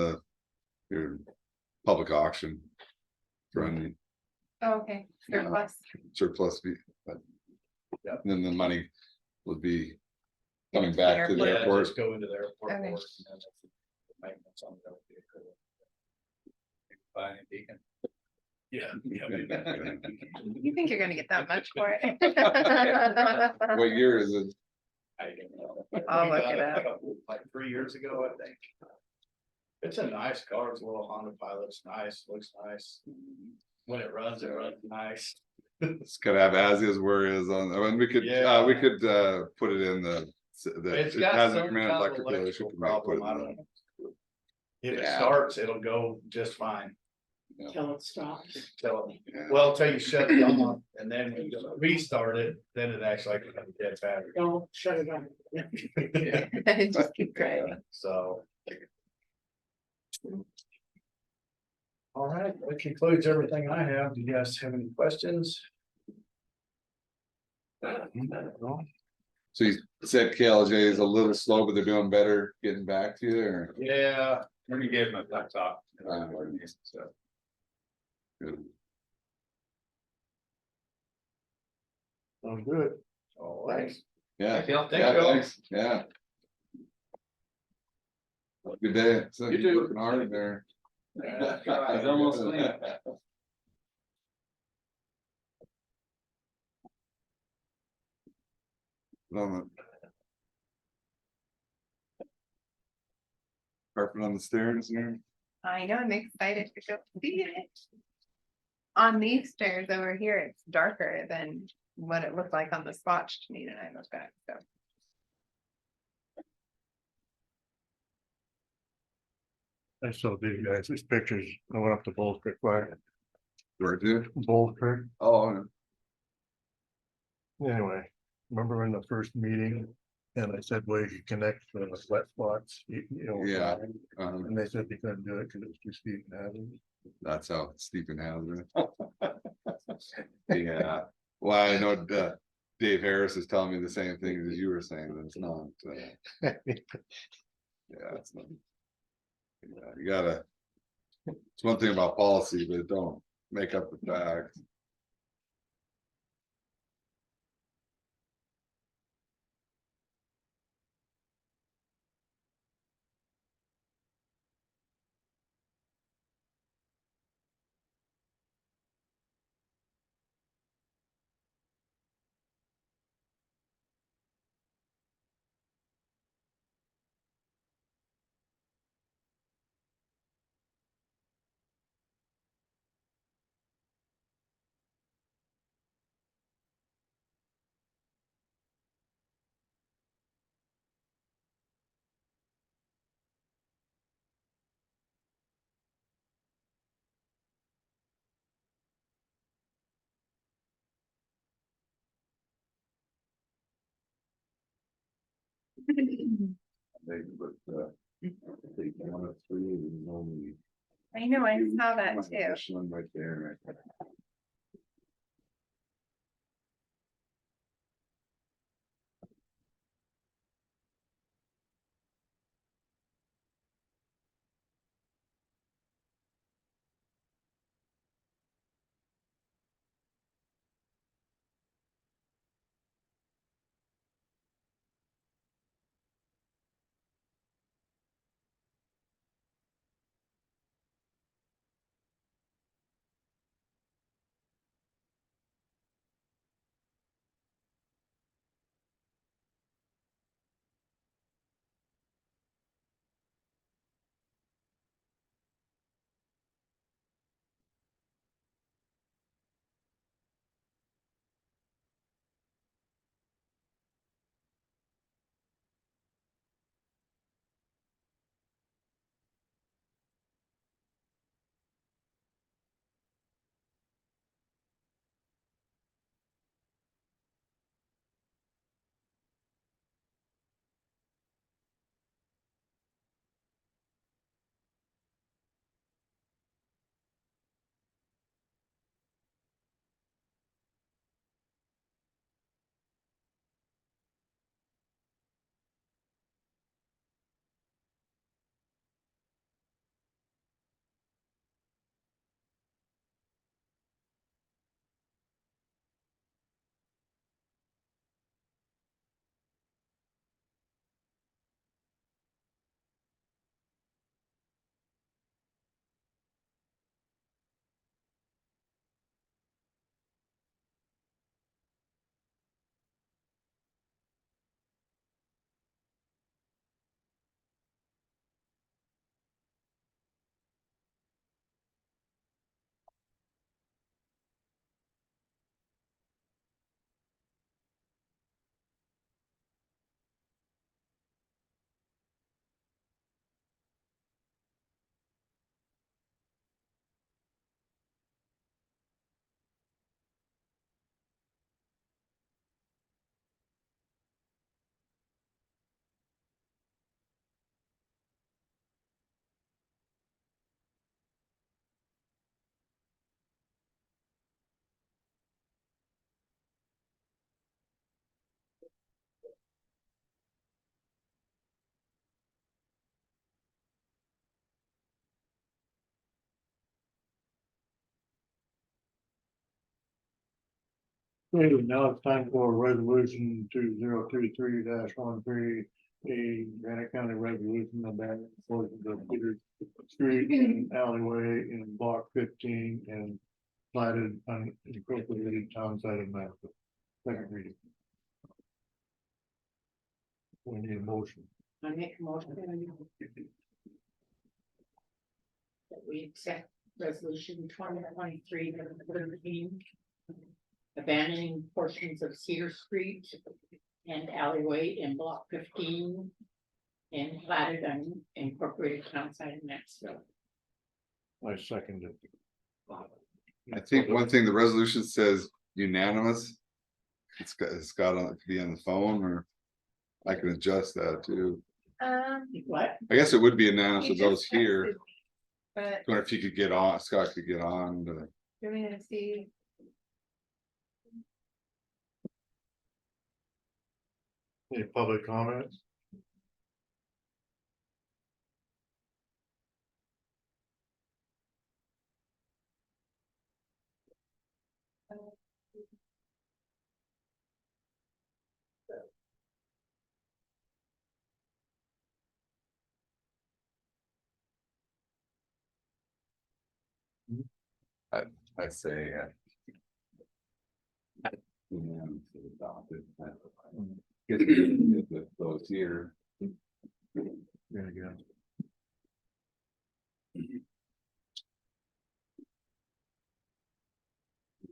your public auction. For any Oh, okay, surplus. surplus fee, but. Yeah. Then the money would be coming back to the Yeah, airport. just go into the airport. Okay. board and then maintenance on the vehicle. Buy any beacon. Yeah. You think you're gonna get that much for it? What year is it? I don't know. I'll We look got it up. Like 3 years ago, I think. It's a nice car, it's a little Honda Pilot, it's nice, looks nice. When it runs nice. It's gotta have as is where is on, I mean, we could put it in the. It's It got hasn't some come in kind of electrical, it electrical should probably put problem, I it in don't know. If it Yeah. starts, it'll go just fine. Till it stops. Till, Yeah. well, till you shut it off, and then when you restart it, then it acts like a dead battery. Don't shut it on. Just keep driving. So. All right, that concludes everything I have. Do you guys have any questions? So you said KLJ is a little slow, but they're doing better getting back to you, or? Yeah, when you gave him a pep talk. So. Good. Sounds good. Oh, thanks. Yeah, Thank you. yeah, you. thanks, yeah. Good day. So You you're too. working hard there. It's almost clean. Carpet on the stairs there. I know, I'm excited to go see it. On these stairs over here, it's darker than what it looked like on the swatch to me that I looked at, so. I saw these guys, these pictures, I went up to Bull Creek Fire, Where to? Bull Creek, Oh, anyway, remember in the first meeting? And I said, well, you connect the wet spots, you know. Yeah. And they said they couldn't do it because it was too steep and heavy. that's how Stephen has it. Yeah, well, I know Dave Harris is telling me the same thing as you were saying, that it's not. Yeah, it's not. Yeah, you gotta. It's one thing about policy, but don't make up the facts. I know, I saw that too. One right there, right there. Okay, now it's time for resolution 2023-13, a Granite County resolution abandoning portions of Peter Street and alleyway in block 15 and platted unincorporated town side of Madison. Second reading. We need a motion. I make a motion. That we accept resolution 2023-13. Abandoning portions of Cedar Street and alleyway in block 15. And platted unincorporated town side of Maxville. I second it. I think one thing the resolution says unanimous. It's got on, it could be on the phone or I can adjust that too. What? I guess it would be unanimous He with those just here. texted me, But I wonder if you could get on, Scott could get on. you're gonna see. Any public comments? I say. Get those here. There you go.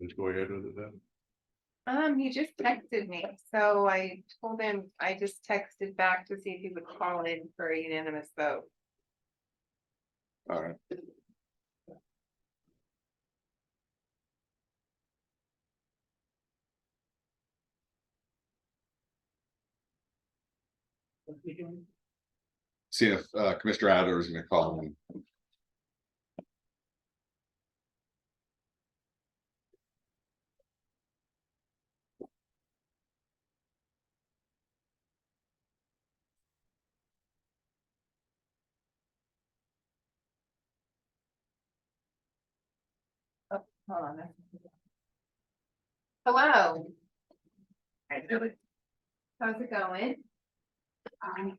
Let's go ahead with it then. He just texted me, so I told him, I just texted back to see if he would call in for a unanimous vote. All right. What we doing? See if Commissioner Adler is gonna call him. Hold on. Hello. How's it going?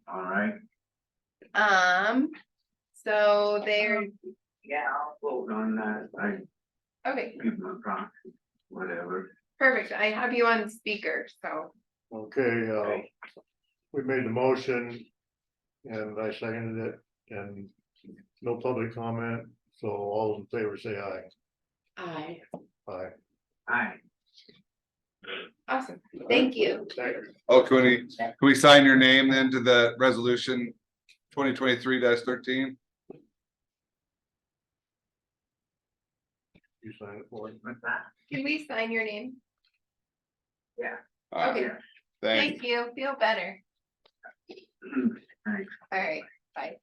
All right. So they're, Yeah, I'll vote on that. I okay, give my proxy, whatever. perfect. I have you on speaker, so. Okay, we made the motion. And I seconded it and no public comment, so all in favor say aye. Aye. Aye. Aye. Awesome, thank you. Oh, can we sign your name then to the resolution 2023-13? You sign it for me. Can we sign your name? All right, Okay, thanks. thank you, feel better. Thanks. All right, bye.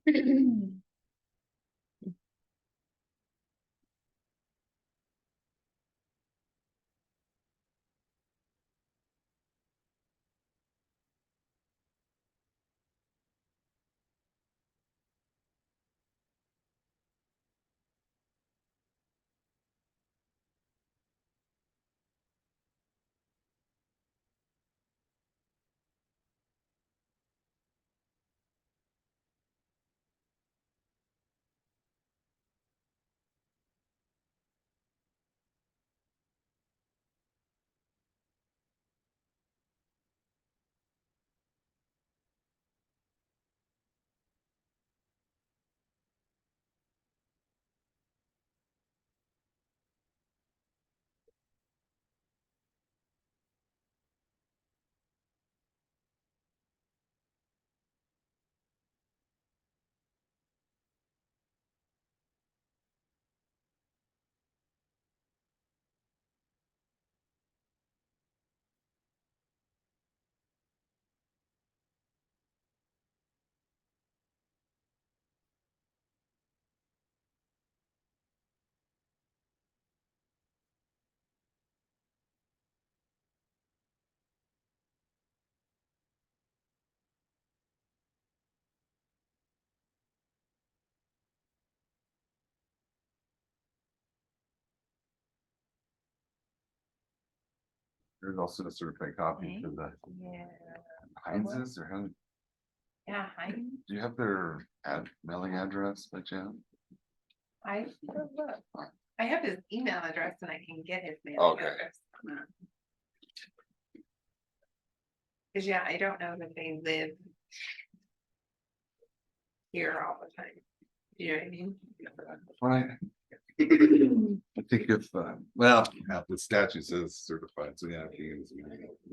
There's also a certified copy for the Yeah. Heinz's or how, Yeah, do you have their mailing address by chance? I have his email address and I can get his mail Okay. address. Cause yeah, I don't know that they live here all the time. You know what I mean? Right. I think if, well, the statute says certified, so yeah. I think it's-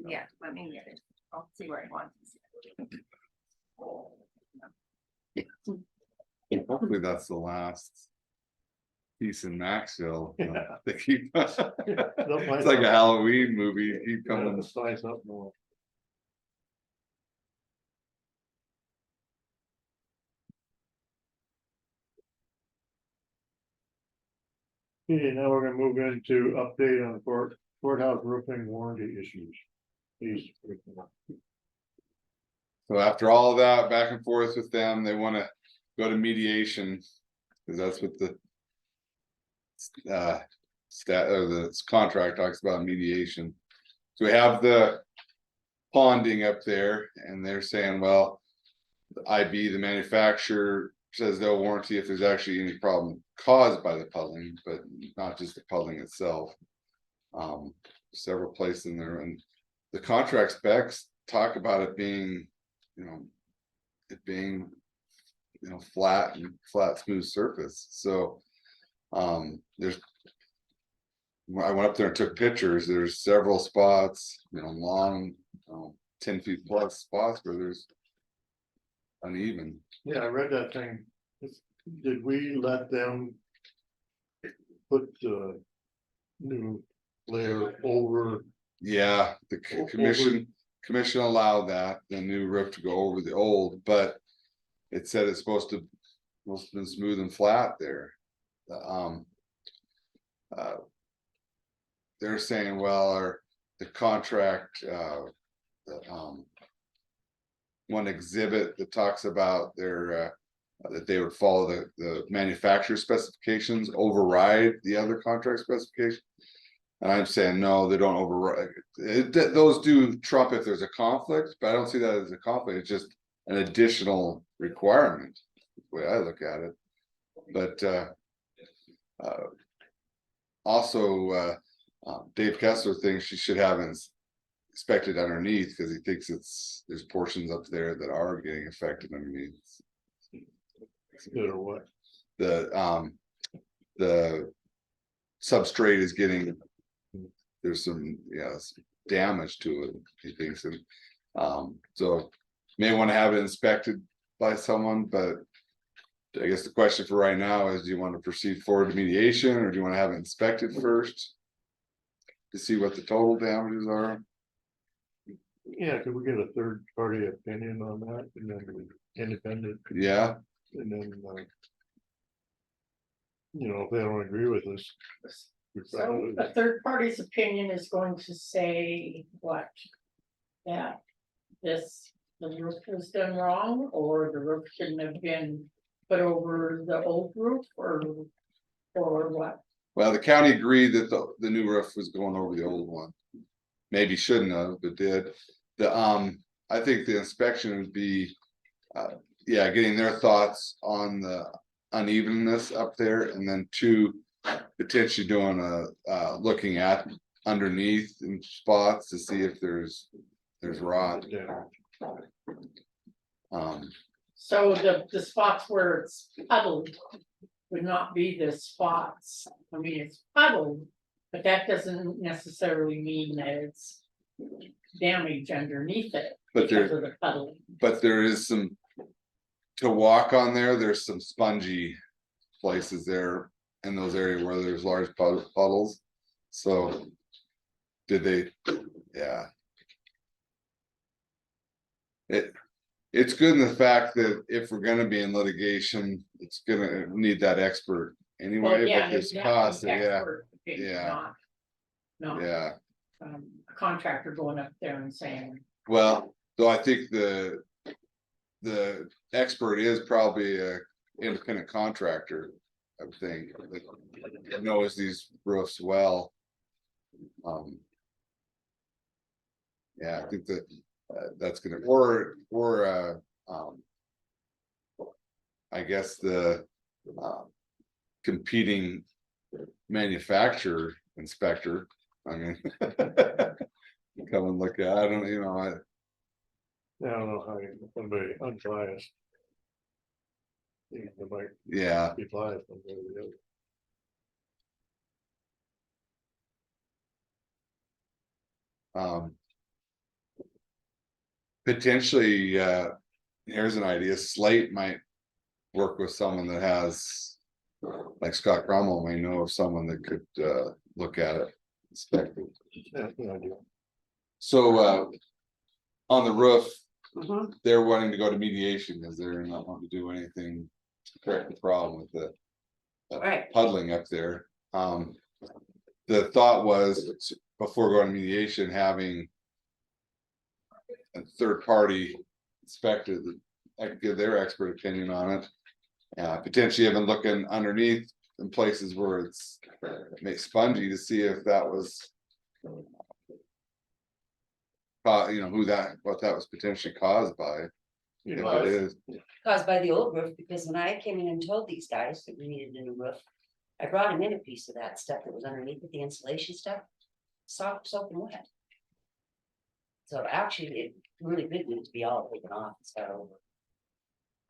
Yeah, let me get it. I'll see where it wants. Hopefully that's the last piece in Maxville. They keep, it's like a Halloween movie, keep coming. Size up more. Okay, now we're gonna move into update on courthouse roofing warranty issues. Please. So after all of that back and forth with them, they wanna go to mediation. Cause that's what the. The contract talks about mediation. So we have the ponding up there and they're saying, well. The IB, the manufacturer says they'll warranty if there's actually any problem caused by the puddling, but not just the puddling itself. Several places in there and the contract specs talk about it being, you know. It being, you know, flat smooth surface, so. There's. When I went up there and took pictures, there's several spots, you know, long, 10 feet plus spots where there's. Uneven. Yeah, I read that thing. Did we let them? Put the new layer over? Yeah, the commission allowed that, the new roof to go over the old, but. It said it's supposed to, must have been smooth and flat there. They're saying, well, the contract, one exhibit that talks about their, that they would follow the manufacturer specifications, override the other contract specification. And I'm saying, no, they don't override, those do trump if there's a conflict, but I don't see that as a conflict, it's just an additional requirement, the way I look at it. But also Dave Kessler thinks she should have inspected underneath because he thinks there's portions up there that are getting affected underneath. Good or what? The substrate is getting, there's some, yes, damage to it, he thinks, and so may want to have it inspected by someone, but I guess the question for right now is, do you want to proceed forward to mediation or do you want to have it inspected first? To see what the total damages are? Yeah, could we get a third party opinion on that and then independent? Yeah, And then, if they don't agree with us. we So probably- a third party's opinion is going to say what? That the roof was done wrong, or the roof shouldn't have been put over the old roof, or what? Well, the county agreed that the new roof was going over the old one. Maybe shouldn't have, but did. I think the inspection would be, getting their thoughts on the unevenness up there, and then two, potentially doing looking at underneath in spots to see if there's rot. Yeah, So the spots where it's puddled would not be the spots. I mean, it's puddled, but that doesn't necessarily mean that it's damage underneath it. But Because of the puddling. But there is some, to walk on there, there's some spongy places there in those areas where there's large puddles. So did they, yeah. It's good in the fact that if we're gonna be in litigation, it's gonna need that expert Well, anyway, yeah, but this it's cost, yeah, expert opinion, yeah. not yeah. a contractor going up there and saying, Well, though I think the expert is probably a independent contractor, I would think, that knows these roofs well. Yeah, I think that that's gonna, or I guess the competing manufacturer inspector, I mean. Come and look at, I don't, I don't know how somebody unbiased. They might yeah, be biased one way or the other. potentially, here's an idea, Slate might work with someone that has, like Scott Cromwell may know of someone that could, look at it, inspect it. Yeah, no idea. So, on the roof, Mhm. they're wanting to go to mediation because they're not wanting to do anything to correct the problem with the Right. puddling up there. The thought was, before going to mediation, having a third party inspector that could give their expert opinion on it. Potentially even looking underneath in places where it's made spongy to see if that was. What that was potentially caused by. If it is, Caused by the old roof, because when I came in and told these guys that we needed a new roof, I brought them in a piece of that stuff that was underneath it, the insulation stuff, soft, soap and wet. So actually, it really did need to be all taken off and start over.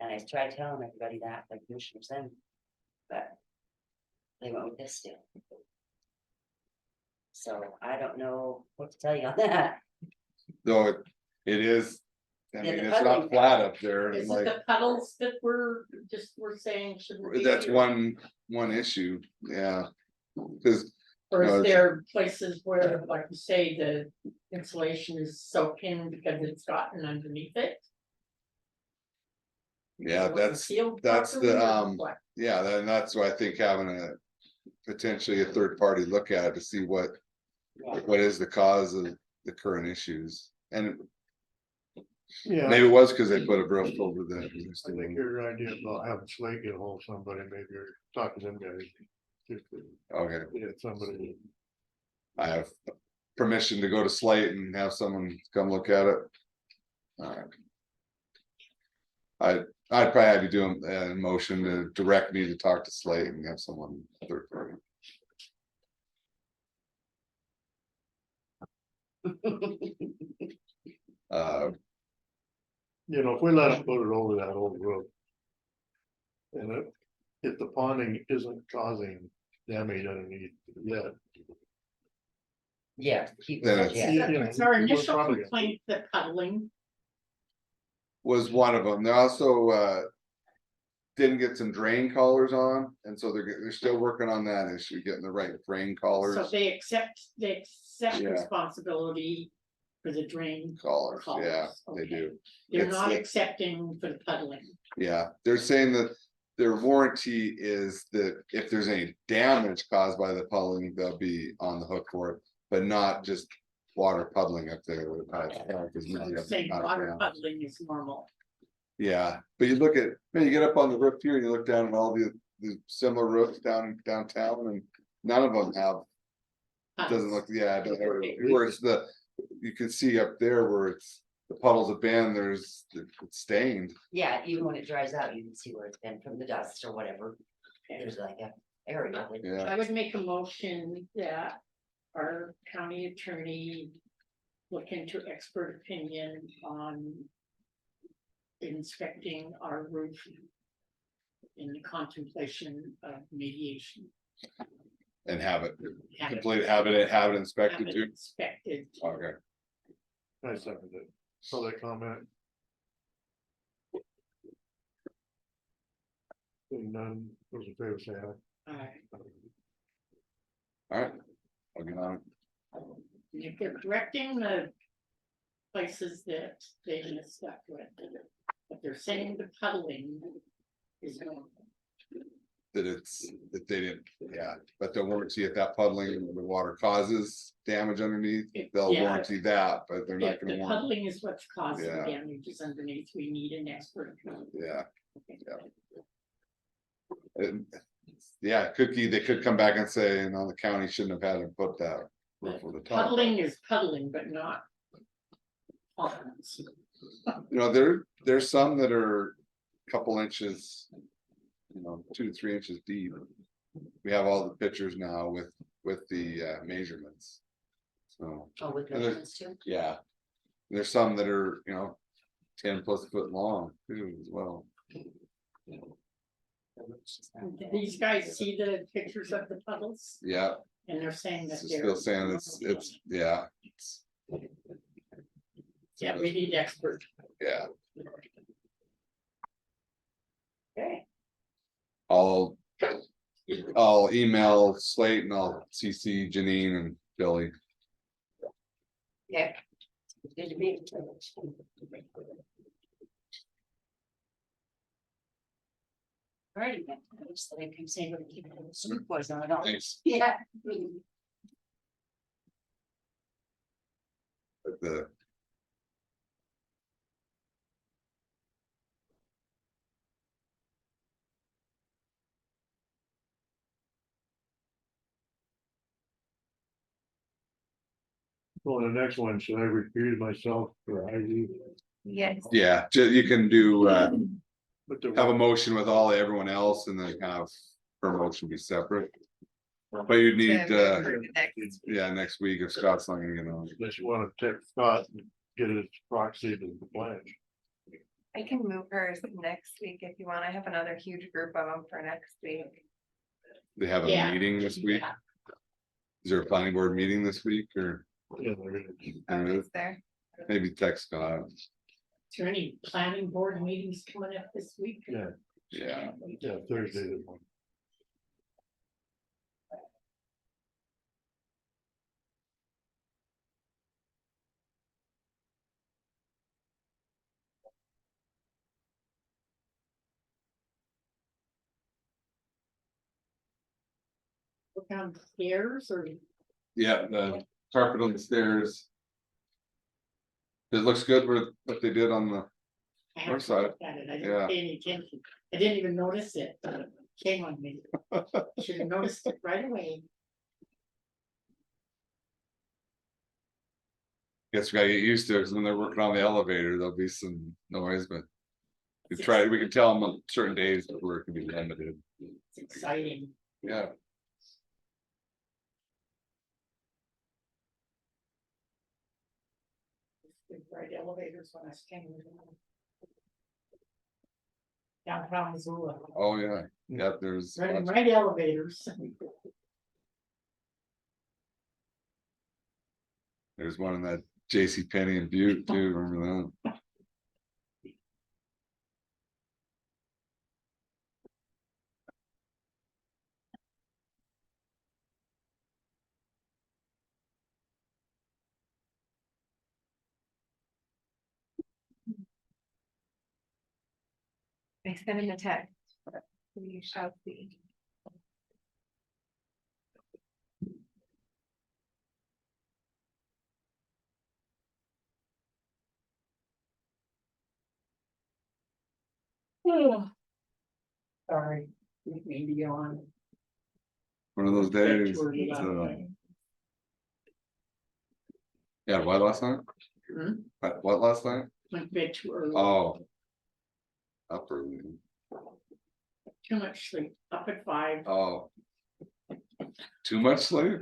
And I tried telling everybody that, like commissioners then, but they went with this still. So I don't know what to tell you on that. though it is, I Yeah, mean, the it's not puddling. flat up there, Is and it like, the puddles that we're saying shouldn't be? that's here? one issue, yeah. Cause, Or no, is it's- there places where, like you say, the insulation is soaked in because it's gotten underneath it? yeah, It wasn't that's sealed the, properly or what? yeah, then that's why I think having potentially a third party look at it to see what is the cause of the current issues, and Yeah. maybe it was because they put a roof over the I think existing. your idea about having Slate get a hold of somebody, maybe you're talking to them guys. Okay, Yeah, somebody, I have permission to go to Slate and have someone come look at it. Alright. I'd probably have you do a motion to direct me to talk to Slate and have someone third party. if we let them put it over that old road. And if the ponding isn't causing damage underneath yet. Yeah. keep Then it, it's- yeah. It's our we're initial probably- complaint that puddling, Was one of them. They also didn't get some drain collars on, and so they're still working on that issue, getting the right drain collars. so they accept Yeah. responsibility. For the drain. collars, yeah, collars, they okay. do. They're It's- not accepting for the puddling. Yeah, they're saying that their warranty is that if there's any damage caused by the puddling, they'll be on the hook for it, but not just water puddling up there. They're saying water puddling is normal. Yeah, but you look at, man, you get up on the roof here and you look down at all the similar roofs downtown and none of them have. Doesn't look, yeah, it doesn't look- where it's you can see up there where it's, the puddles have been, it's stained. Yeah, even when it dries out, you can see where it's been from the dust or whatever. There's like a area. Yeah, I would make a motion that our county attorney look into expert opinion on inspecting our roof in the contemplation of mediation. and have it Have it- complete, have it have inspected it too. Inspected. Okay, I second it. Public comment. Seeing none, those in favor say aye. Alright. all right. I'll get on it. If they're directing the places that they messed up with, but they're saying the puddling is normal. That that they didn't, yeah, but they'll warranty if that puddling, the water causes damage underneath, they'll Yeah. warranty that, but they're not If gonna the warranty. puddling is what's causing Yeah. damages underneath, we need an expert. Yeah. Yeah, they could come back and say, you know, the county shouldn't have had to put that roof over the top. Puddling is puddling, but not. ponds. You know, there's some that are a couple inches, you know, 2 to 3 inches deep. We have all the pictures now with the measurements. So, Oh, with and there's- measurements too? yeah, there's some that are, you know, 10+ foot long too as well. Did these guys see the pictures of the puddles? Yeah, And they're saying that it's they're. still saying yeah, Yeah, we need expert. yeah. Okay. I'll email Slate and I'll CC Janine and Billy. Yeah. Good to meet. Alrighty, then. So they can say we're keeping the street boys on it all. Thanks. Yeah. But the Well, the next one, should I recuse myself for ID? Yes. yeah, you can do But the- have a motion with everyone else and then have her motion be separate. But you need yeah, next week if Scott's not gonna get on. Unless you wanna take Scott and get his proxy to the pledge. I can move hers next week if you want. I have another huge group of them for next week. They have a Yeah. meeting this week. Is there a planning board meeting this week or Yeah, there is. Is there? maybe text Scott? Is there any planning board meetings coming up this week? Yeah, Yeah, yeah, Thursday. the one. Look downstairs or? yeah, the carpet on the stairs. It looks good with what they did on the I north haven't side. looked at it. I Yeah. didn't pay any attention. I didn't even notice it. It came on me. Should have noticed it right away. Guess we gotta get used to it, 'cause when they're working on the elevator, there'll be some noise, but. We can tell them on certain days where it can be limited. It's exciting. Yeah, The right elevators when I was came. Downtown Missoula. oh, yeah, yeah, there's. Right elevators. There's one in that J.C. Penney and Butte too, remember that? I sent him a text. But you shall see. Sorry, maybe on. One of those days. Tour you it's, last uh, night. Yeah, what last night? Hmm? What last night? Went to bed too early. Oh. Up early. Too much sleep, up at 5. Oh. Too much sleep?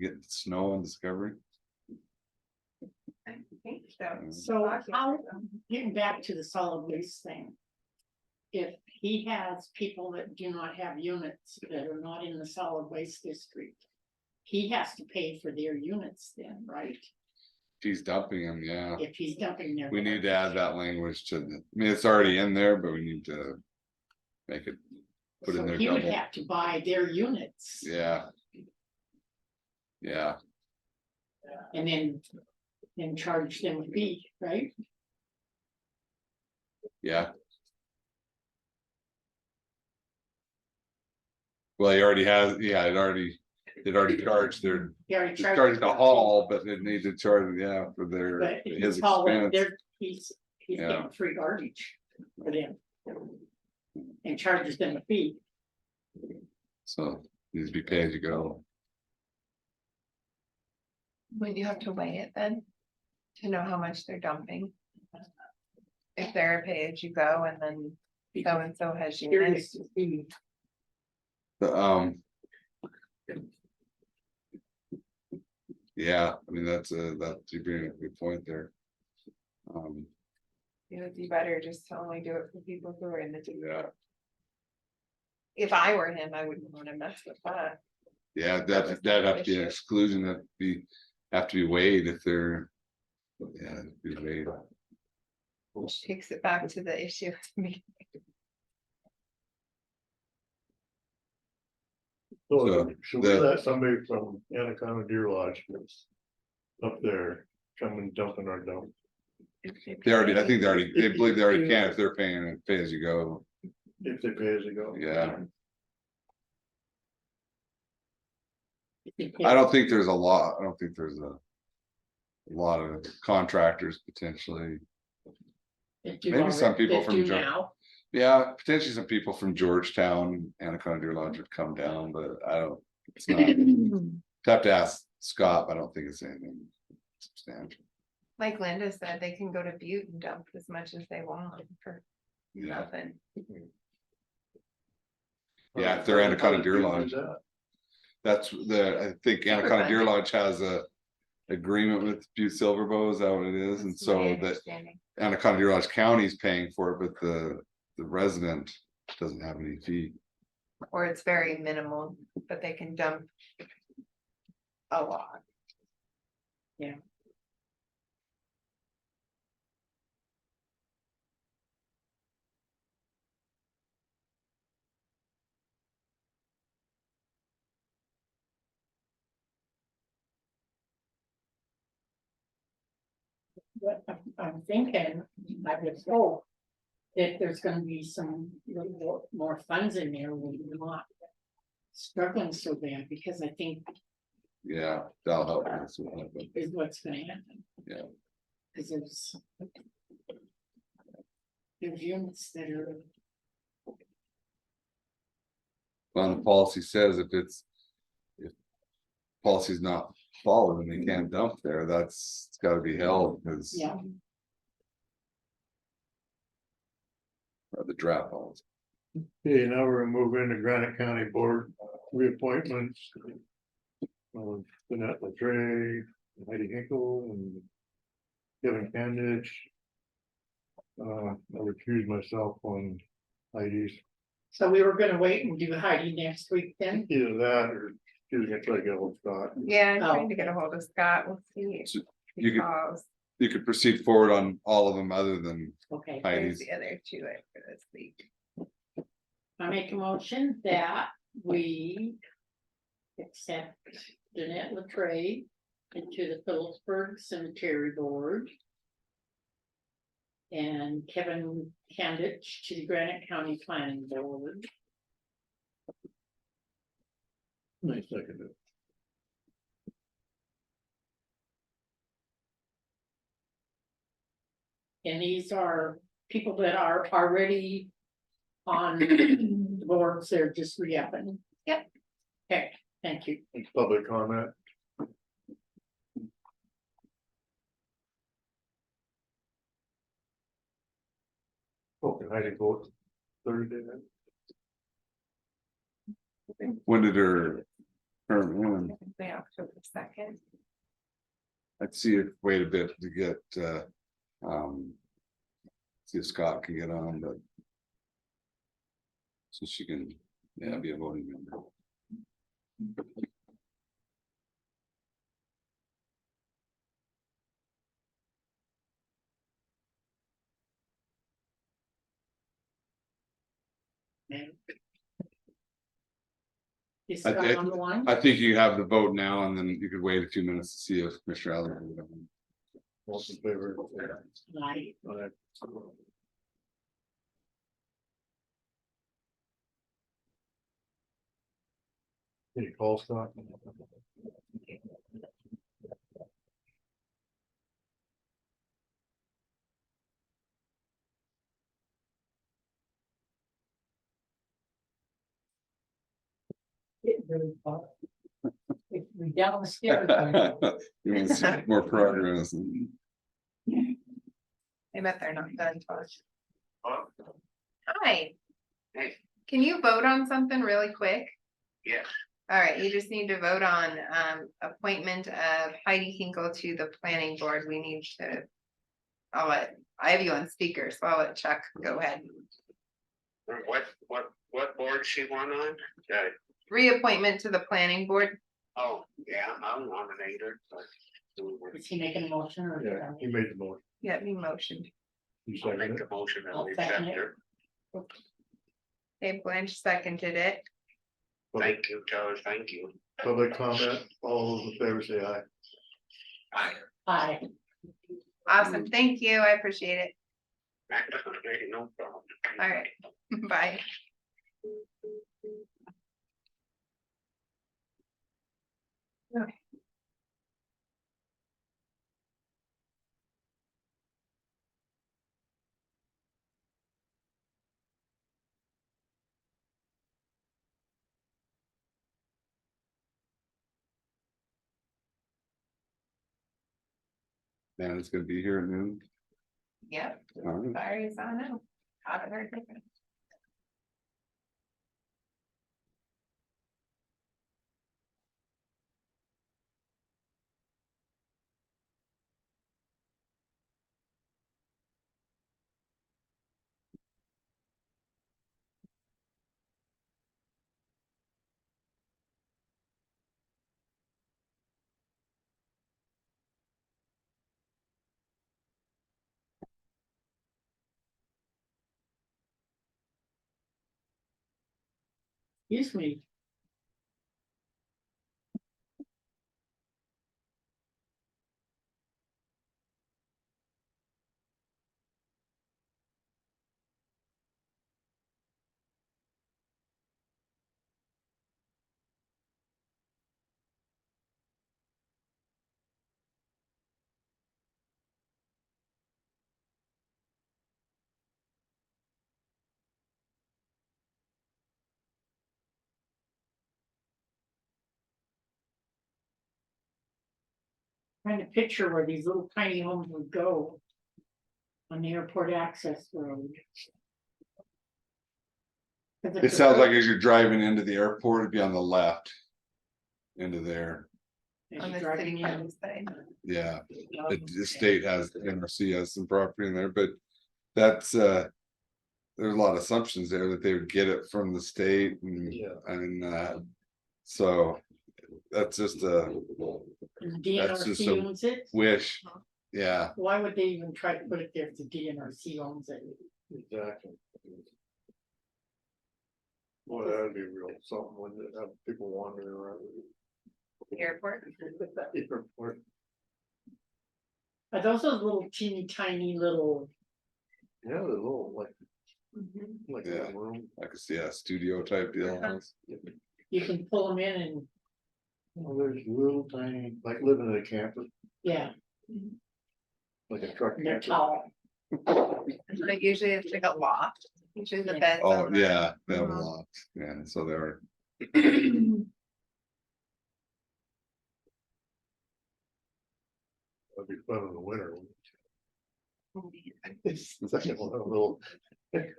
Getting snow on Discovery? I think so. So how, getting back to the solid waste thing. If he has people that do not have units that are not in the solid waste district. He has to pay for their units then, right? He's dumping them, yeah. If he's dumping their. We need to add that language to the, I mean, it's already in there, but we need to. Make it, put in So there he would double, have to buy their units yeah. Yeah, and then charge them a fee, right? yeah. Well, he already has, yeah, it already charged their, He already it charged. charged the hall, but it needs to charge, yeah, for their, But his he's hauling, expense. he's Yeah. getting free garbage for them. And charges them a fee. So, needs to be pay as you go. Would you have to weigh it then? To know how much they're dumping? If they're a pay as you go and then so and so has Curious units. to see. The, yeah, I mean, you bring a good point there. It would be better just to only do it for people who are in the. Yeah, If I were him, I wouldn't wanna mess with that. yeah, that'd have to be an exclusion, have to be weighed if they're. Yeah, it'd be weighed. Which takes it back to the issue. So should we the- let somebody from Anaconda Deer Lodge up there come and dump in our dump? They already, I think they believe they already can if they're paying it pay as you go, If they pay as you go? yeah. I don't think there's a lot, I don't think there's a lot of contractors potentially. Maybe some people from now. Yeah, potentially some people from Georgetown, Anaconda Deer Lodge would come down, but I don't, it's not. Have to ask Scott, but I don't think it's anything substantial. Like Linda said, they can go to Butte and dump as much as they want for Yeah, nothing. yeah, if they're Anaconda Deer Lodge, that's I think Anaconda Deer Lodge has a agreement with Butte Silverbow, is that what it is? And That's my so that understanding. Anaconda Deer Lodge County is paying for it, but the resident doesn't have any fee. Or it's very minimal, but they can dump a lot. Yeah. What I'm thinking, I would hope that there's gonna be some little more funds in there, we're not struggling so bad, because I think Yeah, that'll help. That's what happened. is what's gonna happen. Yeah. Cause there's units that are, Well, the policy says if policy's not followed and they can't dump there, it's gotta be held, because. yeah, The draft policy. Okay, now we're gonna move into Granite County Board reappointments. Jeanette LaTrey, Heidi Hinkle, and Kevin Candich. I recuse myself on Heidi's, so we were gonna wait and do Heidi next week then. either that or she was gonna try to get a hold of Scott. Yeah, I'm Oh. trying to get a hold of Scott. We'll see. You could- Because you could proceed forward on all of them other than Okay, There's Heidi's. the other two for this week. I make a motion that we accept Jeanette Latreille into the Phillipsburg Cemetery Board. And Kevin Candich to the Granite County Planning Board. Nice, second. And these are people that are already on the boards, they're just re-upping. Yep. Okay, thank you. Public comment. Okay, I didn't vote Thursday then. When did her term end? By October 2nd. I'd see if, wait a bit to get, see if Scott can get on, but. So she can, yeah, be a voting member. Is I Scott think- on the line? I think you have the vote now, and then you could wait a few minutes to see if Commissioner Allen. All in favor? Aye. Aye. Can you call Scott? We down the stairs. You want to see more progress. I bet they're not done, Tosh. Hi. Can you vote on something really quick? Yes. All right, you just need to vote on appointment of Heidi Hinkle to the planning board. We need to. I have you on speaker, so I'll let Chuck go ahead. What board she went on? Reappointment to the planning board. Oh, yeah, I'll nominate her. Is he making a motion or? Yeah, he made the motion. Yeah, me motion. You I'll second make it? the motion and I'll we second accept it. her. Dave Blanche seconded it. Thank you, Charles, thank you. Public comment, all those in favor say aye. Aye. Awesome, thank you. I appreciate it. No problem. All right, bye. Okay. Man, it's gonna be here at noon. Yep, All right. sorry, I don't know. Haven't heard different. Excuse me. Trying to picture where these little tiny homes would go. On the airport access road. It sounds like as you're driving into the airport, it'd be on the left. Into there, On the city county side. yeah, the state has, NRC has some property in there, but that's, there's a lot of assumptions there that they would get it from the state and, so. That's just a, that's just DNRC a owns it. wish, Yeah, Why would they even try to put it there if the DNRC owns it? Exactly. Boy, that'd be real something when they have people wandering around. Airport. Airport. Are those little teeny tiny little, Yeah, they're little, like Yeah. a room. like a, yeah, studio type deal. you can pull them in and, Oh, there's little tiny, like living in a camper, yeah, like a truck. they're camper. tall. Like usually it's like a loft, usually the Yeah. beds. Oh, on the- yeah, they have a Mhm. lot, yeah, so they're, That'd be fun in the winter. It's like a little.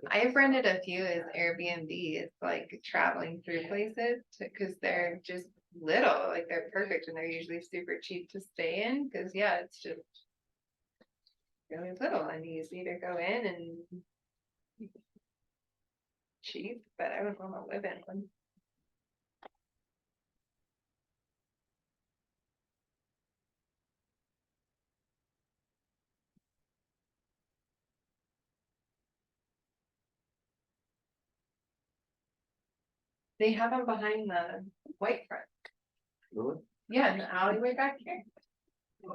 I have rented a few as Airbnb. It's like traveling through places because they're just little, like they're perfect and they're usually super cheap to stay in because yeah, it's just really little and easy to go in and cheap, but I wouldn't want to live in one. They have them behind the white front. Really? Yeah, in the alleyway back here.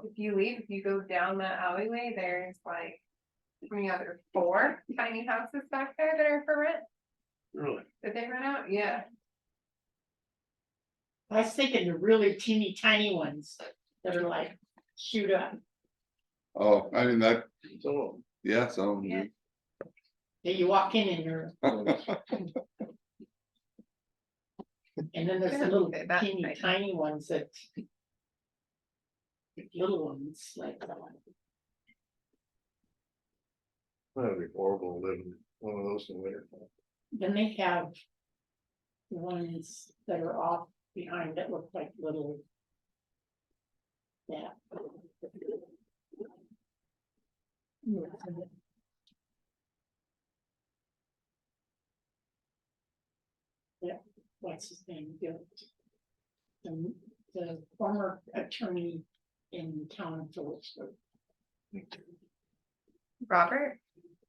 If you leave, if you go down the alleyway, there's like, how many other 4 tiny houses back there that are for rent, Really? that they rent out, yeah. I was thinking the really teeny tiny ones that are like shoot up, oh, I mean, that, So, yeah, so. Yeah. that you walk in and you're. And then there's the little Okay, that's teeny nice. tiny ones that. Little ones like that. that'd be horrible living one of those in the winter. Then they have. Ones that are off behind that look like little. Yeah. Yeah, what's his name, the former attorney in town of Phillipsburg. Robert?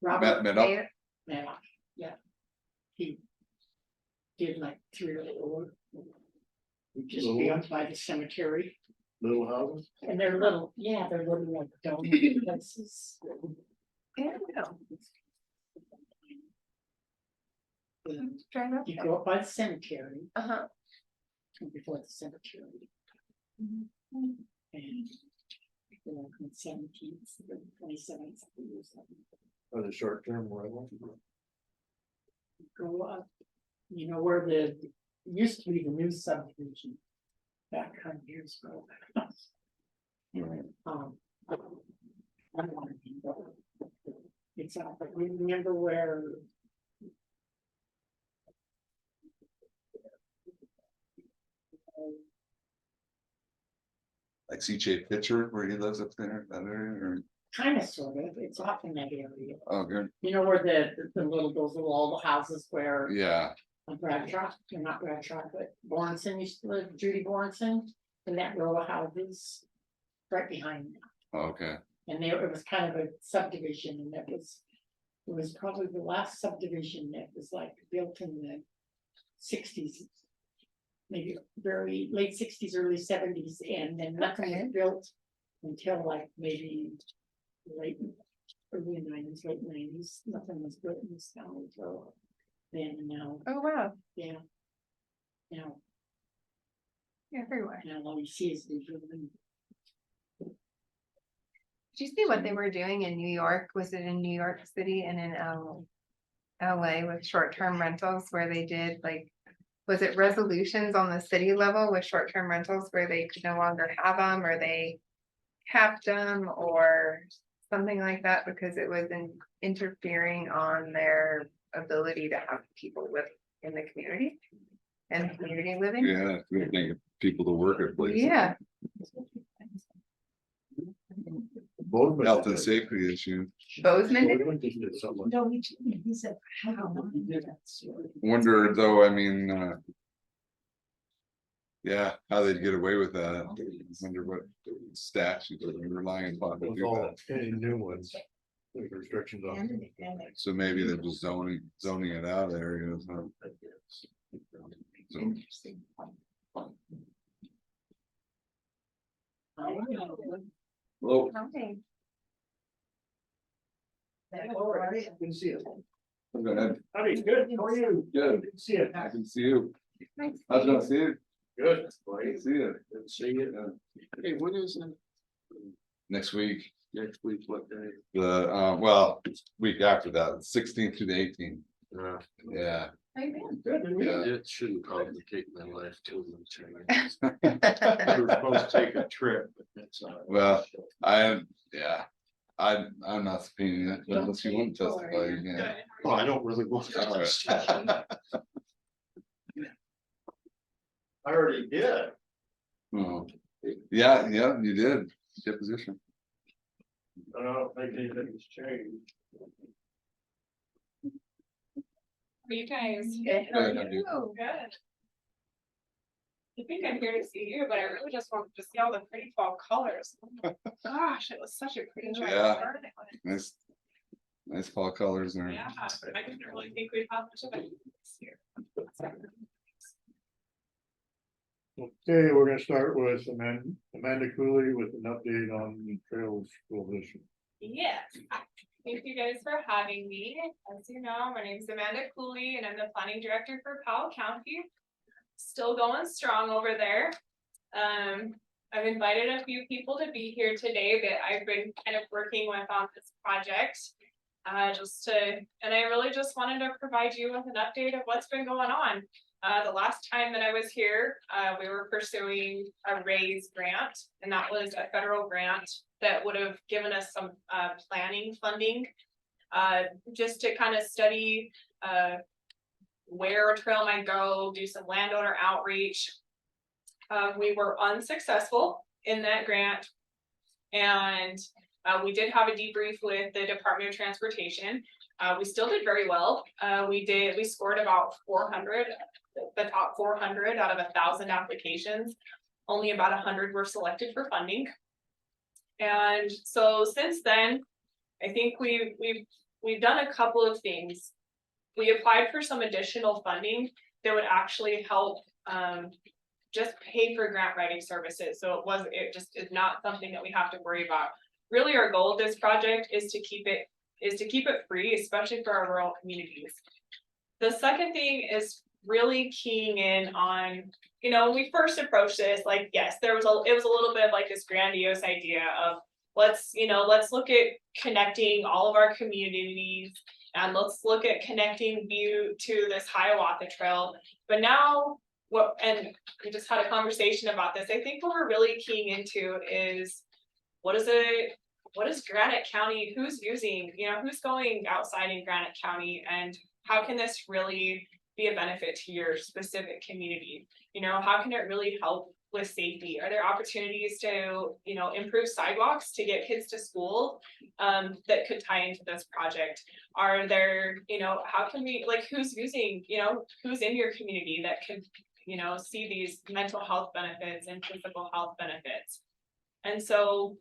Robert Met up. Mayor? Mayock, yeah. He did like 3 or 4. Just Little be ones? up by the cemetery, Little houses? and they're little, yeah, they're little like donut places. Yeah, I know. Drive up You there. go up by the cemetery, Uh-huh. before the cemetery, Mhm. and. From 17th, 27th. Or the short term rental? Go up, you know, where the, used to be the new subdivision. Back 100 years ago. I don't wanna be there. It's out, but remember where. Like CJ Pitcher, where he lives up there, that area, or, Kind of sort of, it's off in that area, oh, good, you know where the little, those little old houses where. yeah, Bradshaw, or not Bradshaw, but Bornson used to live, Judy Bornson, in that row of houses. Right behind them, okay, and it was kind of a subdivision, and it was probably the last subdivision that was like built in the 60s. Maybe very late 60s, early 70s, and then nothing was built until like maybe late, early 90s, late 90s, nothing was built in this town until then and now. Oh, wow, Yeah. Now, everywhere. all you see is the building. Did you see what they were doing in New York? Was it in New York City and in LA with short-term rentals where they did like, was it resolutions on the city level with short-term rentals where they could no longer have them or they capped them or something like that because it was interfering on their ability to have people live in the community and community living? yeah, we think of people to work at places. Yeah. Bozeman Health did and it. safety issue, Bozeman did it? Bozeman just did something. No, he said, how? wonder though, I mean, Yeah, how they'd get away with that. I wonder what statute they're relying upon to With do all that. any new ones. With restrictions on. So maybe they're just zoning it out of areas. Huh? So, well, Okay. Good to see you. go ahead. Howdy, good, how are you? Good. Good to see you. I can see you. Nice. I was gonna see you. Good. Great to see you. Good to see you. Hey, when is it? Next week, Next week, what day? well, week after that, 16th to the 18th. Yeah. How you been? Good. Yeah. It shouldn't complicate my life too much. We were supposed to take a trip, but that's. Well, I'm not subpoenaing it, but unless you want to testify, you can. Oh, I don't really want to. All right. I already did. Oh, yeah, you did, deposition. I don't think anything's changed. You guys. Good, how are you? Good. I think I'm here to see you, but I really just wanted to see all the pretty fall colors. Oh my gosh, it was such a pretty drive. Yeah. Nice fall colors there. Yeah, I didn't really think we'd have much of it this year. Okay, we're gonna start with Amanda Cooley with an update on Trails Coalition. Yes, thank you guys for having me. As you know, my name is Amanda Cooley and I'm the planning director for Powell County. Still going strong over there. I've invited a few people to be here today that I've been kind of working with on this project. And I really just wanted to provide you with an update of what's been going on. The last time that I was here, we were pursuing a RAISE grant, and that was a federal grant that would have given us some planning funding, just to kind of study where a trail might go, do some landowner outreach. We were unsuccessful in that grant, and we did have a debrief with the Department of Transportation. We still did very well. We scored about 400, the top 400 out of 1,000 applications. Only about 100 were selected for funding. And so since then, I think we've done a couple of things. We applied for some additional funding that would actually help just pay for grant writing services. So it just is not something that we have to worry about. Really, our goal of this project is to keep it free, especially for our rural communities. The second thing is really keying in on, when we first approached this, like, yes, it was a little bit of like this grandiose idea of let's look at connecting all of our communities and let's look at connecting Butte to this Hiawatha Trail. But now and we just had a conversation about this. I think what we're really keying into is what is Granite County, who's going outside in Granite County, and how can this really be a benefit to your specific community? How can it really help with safety? Are there opportunities to, improve sidewalks to get kids to school that could tie into this project? Are there, how can we, like, who's in your community that could, see these mental health benefits and physical health benefits? And so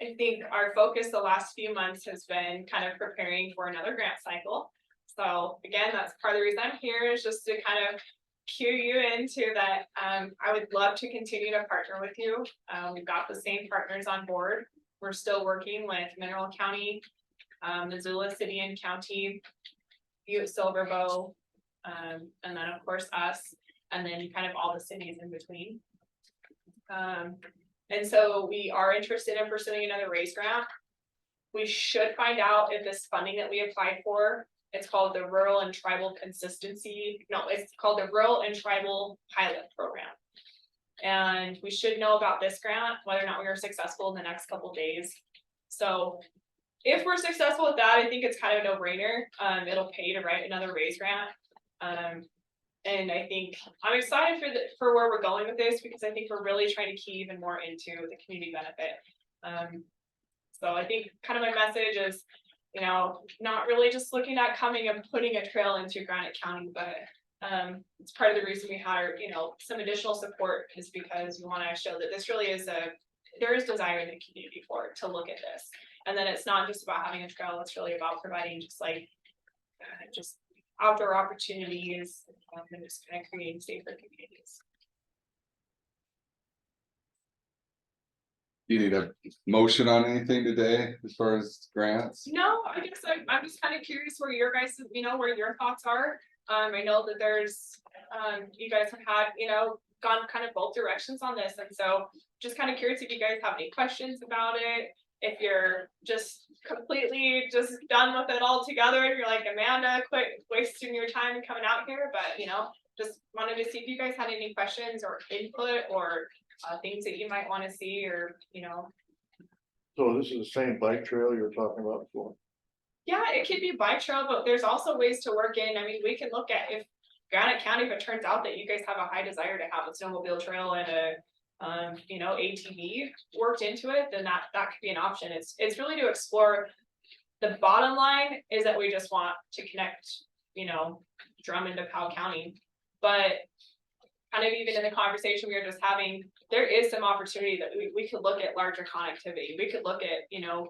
I think our focus the last few months has been kind of preparing for another grant cycle. So again, that's part of the reason I'm here, is just to kind of cue you into that. I would love to continue to partner with you. We've got the same partners on board. We're still working with Mineral County, Missoula City and County, Butte, Silverbow, and then of course us, and then kind of all the cities in between. And so we are interested in pursuing another RAISE grant. We should find out if this funding that we applied for, it's called the Rural and Tribal Consistency. No, it's called the Rural and Tribal Pilot Program. And we should know about this grant, whether or not we are successful in the next couple of days. So if we're successful with that, I think it's kind of a no-brainer. It'll pay to write another RAISE grant. And I think I'm excited for where we're going with this, because I think we're really trying to key even more into the community benefit. So I think kind of my message is, not really just looking at coming and putting a trail into Granite County, but It's part of the reason we hire, you know, some additional support is because we wanna show that this really is there is desire in the community for it to look at this. And then it's not just about having a trail, it's really about providing just like, just outdoor opportunities, and just kind of creating safer communities. Do you need a motion on anything today as far as grants? No, I guess I'm just kind of curious where your guys, you know, where your thoughts are. I know that there's, you guys have had, you know, gone kind of both directions on this, and so just kind of curious if you guys have any questions about it. If you're just completely just done with it all together, and you're like, Amanda, quit wasting your time coming out here, but you know, just wanted to see if you guys had any questions or input or things that you might want to see, or you know. So this is the same bike trail you were talking about before? Yeah, it could be bike trail, but there's also ways to work in. I mean, we can look at if Granite County, if it turns out that you guys have a high desire to have a snowmobile trail and a you know, ATV worked into it, then that could be an option. It's really to explore. The bottom line is that we just want to connect, you know, Drummond to Powell County, but kind of even in the conversation we were just having, there is some opportunity that we could look at larger connectivity. We could look at, you know,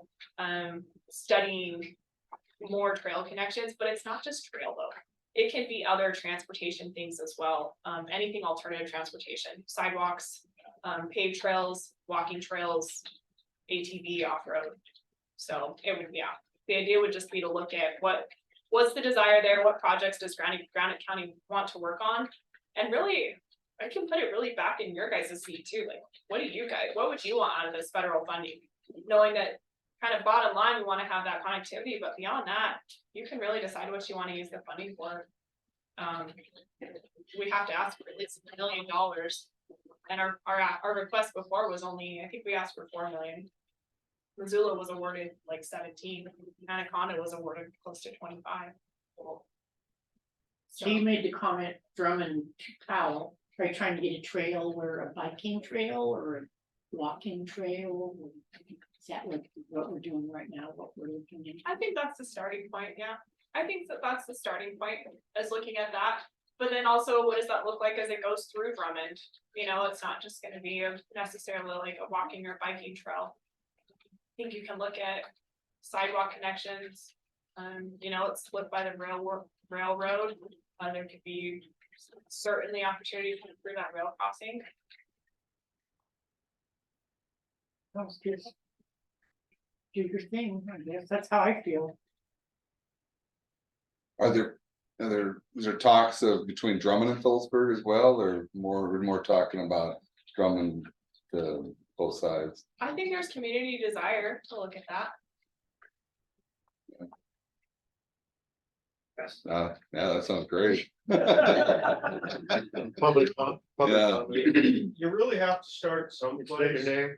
studying more trail connections, but it's not just trail though. It can be other transportation things as well. Anything alternative transportation, sidewalks, paved trails, walking trails, ATV off-road. So it would, yeah, the idea would just be to look at what's the desire there, what projects does Granite County want to work on? And really, I can put it really back in your guys' seat too. Like, what would you want out of this federal funding? Knowing that kind of bottom line, we want to have that connectivity, but beyond that, you can really decide what you want to use the funding for. We have to ask for at least $1 million. And our request before was only, I think we asked for 4 million. Missoula was awarded like 17, Anaconda was awarded close to 25. So you made the comment, Drummond to Powell, are you trying to get a trail or a biking trail or a walking trail? Is that like what we're doing right now, what we're looking at? I think that's the starting point, yeah. I think that's the starting point, is looking at that. But then also, what does that look like as it goes through Drummond? You know, it's not just gonna be necessarily like a walking or biking trail. I think you can look at sidewalk connections. You know, it's split by the railroad. There could be certainly opportunity for that rail crossing. Sounds good. Do your thing, I guess, that's how I feel. Is there talks of between Drummond and Phillipsburg as well, or we're more talking about Drummond to both sides? I think there's community desire to look at that. Yeah, that sounds great. Public. Yeah. You really have to start State your someplace. name.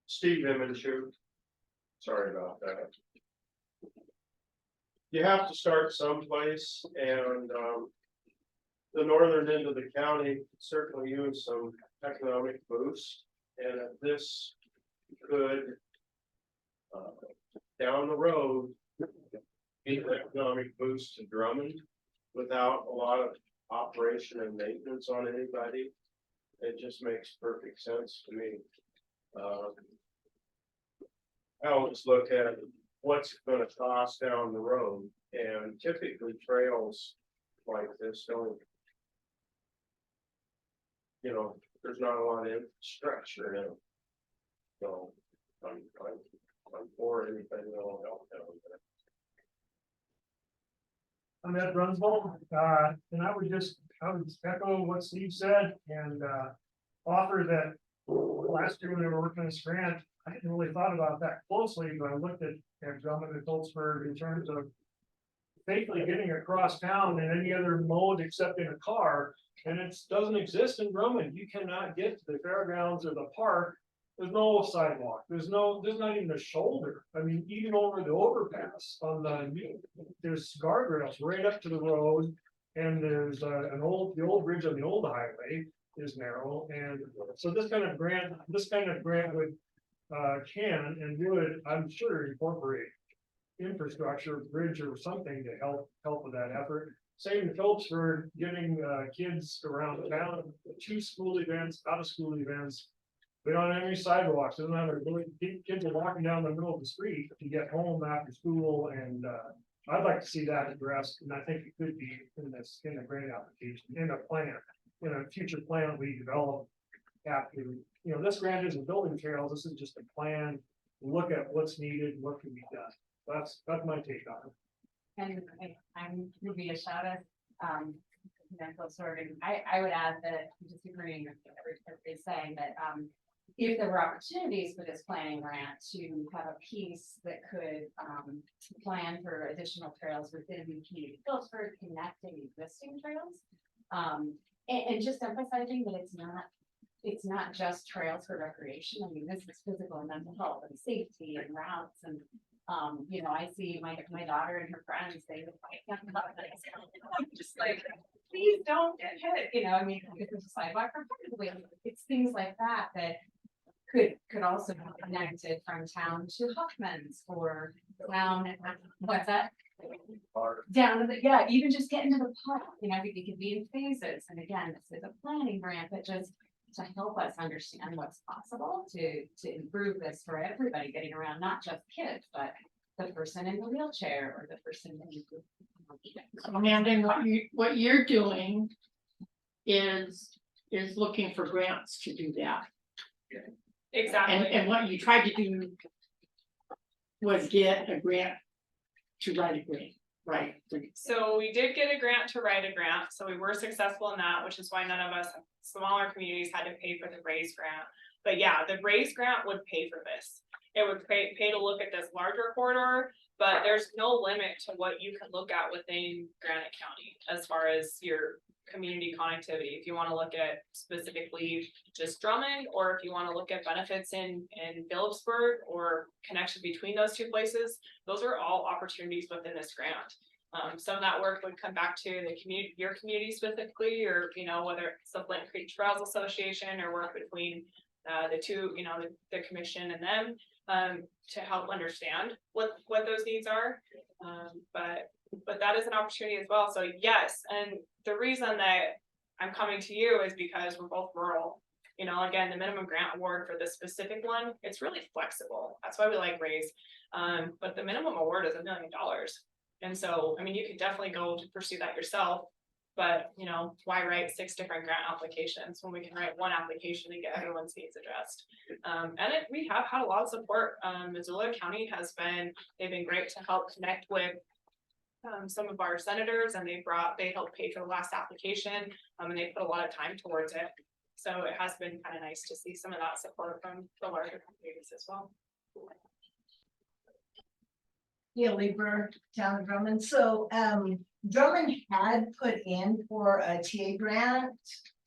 Steve Emmonshoe. Sorry about that. You have to start someplace, and the northern end of the county certainly use some economic boost. And if this could down the road be an economic boost to Drummond without a lot of operation and maintenance on anybody, it just makes perfect sense to me. I always look at what's it gonna cost down the road, and typically trails like this don't. You know, there's not a lot of infrastructure in it. So I'm for anything that'll help down there. I'm Ed Brunsville, and I would echo what Steve said and offer that last year when we were working on this grant, I hadn't really thought about that closely, but I looked at Drummond and Phillipsburg in terms of safely getting across town in any other mode except in a car, and it doesn't exist in Drummond. You cannot get to the fairgrounds or the park. There's no sidewalk. There's not even a shoulder. I mean, even over the overpass there's guardrails right up to the road, and there's the old bridge on the old highway is narrow, and so this kind of grant would can and would, I'm sure, incorporate infrastructure, bridge or something to help with that effort. same in Phillipsburg, getting kids around town, 2 school events, out of school events. We don't have any sidewalks, doesn't matter, kids are walking down the middle of the street to get home after school, and I'd like to see that addressed, and I think it could be in the grant application, in a plan, in a future plan we develop. After, this grant isn't building trails, this is just a plan, look at what's needed, what can be done. That's my take on it. And I'm Ruby Ashada, mental sorting. I would add that I'm just agreeing with what everybody's saying that, if there were opportunities for this planning grant to have a piece that could, plan for additional trails within the community, Phillipsburg, connecting existing trails. And just emphasizing that it's not just trails for recreation. I mean, this is physical and mental health and safety and routes and, I see my daughter and her friends, they would like, I'm just like, please don't get hit, I mean, if there's a sidewalk or part of the way, it's things like that could also be connected from town to Huffman's or down, what's that? Down to even just getting to the park, I think it could be in phases, and again, this is a planning grant, but just to help us understand what's possible to improve this for everybody getting around, not just kids, but the person in the wheelchair or the person. Amanda, what you're doing is looking for grants to do that. Exactly. And what you tried to do was get a grant to write a grant, right? So we did get a grant to write a grant, so we were successful in that, which is why none of us, smaller communities, had to pay for the RAISE grant. But yeah, the RAISE grant would pay for this. It would pay to look at this larger corridor, but there's no limit to what you can look at within Granite County as far as your community connectivity. If you want to look at specifically just Drummond, or if you want to look at benefits in Phillipsburg or connection between those two places, those are all opportunities within this grant. Some of that work would come back to the community, your community specifically, or whether it's the Flint Creek Trails Association or work between the two, the commission and them, to help understand what those needs are. But that is an opportunity as well. So yes, and the reason that I'm coming to you is because we're both rural. Again, the minimum grant award for this specific one, it's really flexible. That's why we like RAISE. But the minimum award is $1 million. And so, I mean, you could definitely go to pursue that yourself, but why write 6 different grant applications when we can write one application and get everyone's needs addressed? We have had a lot of support. Missoula County they've been great to help connect with some of our senators, and they helped pay for the last application, and they put a lot of time towards it. So it has been kind of nice to see some of that support from the larger communities as well. Yeah, Lieber, Town of Drummond. So Drummond had put in for a TA grant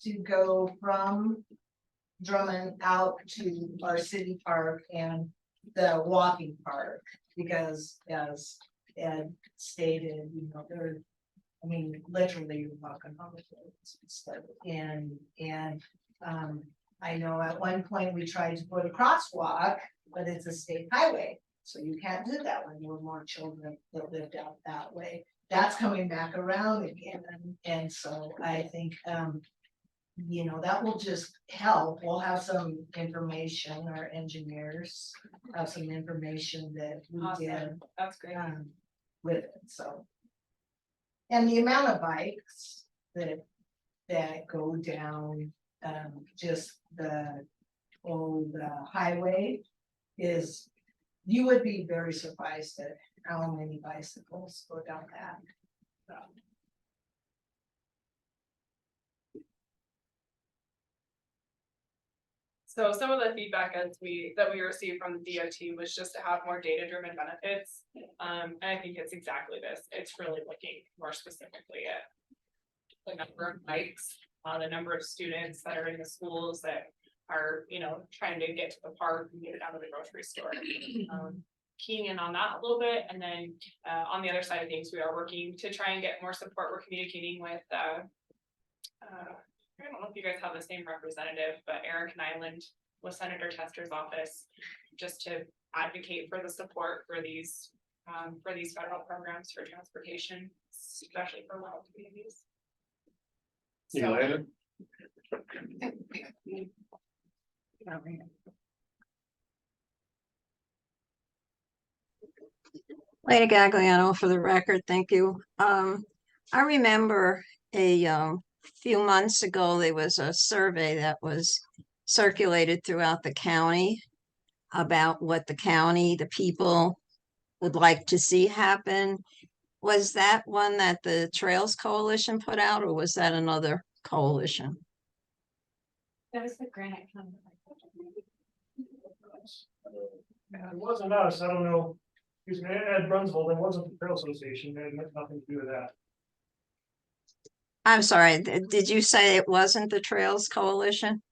to go from Drummond out to our city park and the walking park, because as Ed stated, literally you're walking on the roads and stuff. And I know at one point we tried to put a crosswalk, but it's a state highway. So you can't do that when there were more children that lived out that way. That's coming back around again. And so I think, that will just help. We'll have some information, our engineers have some information that we did. That's great. With it, so. And the amount of bikes that go down, just the old highway is, you would be very surprised at how many bicycles go down that. So some of the feedback that we received from the DOT was just to have more data-driven benefits. And I think it's exactly this. It's really looking more specifically at the number of bikes, the number of students that are in the schools that are, trying to get to the park and get down to the grocery store. Keying in on that a little bit. And then on the other side of things, we are working to try and get more support. We're communicating with, I don't know if you guys have the same representative, but Eric Nyland with Senator Tester's office, just to advocate for the support for these federal programs for transportation. especially for rural communities. See you So- later. Lady Gagliano, for the record, thank you. I remember a few months ago, there was a survey that was circulated throughout the county about what the county, the people would like to see happen. Was that one that the Trails Coalition put out, or was that another coalition? That was the Granite County. It wasn't us, I don't know. Excuse me, Ed Brunsville, that wasn't the Trail Association, it had nothing to do with that. I'm sorry, did you say it wasn't the Trails Coalition?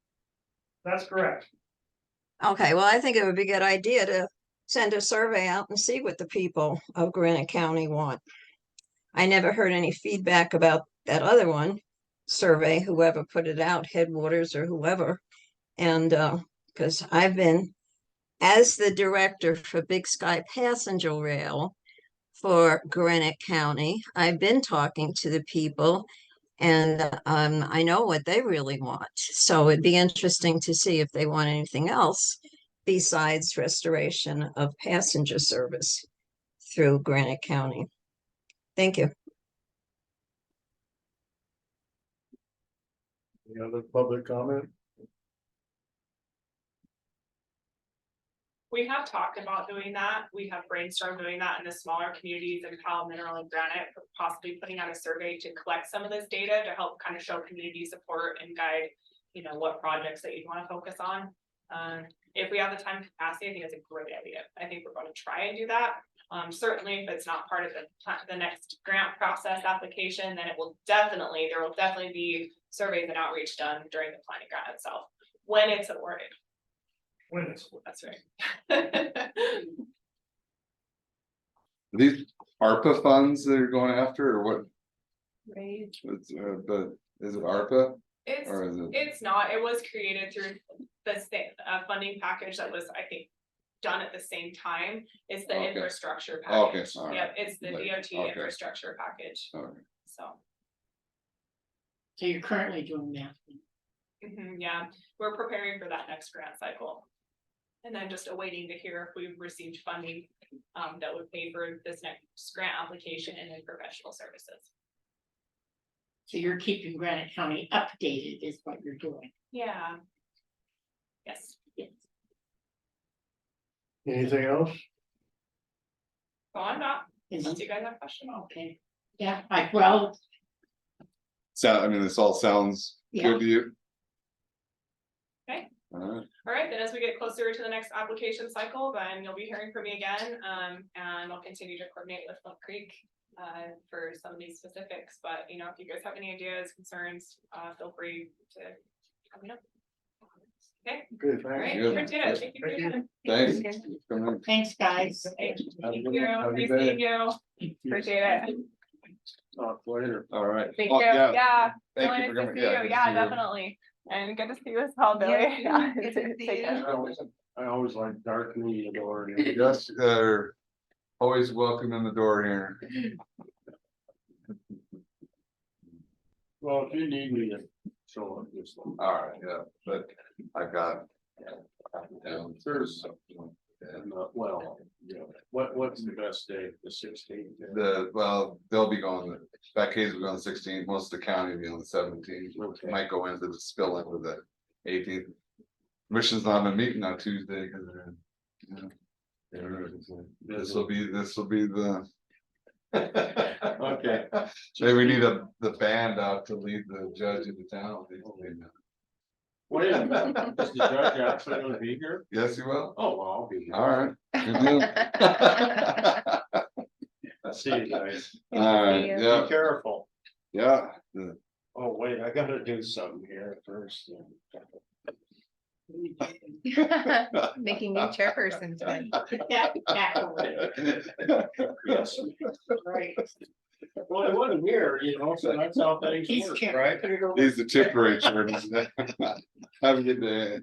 That's correct. Okay, well, I think it would be a good idea to send a survey out and see what the people of Granite County want. I never heard any feedback about that other one survey, whoever put it out, Headwaters or whoever. And because I've been, as the director for Big Sky Passenger Rail for Granite County, I've been talking to the people, and I know what they really want. So it'd be interesting to see if they want anything else besides restoration of passenger service through Granite County. Thank you. Any other public comment? We have talked about doing that. We have brainstormed doing that in the smaller communities in Powell, Mineral and Granite, possibly putting out a survey to collect some of this data to help kind of show community support and guide, you know, what projects that you'd want to focus on. If we have the time and capacity, I think it's a great idea. I think we're going to try and do that. Certainly if it's not part of the next grant process application, then there will definitely be surveys and outreach done during the planning grant itself, when it's awarded. When it's. That's right. These ARPA funds that are going after, or what? Right. It's, but is it ARPA? It's, Or is it? it's not, it was created through the state, funding package that was, I think, done at the same time. It's the Okay. infrastructure Okay, package. all right. Yep, it's the Like, DOT okay. infrastructure package, Okay. so. So you're currently doing that. Yeah, we're preparing for that next grant cycle. And then just awaiting to hear if we've received funding that would pay for this next grant application and then professional services. So you're keeping Granite County updated is what you're doing. Yeah. Yes. Yes. Anything else? Well, I'm not, Is unless it- you guys have questions. Okay, yeah, well, So, I mean, this all sounds Yeah. good to you? Okay. All right. All right, then as we get closer to the next application cycle, then you'll be hearing from me again, and I'll continue to coordinate with Flint Creek. For some of these specifics, but you know, if you guys have any ideas, concerns, feel free to let me know. Okay, Good, all right, Good. appreciate it. Thank you for your time. Thanks. Come in. thanks, guys. Thank Have a you, good one. Have a nice good day. seeing you, appreciate it. Talk later. All right. Thank Oh, you, yeah. yeah, Thank really you for nice to coming. see Yeah, you, good to yeah, see you. definitely, and good to see you as well, Billy. Yeah, Yeah. good to see you. I always like darkening the door. Yes, they're always welcome in the door here. Well, if you need me to show up, just. All right, yeah, but I got downstairs. And, well, yeah, what's the best day, the 16th? Well, they'll be going, that case will be on the 16th, most of the county will be on the 17th. Okay. Might go into the spill into the 18th. Commission's not a meeting on Tuesday because this will be the. Okay. Maybe we need the band out to lead the judge into town. Wait a minute, is the judge actually gonna be here? Yes, you will. Oh, well, I'll be here. All right. Good deal. See you guys. All right, Be yeah, careful. yeah. Oh, wait, I gotta do something here first. Making you chairperson today. Yes. Right. Well, I wasn't here, you know, so that's how things He's work, chair. right? He's the temporary chair. Have a good day.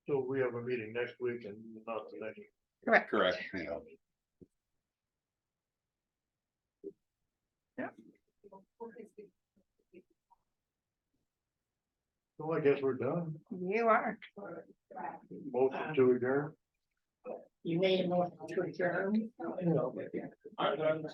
So we have a meeting next week and not the next. Correct. Correct. Yeah. So I guess we're done. You are. Motion to adjourn. You made a motion to adjourn. I don't know that. I don't know.